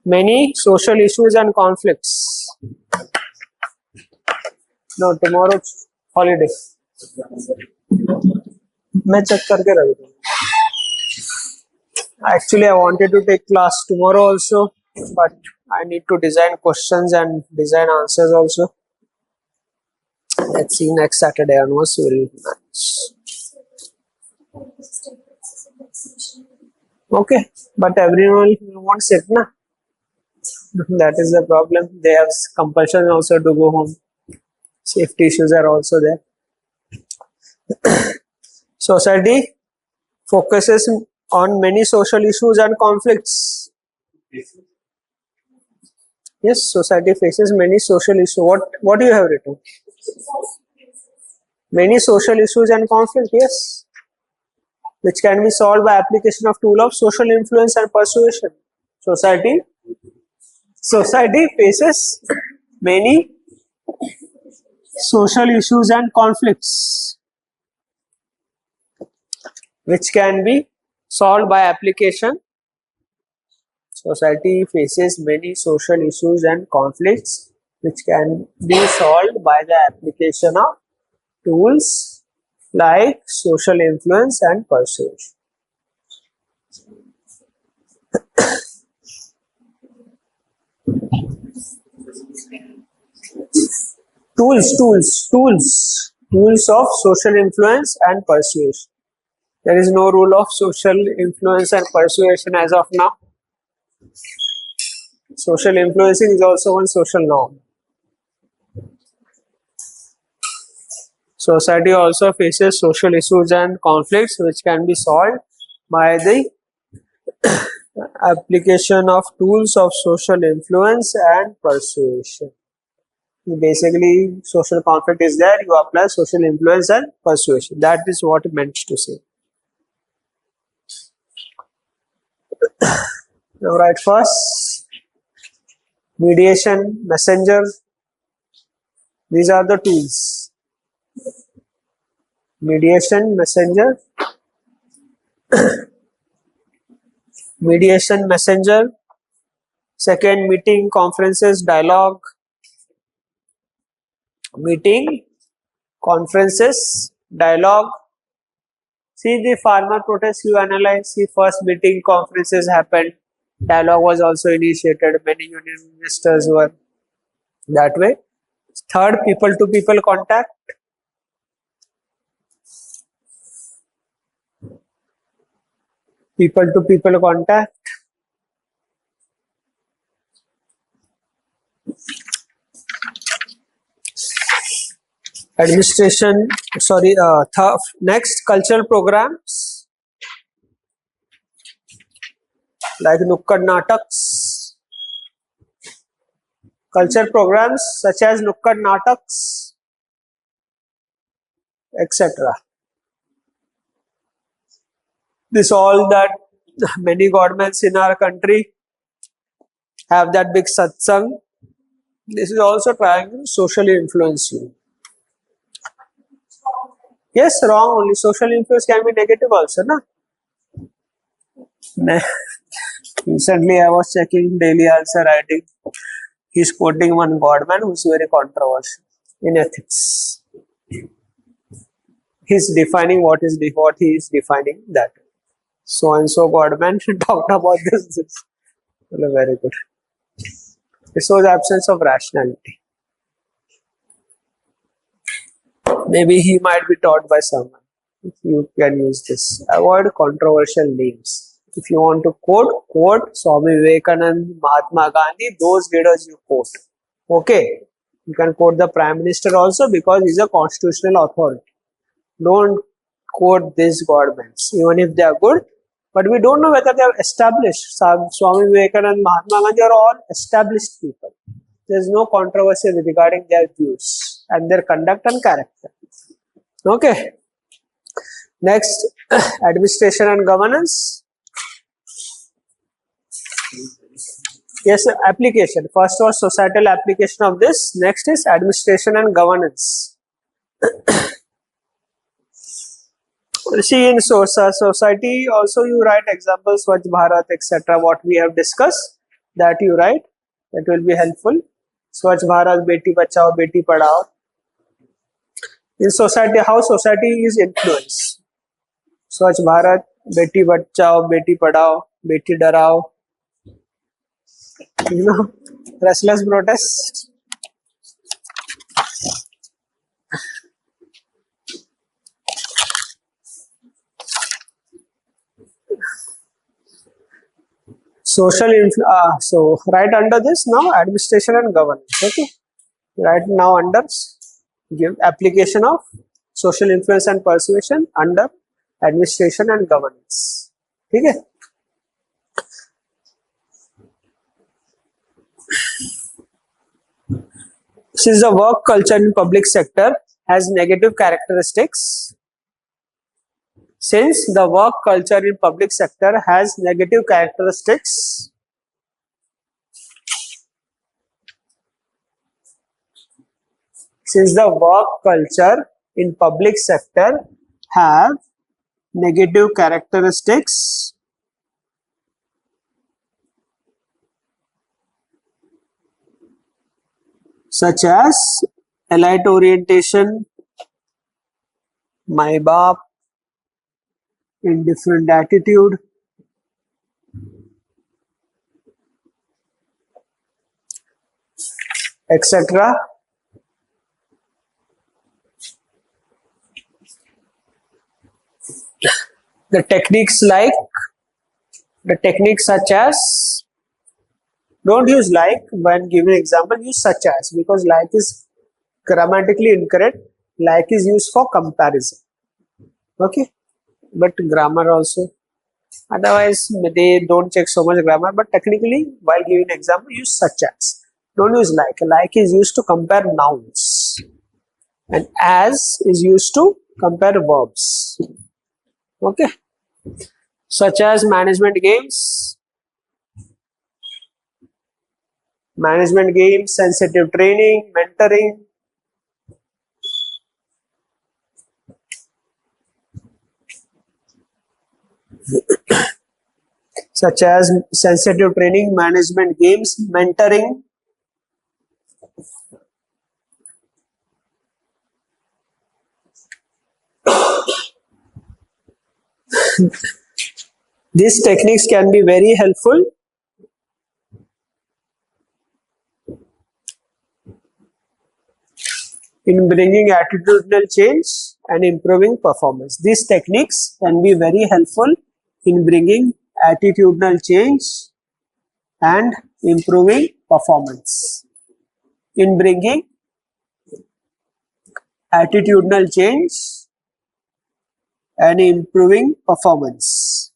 Many social issues and conflicts. No, tomorrow holiday. मैं check करके रख दूँ. Actually, I wanted to take class tomorrow also, but I need to design questions and design answers also. Let's see, next Saturday onwards we'll match. Okay, but everyone wants it, na? That is the problem. They have compulsion also to go home. Safety issues are also there. Society focuses on many social issues and conflicts. Yes, society faces many social issues. What do you have written? Many social issues and conflicts, yes, which can be solved by application of tool of social influence and persuasion. Society faces many social issues and conflicts, which can be solved by application. Society faces many social issues and conflicts, which can be solved by the application of tools like social influence and persuasion. Tools of social influence and persuasion. There is no rule of social influence and persuasion as of now. Social influencing is also one social norm. Society also faces social issues and conflicts which can be solved by the application of tools of social influence and persuasion. Basically, social conflict is there, you apply social influence and persuasion. That is what it meant to say. Now write first, mediation, messenger. These are the tools. Mediation, messenger. Mediation, messenger. Second, meeting, conferences, dialogue. Meeting, conferences, dialogue. See the farmer protest, you analyze. See, first meeting, conferences happened. Dialogue was also initiated. Many union ministers were that way. Third, people to people contact. People to people contact. Administration, sorry, next, cultural programs like Nukkad Nataks. Culture programs such as Nukkad Nataks, etc. This all that many governments in our country have that big satsang. This is also trying to socially influence you. Yes, wrong only. Social influence can be negative also, na? Recently, I was checking daily answer writing. He's quoting one godman who's very controversial in ethics. He's defining what he is defining that. So and so godman talked about this. Well, very good. It shows absence of rationality. Maybe he might be taught by someone. You can use this. Avoid controversial names. If you want to quote Swami Vivekananda, Mahatma Gandhi, those leaders you quote. Okay. You can quote the Prime Minister also because he's a constitutional authority. Don't quote these governments, even if they are good. But we don't know whether they are established. Swami Vivekananda, Mahatma Gandhi are all established people. There is no controversy regarding their views and their conduct and character. Okay. Next, administration and governance. Yes, application. First was societal application of this. Next is administration and governance. See, in society also you write examples, Swachh Bharat, etc. What we have discussed, that you write. That will be helpful. Swachh Bharat, Beti Bachao, Beti Padhao. In society, how society is influenced. Swachh Bharat, Beti Bachao, Beti Padhao, Beti Darao. You know, restless protest. Social so right under this now administration and governance. Okay, right now under give application of social influence and persuasion under administration and governance. Okay. Since the work culture in public sector has negative characteristics, since the work culture in public sector has negative characteristics, since the work culture in public sector have negative characteristics, such as elite orientation, my baap, indifferent attitude, etc. The techniques such as, don't use like when giving example, use such as, because like is grammatically incorrect. Like is used for comparison. Okay, but grammar also. Otherwise, they don't check so much grammar. But technically, while giving example, use such as. Don't use like. Like is used to compare nouns, and as is used to compare verbs. Okay, such as management games, sensitive training, mentoring. Such as sensitive training, management games, mentoring. These techniques can be very helpful in bringing attitudinal change and improving performance. These techniques can be very helpful in bringing attitudinal change and improving performance. In bringing attitudinal change and improving performance.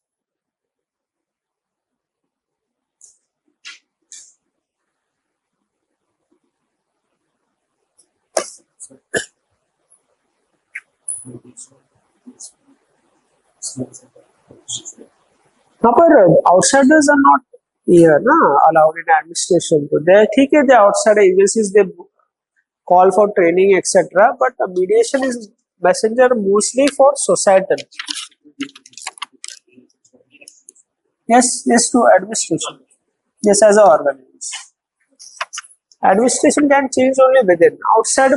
पर outsiders are not here allowed in administration. So they ठीक है, the outside agencies they call for training etc. But mediation is messenger mostly for societal. Yes, to administration. Yes, as a organization. Administration can change only within. Outside,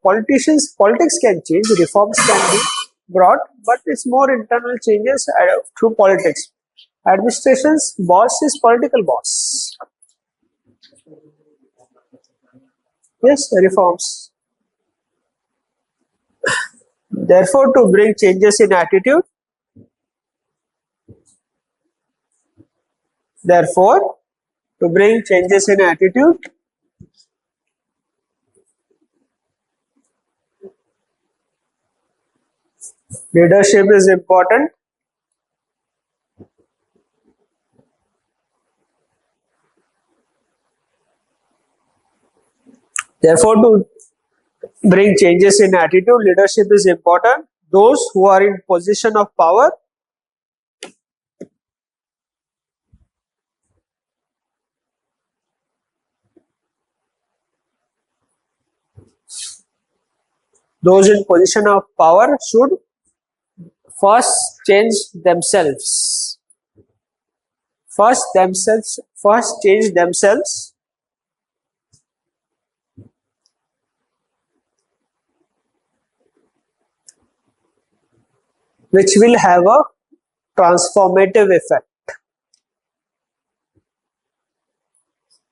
politics can change, reforms can be brought, but it's more internal changes through politics. Administration's boss is political boss. Yes, reforms. Therefore, to bring changes in attitude, leadership is important. Therefore, to bring changes in attitude, leadership is important. Those who are in position of power should first change themselves. First change themselves. Which will have a transformative effect.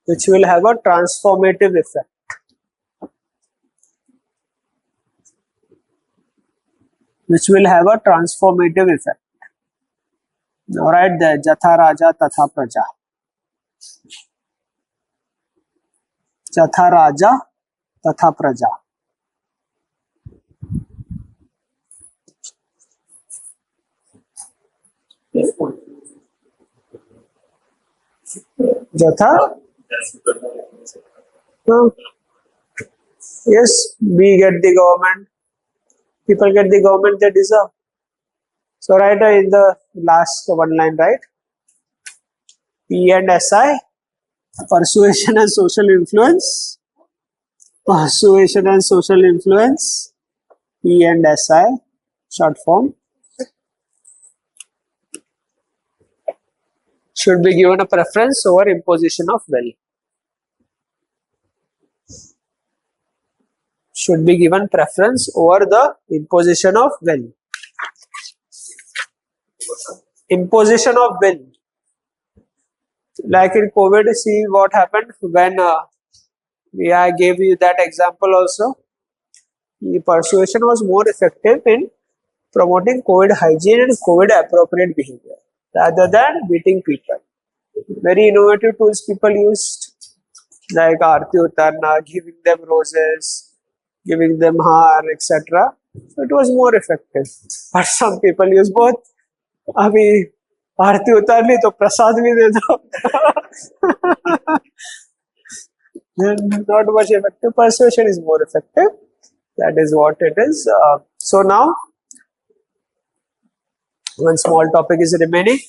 Which will have a transformative effect. Now write there, Jatha Raja Tatha Praja. Jatha Raja Tatha Praja. Jatha? Yes, we get the government. People get the government they deserve. So write in the last one line, right? P and SI, persuasion and social influence. Persuasion and social influence. P and SI, short form. Should be given a preference over imposition of will. Should be given preference over the imposition of will. Imposition of will. Like in COVID, see what happened when I gave you that example also. The persuasion was more effective in promoting COVID hygiene and COVID appropriate behavior rather than beating people. Very innovative tools people used, like Aarti Utarna, giving them roses, giving them haar, etc. So it was more effective. But some people use both. अभी आरती उतार ली तो प्रसाद भी दे दो. Not much effective. Persuasion is more effective. That is what it is. So now, one small topic is remaining.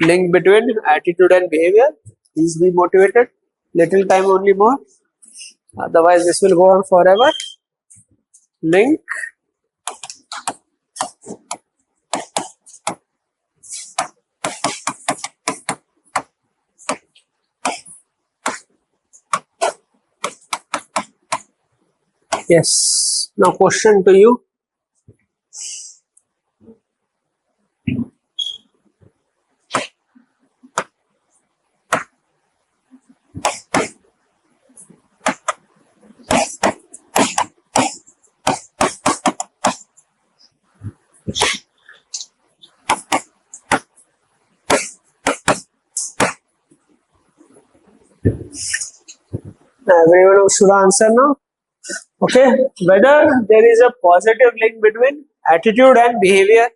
Link between attitude and behavior. Please be motivated. Little time only more. Otherwise, this will go on forever. Link. Yes. Now, question to you. Everyone should answer now. Okay, whether there is a positive link between attitude and behavior,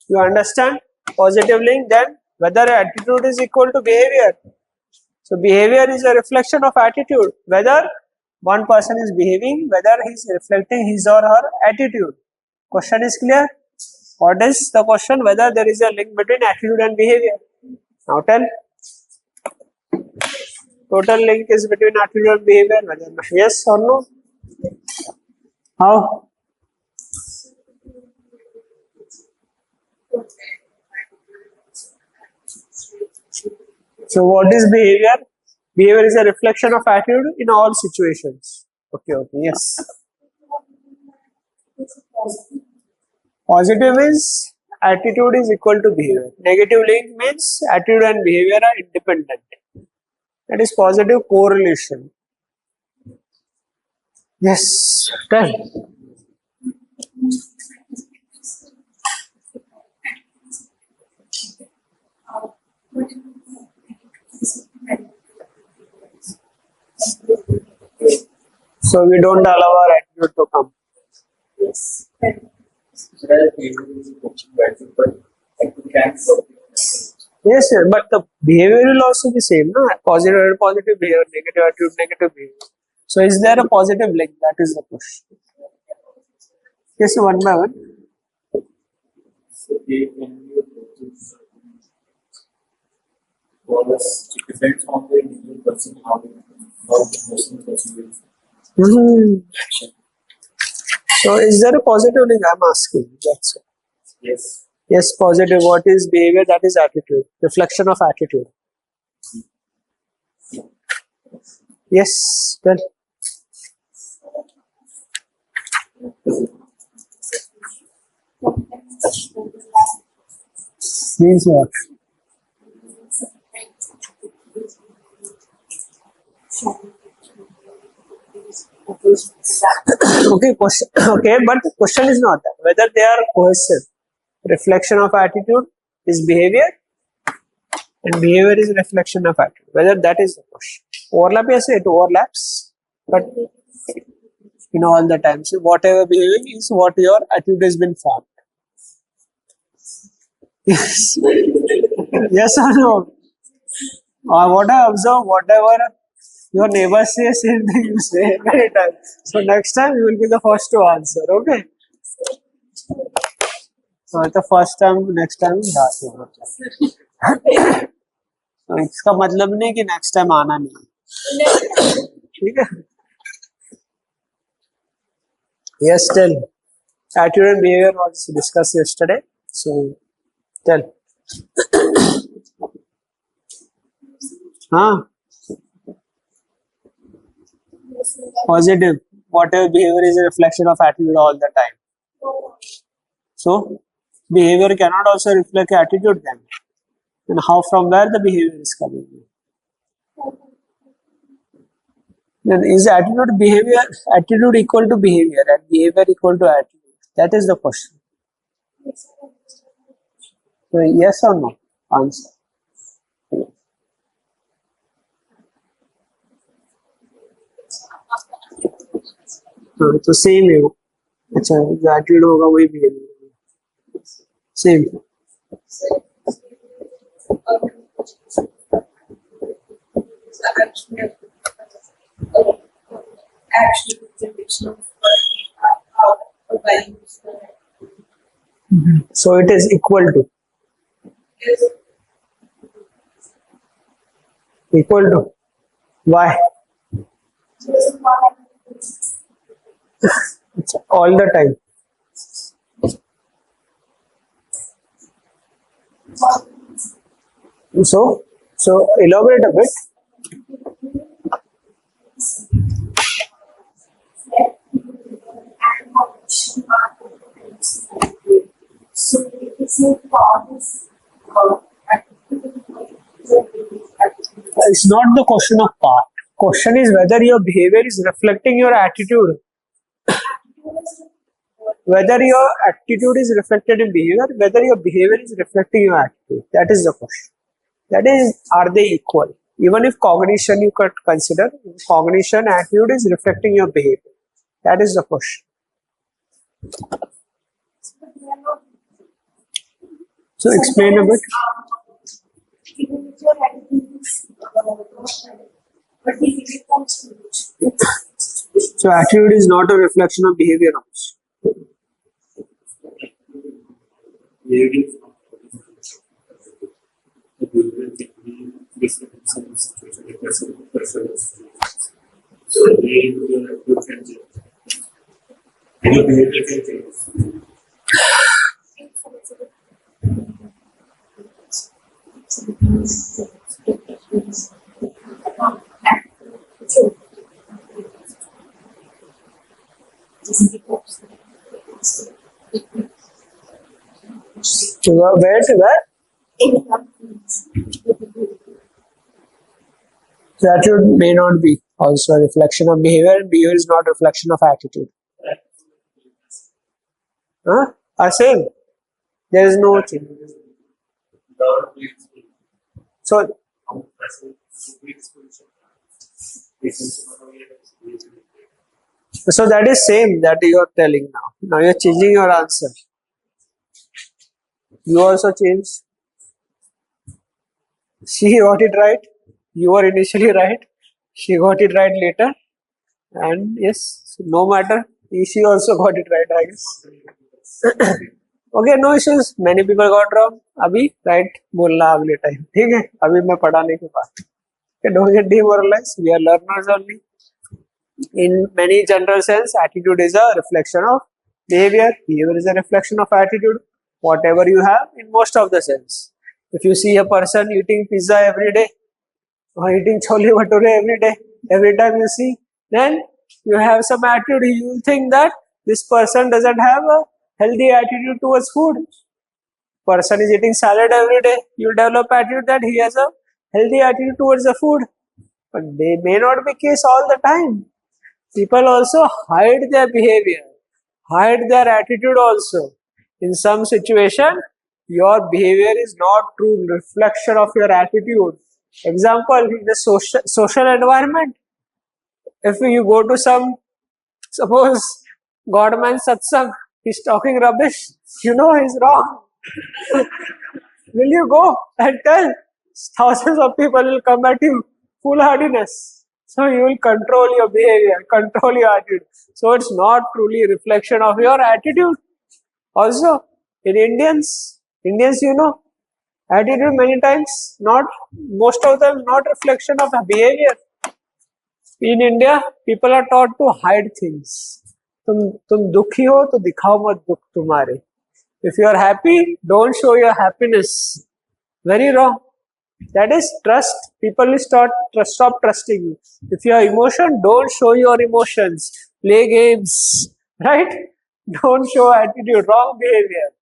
you understand? Positive link, then whether attitude is equal to behavior. So behavior is a reflection of attitude. Whether one person is behaving, whether he is reflecting his or her attitude. Question is clear? What is the question? Whether there is a link between attitude and behavior. Now tell. Total link is between attitude and behavior. Whether yes or no? How? So what is behavior? Behavior is a reflection of attitude in all situations. Okay, yes. Positive is attitude is equal to behavior. Negative link means attitude and behavior are independent. That is positive correlation. Yes, tell. So we don't allow our attitude to come. Yes. Yes, sir, but the behavior will also be same, no? Positive behavior, negative attitude, negative behavior. So is there a positive link? That is the question. Yes, one by one. It depends on the individual person how the person will action. So is there a positive link? I'm asking. That's it. Yes. Yes, positive. What is behavior? That is attitude. Reflection of attitude. Yes, tell. Means what? Okay, question. Okay, but the question is not that. Whether they are cohesive. Reflection of attitude is behavior, and behavior is reflection of attitude. Whether that is the question. Overlap, yes, it overlaps, but in all the times, whatever behaving is what your attitude has been formed. Yes, yes or no? What I observe, whatever your neighbor says, same thing you say many times. So next time you will be the first to answer. Okay. So the first time, next time तो इसका मतलब नहीं कि next time आना नहीं. ठीक है. Yes, tell. Attitude and behavior was discussed yesterday. So tell. Huh? Positive. Whatever behavior is a reflection of attitude all the time. So behavior cannot also reflect attitude then. And how, from where the behavior is coming? Then is attitude equal to behavior and behavior equal to attitude? That is the question. So yes or no? Answer. तो same है वो. अच्छा, जो attitude होगा वही behaviour same. actual representation of how values So it is equal to. is Equal to. Why? It's all the time. So elaborate a bit. It's not the question of part. Question is whether your behavior is reflecting your attitude. Whether your attitude is reflected in behavior, whether your behavior is reflecting your attitude. That is the question. That is, are they equal? Even if cognition you could consider, cognition attitude is reflecting your behavior. That is the question. So explain a bit. So attitude is not a reflection of behavior also. Where to where? So attitude may not be also a reflection of behavior, and behavior is not a reflection of attitude. Huh? Are same. There is no change. So that is same that you are telling now. Now you are changing your answer. You also changed. She got it right. You were initially right. She got it right later. And yes, no matter. She also got it right, I guess. Okay, no issues. Many people got wrong. अभी right बोलना अगले time. ठीक है? अभी मैं पढ़ाने के बाद. Okay, don't get demoralized. We are learners only. In many general sense, attitude is a reflection of behavior. Behavior is a reflection of attitude. Whatever you have in most of the sense. If you see a person eating pizza every day or eating chole bhature every day, every time you see, then you have some attitude. You will think that this person doesn't have a healthy attitude towards food. Person is eating salad every day. You develop attitude that he has a healthy attitude towards the food. But they may not be case all the time. People also hide their behavior, hide their attitude also. In some situation, your behavior is not true reflection of your attitude. Example, in the social environment, if you go to some, suppose Godman satsang, he's talking rubbish, you know he's wrong. Will you go and tell? Thousands of people will come at you, foolhardiness. So you will control your behavior, control your attitude. So it's not truly a reflection of your attitude. Also, in Indians, you know, attitude many times, not most of them, not reflection of behavior. In India, people are taught to hide things. तुम दुखी हो तो दिखाओ मत दुख तुम्हारे. If you are happy, don't show your happiness. Very wrong. That is trust. People will stop trusting you. If you have emotion, don't show your emotions. Play games, right? Don't show attitude. Wrong behavior.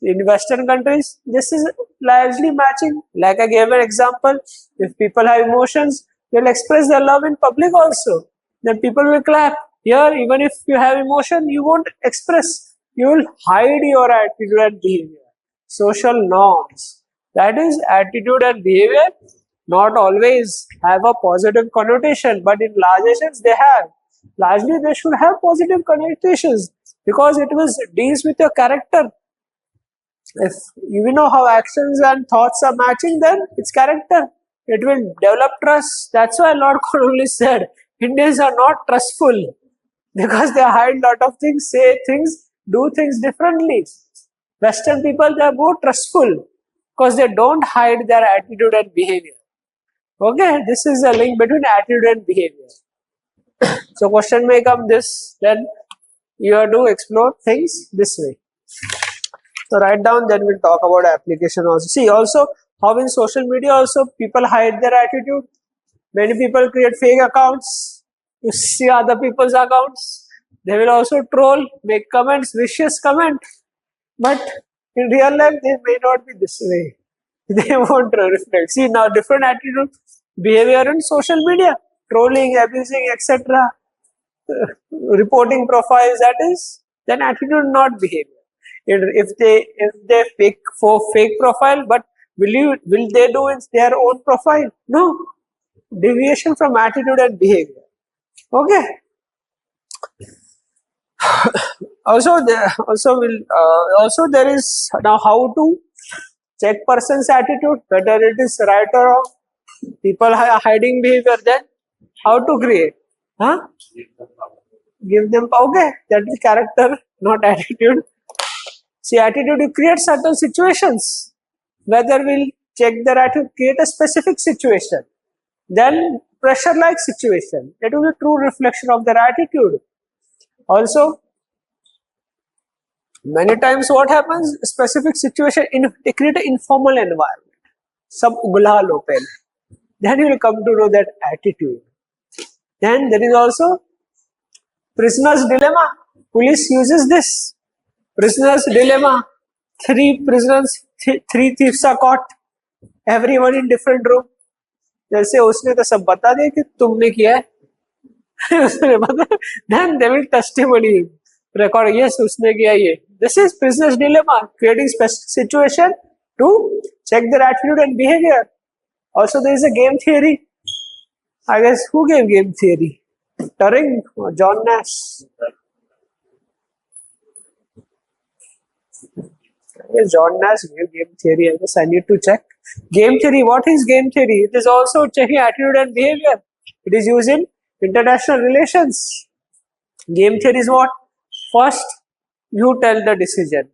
In Western countries, this is largely matching. Like I gave an example, if people have emotions, they'll express their love in public also. Then people will clap. Here, even if you have emotion, you won't express. You will hide your attitude and behavior. Social norms. That is, attitude and behavior not always have a positive connotation, but in larger sense they have. Largely, they should have positive connotations because it deals with your character. If you know how actions and thoughts are matching, then it's character. It will develop trust. That's why Lord Cornwallis said, Indians are not trustful because they hide lot of things, say things, do things differently. Western people, they are more trustful because they don't hide their attitude and behavior. Okay, this is a link between attitude and behavior. So question may come this, then you have to explore things this way. So write down, then we'll talk about application also. See also how in social media also people hide their attitude. Many people create fake accounts. You see other people's accounts. They will also troll, make comments, vicious comment. But in real life, they may not be this way. They won't reflect. See now different attitude, behavior in social media, trolling, abusing, etc. Reporting profiles, that is then attitude, not behavior. If they fake for fake profile, but will they do in their own profile? No, deviation from attitude and behavior. Okay. Also there is now how to check person's attitude, whether it is right or wrong. People hiding behavior, then how to create? Huh? Give them, okay, that is character, not attitude. See, attitude, you create certain situations. Whether we'll check their attitude, create a specific situation. Then pressure-like situation. That will be a true reflection of their attitude. Also, many times what happens, specific situation, they create an informal environment. Sab ugla lo pehle. Then you will come to know that attitude. Then there is also prisoner's dilemma. Police uses this. Prisoner's dilemma. 3 prisoners, 3 thieves are caught. Everyone in different room. जैसे उसने तो सब बता दिया कि तुमने किया है. Then they will testimony record, yes, उसने किया ये. This is prisoner's dilemma, creating specific situation to check their attitude and behavior. Also, there is a game theory. I guess who gave game theory? Turing or John Nash? Yes, John Nash gave game theory. I guess I need to check. Game theory, what is game theory? It is also checking attitude and behavior. It is used in international relations. Game theory is what? First, you tell the decision.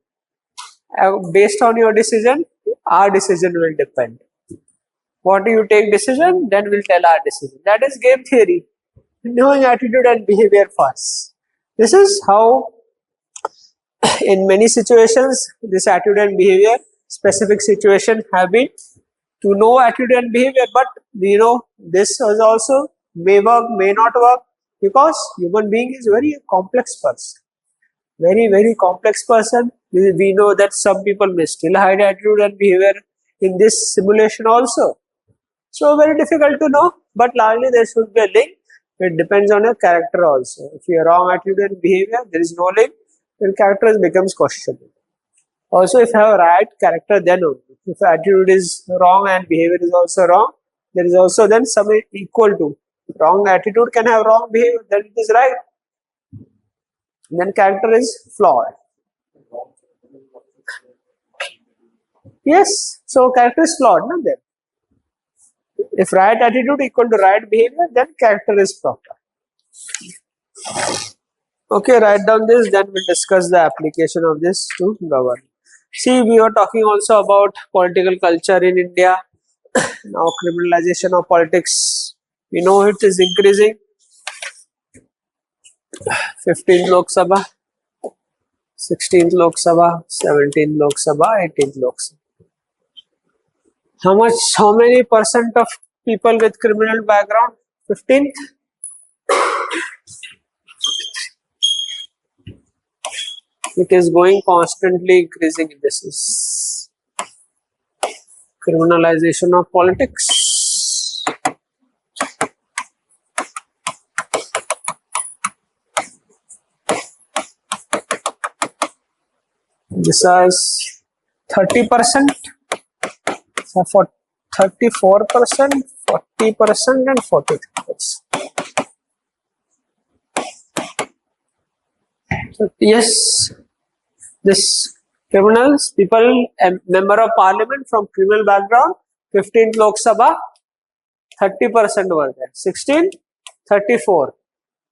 Based on your decision, our decision will depend. What you take decision, then we'll tell our decision. That is game theory. Knowing attitude and behavior first. This is how in many situations this attitude and behavior specific situation have been to know attitude and behavior, but we know this is also may work, may not work, because human being is very complex person. Very complex person. We know that some people may still hide attitude and behavior in this simulation also. So very difficult to know, but largely there should be a link. It depends on your character also. If you have wrong attitude and behavior, there is no link, then character becomes questionable. Also, if you have right character, then only. If attitude is wrong and behavior is also wrong, there is also then some equal to. Wrong attitude can have wrong behavior, then it is right. Then character is flawed. Yes, so character is flawed, no? Then if right attitude equal to right behavior, then character is proper. Okay, write down this, then we'll discuss the application of this to govern. See, we were talking also about political culture in India. Now criminalization of politics, we know it is increasing. 15th Lok Sabha, 16th Lok Sabha, 17th Lok Sabha, 18th Lok Sabha. How many percent of people with criminal background? 15th? It is going constantly increasing. This is criminalization of politics. This is 30%. So for 34%, 40% and 43%. So yes, this criminals, people, a member of parliament from criminal background, 15th Lok Sabha, 30% were there. 16, 34,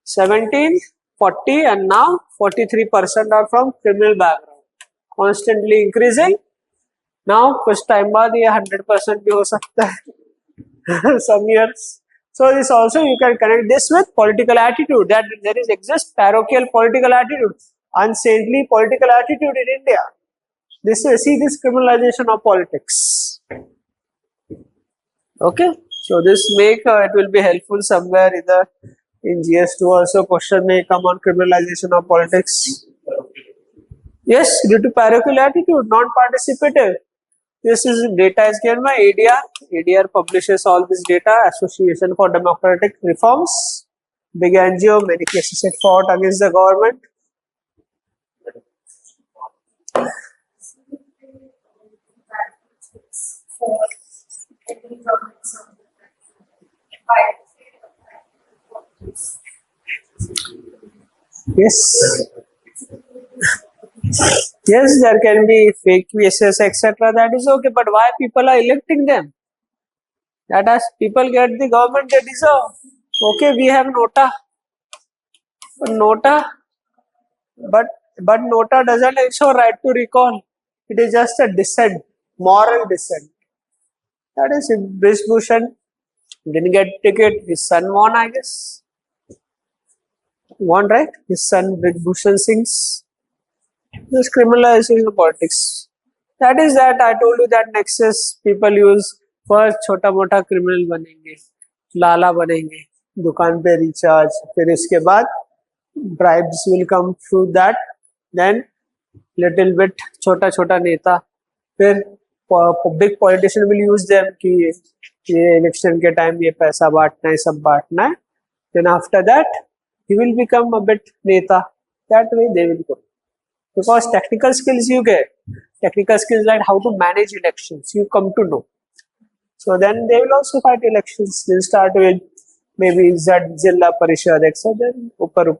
17, 40, and now 43% are from criminal background. Constantly increasing. Now कुछ time बाद ये 100% भी हो सकता है some years. So this also you can connect this with political attitude, that there is exist parochial political attitude, unsaintly political attitude in India. This see this criminalization of politics. Okay, so this make it will be helpful somewhere either in GS2 also question may come on criminalization of politics. Yes, due to parochial attitude, non-participative. This is data is given by ADR. ADR publishes all this data. Association for Democratic Reforms. Big NGO, many cases it fought against the government. Yes. Yes, there can be fake cases, etc. That is okay, but why people are electing them? That as people get the government they deserve. Okay, we have nota, but nota doesn't ensure right to recall. It is just a dissent, moral dissent. That is if Bhushan didn't get ticket, his son won, I guess. Won, right? His son Bhushan Singh's. This criminalization of politics. That is that I told you that nexus people use first छोटा मोटा criminal बनेंगे, लाला बनेंगे, दुकान पे recharge, फिर इसके बाद bribes will come through that, then little bit छोटा छोटा नेता, फिर big politician will use them कि ये election के time ये पैसा बांटना है, सब बांटना है, then after that he will become a bit नेता. That way they will go. Because technical skills you get, technical skills like how to manage elections, you come to know. So then they will also fight elections. They'll start with maybe Zilla Parishad, etc. Then upar.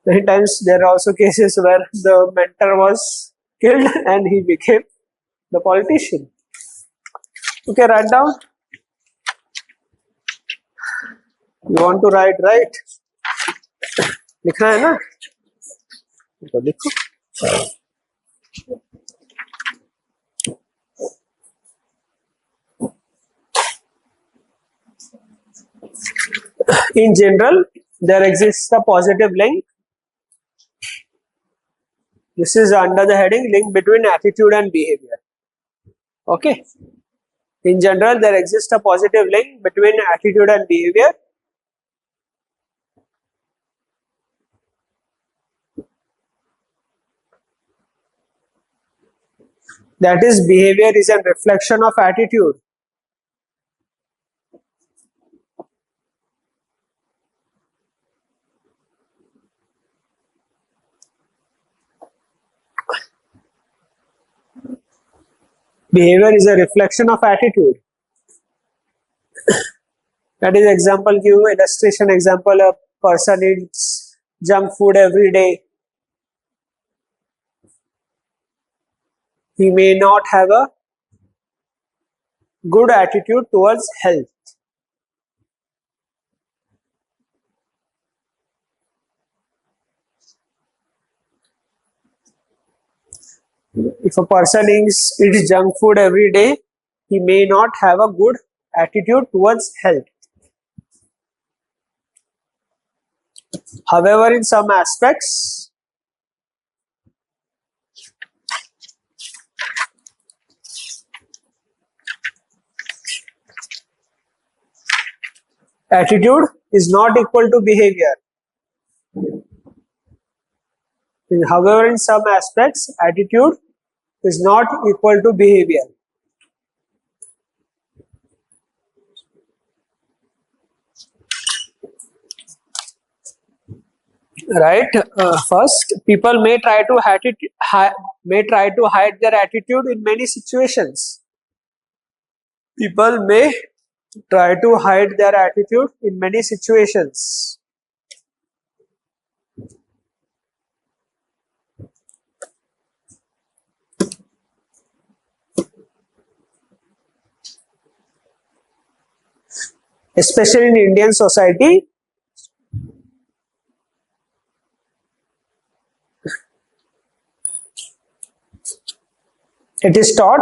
Many times there are also cases where the mentor was killed and he became the politician. Okay, write down. You want to write, right? लिखना है ना? तो लिखो. In general, there exists a positive link. This is under the heading link between attitude and behavior. Okay. In general, there exists a positive link between attitude and behavior. That is, behavior is a reflection of attitude. Behavior is a reflection of attitude. That is example give illustration example, a person eats junk food every day. He may not have a good attitude towards health. If a person eats junk food every day, he may not have a good attitude towards health. However, in some aspects, attitude is not equal to behavior. However, in some aspects, attitude is not equal to behavior. Right. First, people may try to hide their attitude in many situations. People may try to hide their attitude in many situations. especially in Indian society. It is taught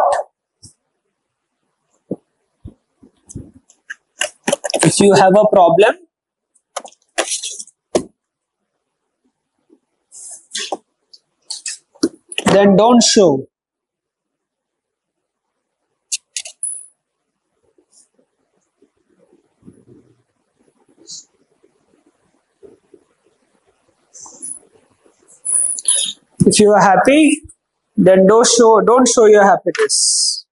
if you have a problem, then don't show. If you are happy, then don't show your happiness.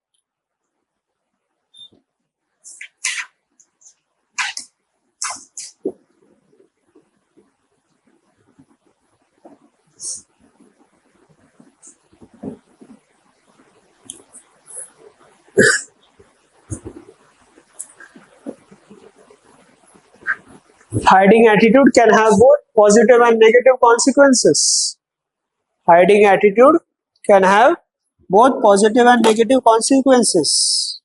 Hiding attitude can have both positive and negative consequences. Hiding attitude can have both positive and negative consequences.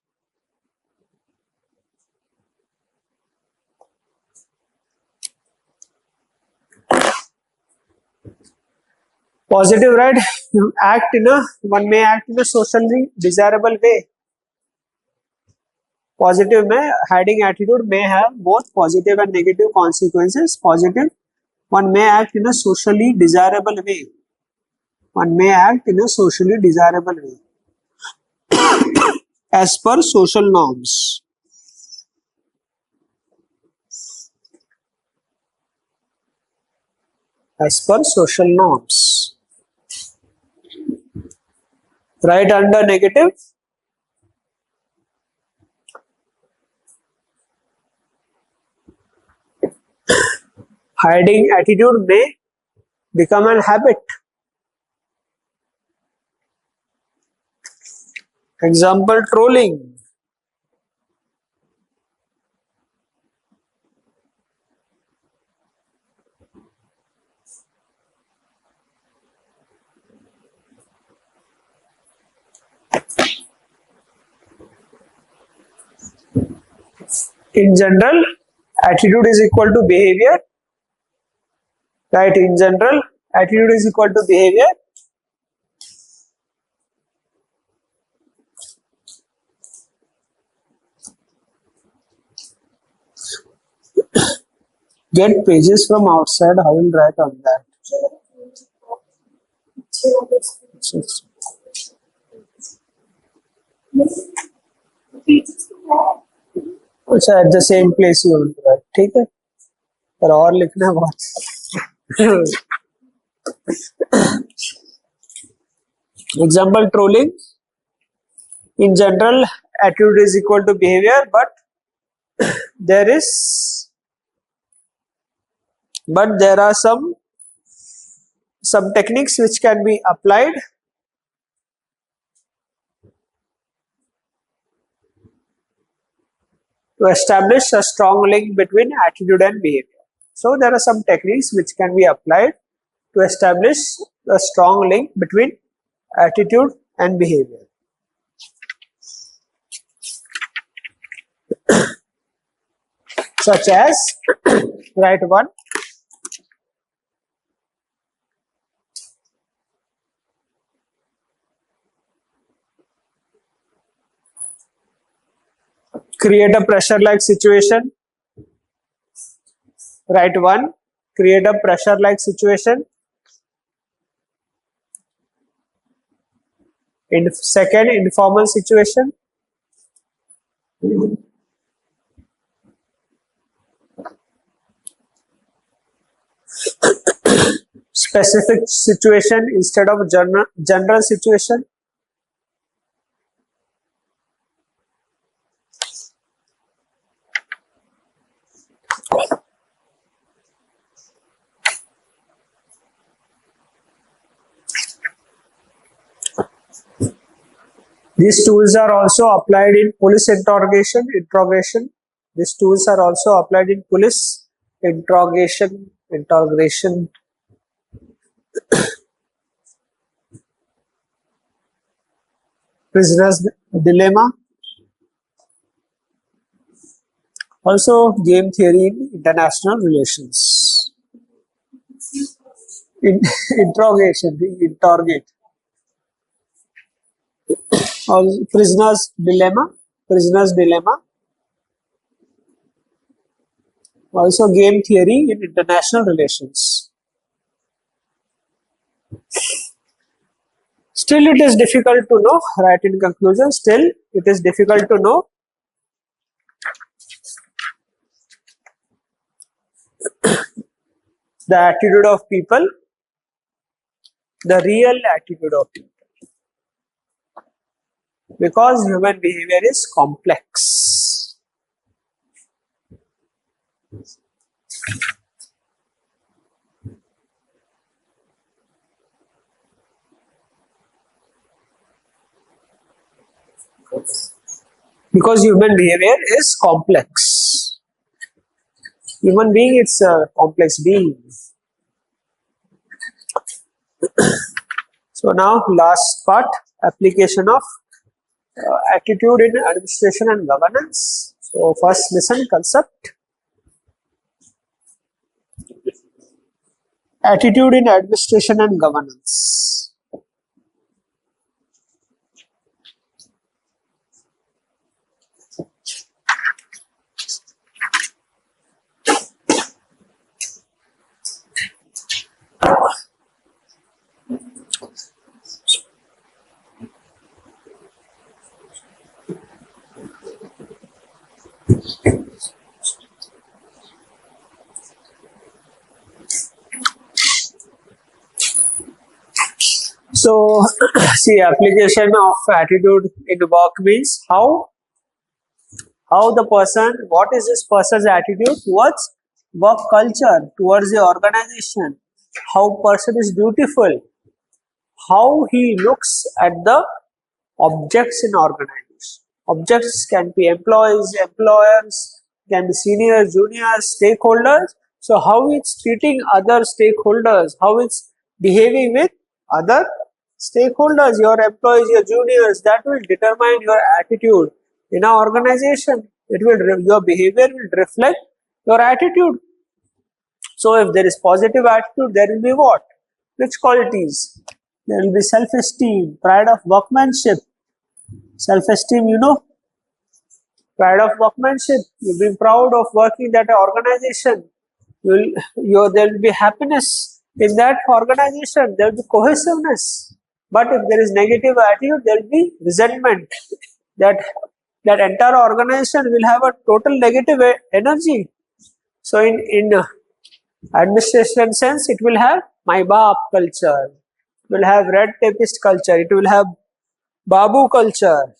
Positive, right? One may act in a socially desirable way. Positive may hiding attitude may have both positive and negative consequences. Positive, one may act in a socially desirable way. One may act in a socially desirable way as per social norms. As per social norms. Right under negative. Hiding attitude may become an habit. Example, trolling. In general, attitude is equal to behavior. Right, in general, attitude is equal to behavior. Get pages from outside, how will write on that? अच्छा at the same place you will write, ठीक है? पर और लिखना बहुत. Example, trolling. In general, attitude is equal to behavior, but there are some techniques which can be applied to establish a strong link between attitude and behavior. So there are some techniques which can be applied to establish a strong link between attitude and behavior. Such as, write one. Create a pressure-like situation. Write one. Create a pressure-like situation. In second, informal situation. Specific situation instead of general situation. These tools are also applied in police interrogation. These tools are also applied in police interrogation. Prisoner's dilemma. Also, game theory in international relations. In, interrogate. Prisoner's dilemma. Prisoner's dilemma. Also, game theory in international relations. Still, it is difficult to know. Right, in conclusion, still it is difficult to know the attitude of people, the real attitude of people, because human behavior is complex. Because human behavior is complex. Human being, it's a complex being. So now last part, application of attitude in administration and governance. So first listen concept. Attitude in administration and governance. So see, application of attitude in work means how the person, what is this person's attitude towards work culture, towards the organization, how person is dutiful, how he looks at the objects in organization. Objects can be employees, employers, can be seniors, juniors, stakeholders. So how it's treating other stakeholders, how it's behaving with other stakeholders, your employees, your juniors, that will determine your attitude in an organization. It will your behavior will reflect your attitude. So if there is positive attitude, there will be what? Which qualities? There will be self-esteem, pride of workmanship. Self-esteem, pride of workmanship. You'll be proud of working at an organization. There will be happiness in that organization. There will be cohesiveness. But if there is negative attitude, there will be resentment. That entire organization will have a total negative energy. So in administration sense, it will have my baap culture. It will have red tapist culture. It will have babu culture.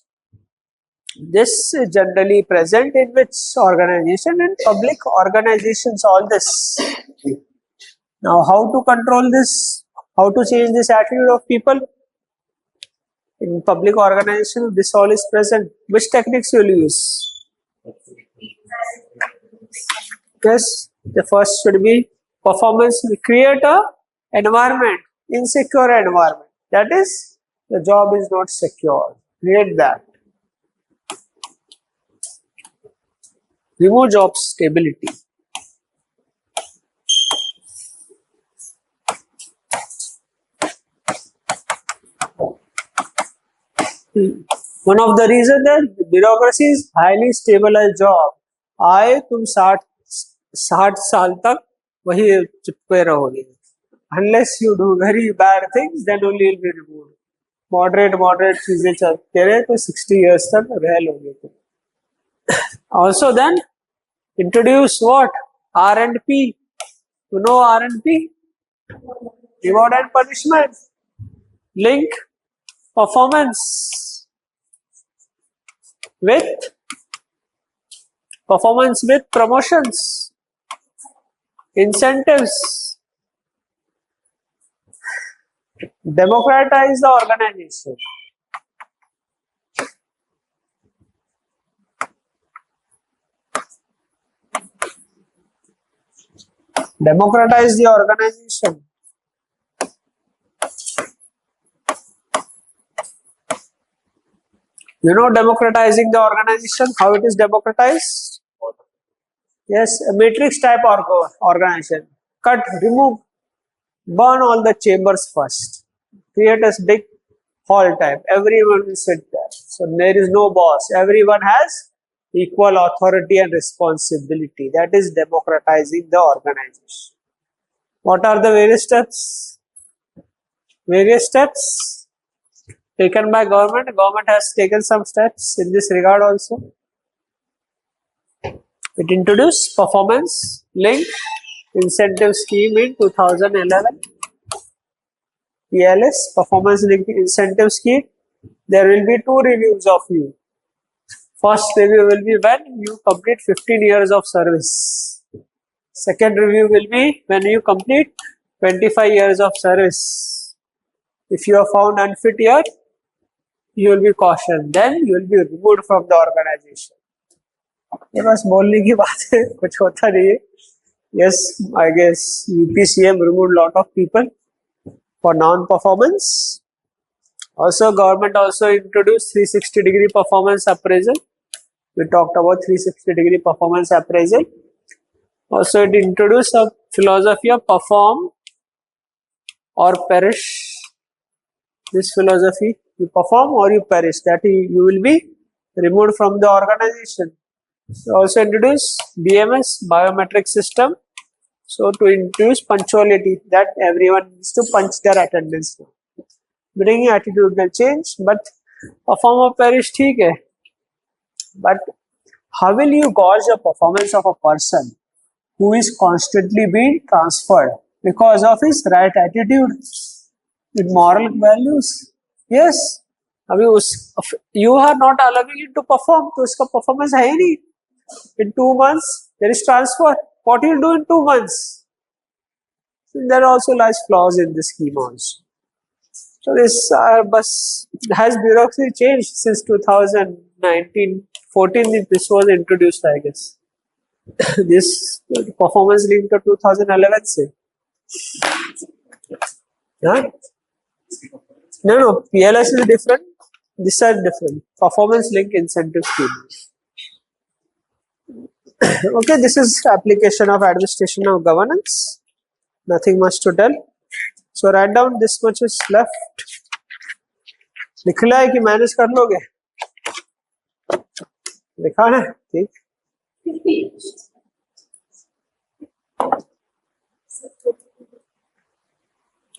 This is generally present in which organization? In public organizations, all this. Now, how to control this? How to change this attitude of people? In public organization, this all is present. Which techniques will you use? Yes, the first should be performance. We create a environment, insecure environment. That is, the job is not secure. Create that. Remove job stability. One of the reasons that bureaucracy is highly stabilized job. आए तुम 60 साल तक वही चिपके रहोगे. Unless you do very bad things, then only you'll be removed. Moderate चीजें चलते रहे तो 60 years तक रह लोगे तुम. Also then introduce what? R&P. You know R&P? Reward and punishment. Link performance with promotions, incentives. Democratize the organization. Democratize the organization. You know democratizing the organization, how it is democratized? Yes, a matrix type organization. Cut, remove, burn all the chambers first. Create a big hall type. Everyone will sit there. So there is no boss. Everyone has equal authority and responsibility. That is democratizing the organization. What are the various steps? Various steps taken by government. Government has taken some steps in this regard also. It introduced performance linked incentive scheme in 2011. PLS, performance linked incentive scheme. There will be two reviews of you. First review will be when you complete 15 years of service. Second review will be when you complete 25 years of service. If you are found unfit here, you will be cautioned. Then you will be removed from the organization. ये बस बोलने की बात है, कुछ होता नहीं है. Yes, I guess UPCM removed lot of people for non-performance. Also, government also introduced 360-degree performance appraisal. We talked about 360-degree performance appraisal. Also, it introduced a philosophy of perform or perish. This philosophy, you perform or you perish. That you will be removed from the organization. Also introduce BMS, biometric system. So to introduce punctuality, that everyone needs to punch their attendance now. Bringing attitudinal change, but perform or perish, ठीक है. But how will you gauge the performance of a person who is constantly being transferred because of his right attitude with moral values? Yes. अभी you are not allowing him to perform, तो उसका performance है ही नहीं. In 2 months, there is transfer. What do you do in 2 months? So there also lies flaws in this scheme also. So this has bureaucracy changed since 2019-14? This was introduced, I guess. This performance link to 2011 se. Huh? No, PLS is different. These are different. Performance link incentive scheme. Okay, this is application of administration of governance. Nothing much to tell. So write down this much is left. लिखना है कि manage कर लोगे? लिखा है, ठीक.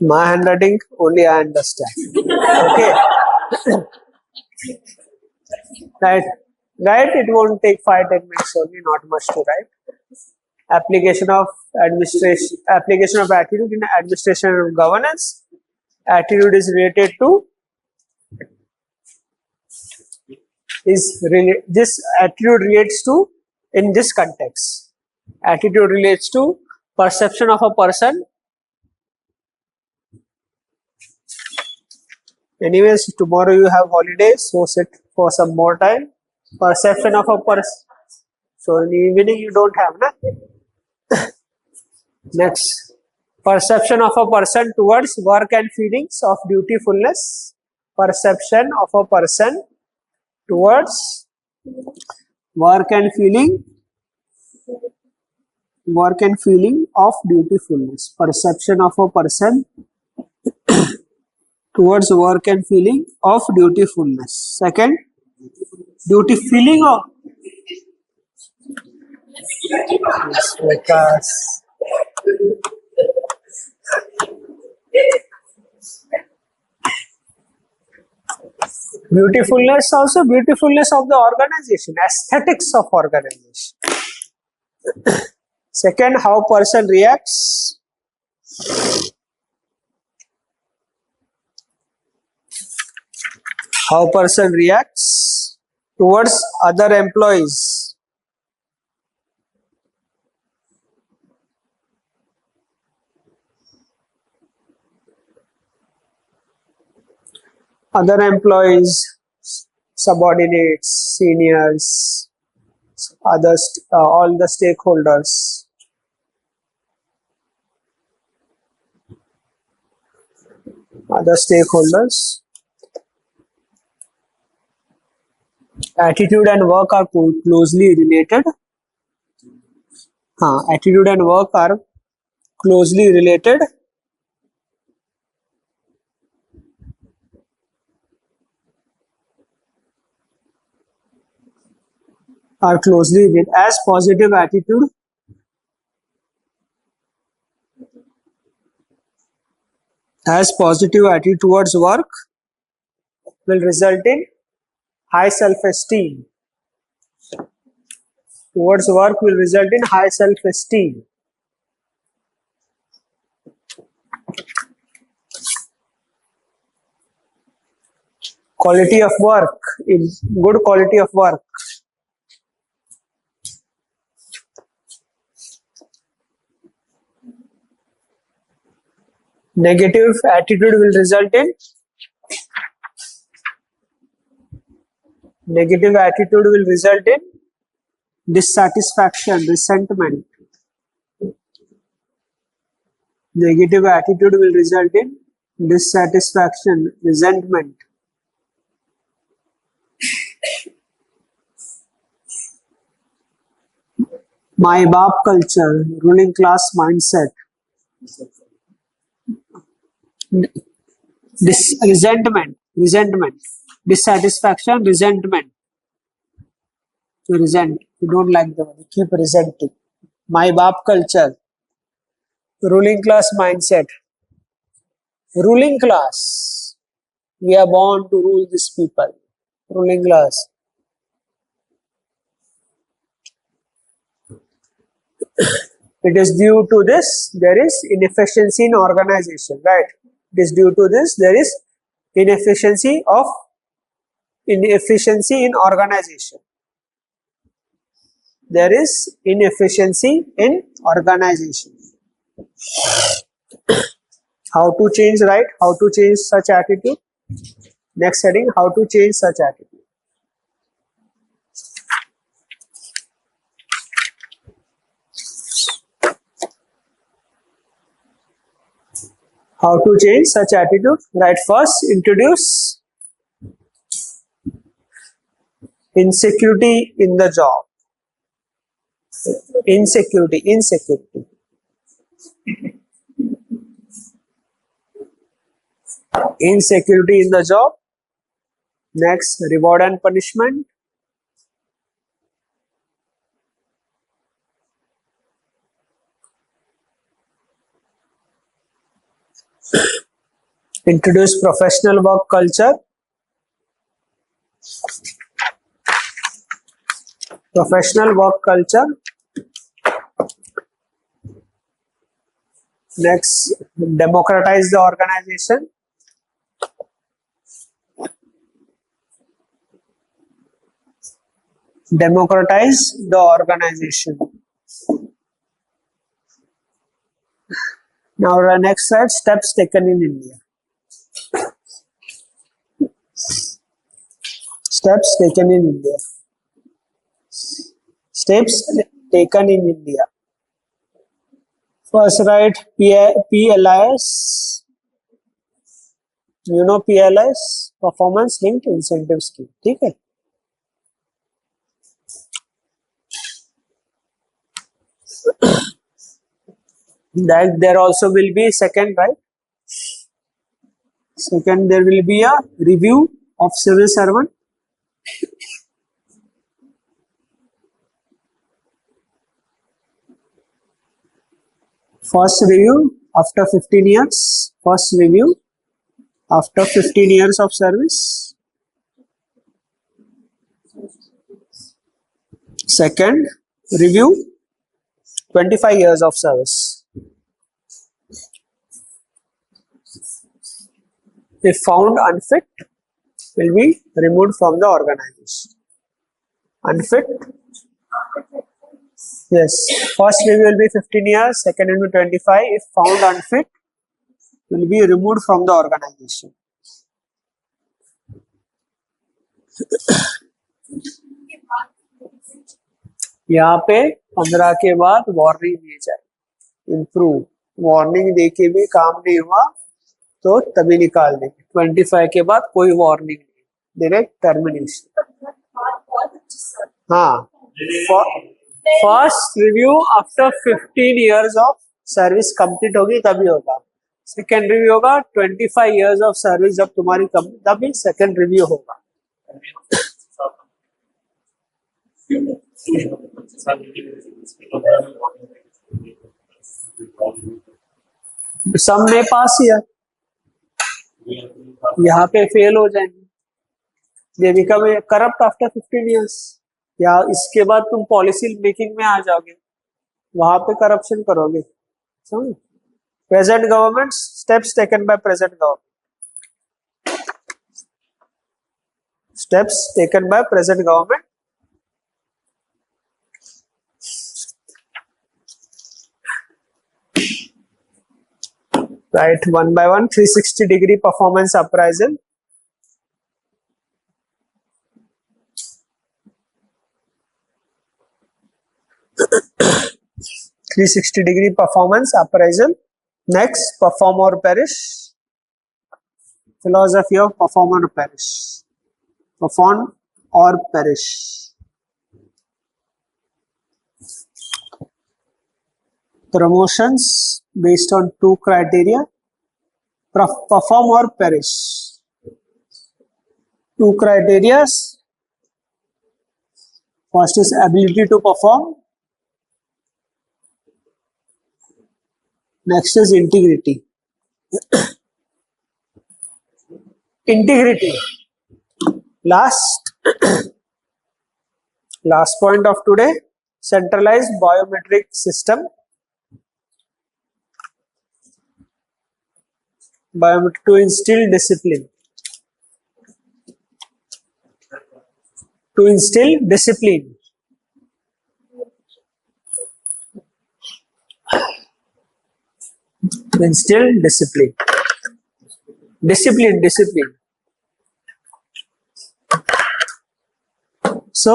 My handwriting only I understand. Okay. Right. Right, it won't take 5-10 minutes only, not much to write. Application of administration, application of attitude in administration and governance. Attitude is related to this attitude relates to, in this context, attitude relates to perception of a person. Anyways, tomorrow you have holidays, so sit for some more time. Perception of a person. So in the evening you don't have, na? Next, perception of a person towards work and feelings of dutifulness. Perception of a person towards work and feeling of dutifulness. Perception of a person towards work and feeling of dutifulness. Second, duty feeling of beautifulness, also beautifulness of the organization, aesthetics of organization. Second, how person reacts. How person reacts towards other employees. Other employees, subordinates, seniors, others, all the stakeholders. Other stakeholders. Attitude and work are closely related. हाँ, attitude and work are closely related. Are closely related as positive attitude towards work will result in high self-esteem. Towards work will result in high self-esteem. Quality of work is good quality of work. Negative attitude will result in dissatisfaction, resentment. Negative attitude will result in dissatisfaction, resentment. My baap culture, ruling class mindset. Resentment, dissatisfaction, resentment. You resent, you don't like the one, you keep resenting. My baap culture, ruling class mindset. Ruling class, we are born to rule these people. Ruling class. It is due to this, there is inefficiency in organization, right? It is due to this, there is inefficiency in organization. There is inefficiency in organization. How to change, right? How to change such attitude? Next heading, how to change such attitude. How to change such attitude? Right, first introduce insecurity in the job. Insecurity. Insecurity in the job. Next, reward and punishment. Introduce professional work culture. Professional work culture. Next, democratize the organization. Democratize the organization. Now the next slide, steps taken in India. Steps taken in India. Steps taken in India. First, write PLIS. You know PLIS, Performance Linked Incentive Scheme. ठीक है? That there also will be second, right? Second, there will be a review of civil servant. First review after 15 years. First review after 15 years of service. Second review 25 years of service. If found unfit, will be removed from the organization. Unfit? Yes. First review will be 15 years, second will be 25. If found unfit, will be removed from the organization. यहाँ पे 15 के बाद warning दी जाए. Improve. Warning देके भी काम नहीं हुआ तो तभी निकाल देंगे. 25 के बाद कोई वार्निंग नहीं, डायरेक्ट टर्मिनेशन. हाँ, first review after 15 years of service complete होगी तभी होगा. सेकेंड रिव्यू होगा 25 years ऑफ सर्विस जब तुम्हारी तभी सेकेंड रिव्यू होगा. सब में पास ही है, यहाँ पे फेल हो जाएंगे. They become corrupt after 15 years. या इसके बाद तुम पॉलिसी मेकिंग में आ जाओगे, वहां पे करप्शन करोगे. समझ? Present government, steps taken by present government, steps taken by present government. Right, one by one, 360-degree performance appraisal. (360-degree performance appraisal). Next, perform or perish. Philosophy of perform or perish. Perform or perish. Promotions based on two criteria: perform or perish. Two criteria. First is ability to perform. Next is integrity. Integrity. Last point of today: centralized biometric system. To instill discipline. To instill discipline. To instill discipline. Discipline. So,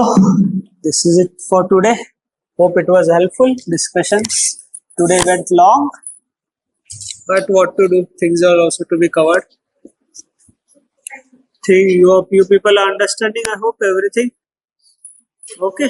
this is it for today. Hope it was helpful. Discussions today went long, but what to do? Things are also to be covered. You people are understanding, I hope, everything. Okay.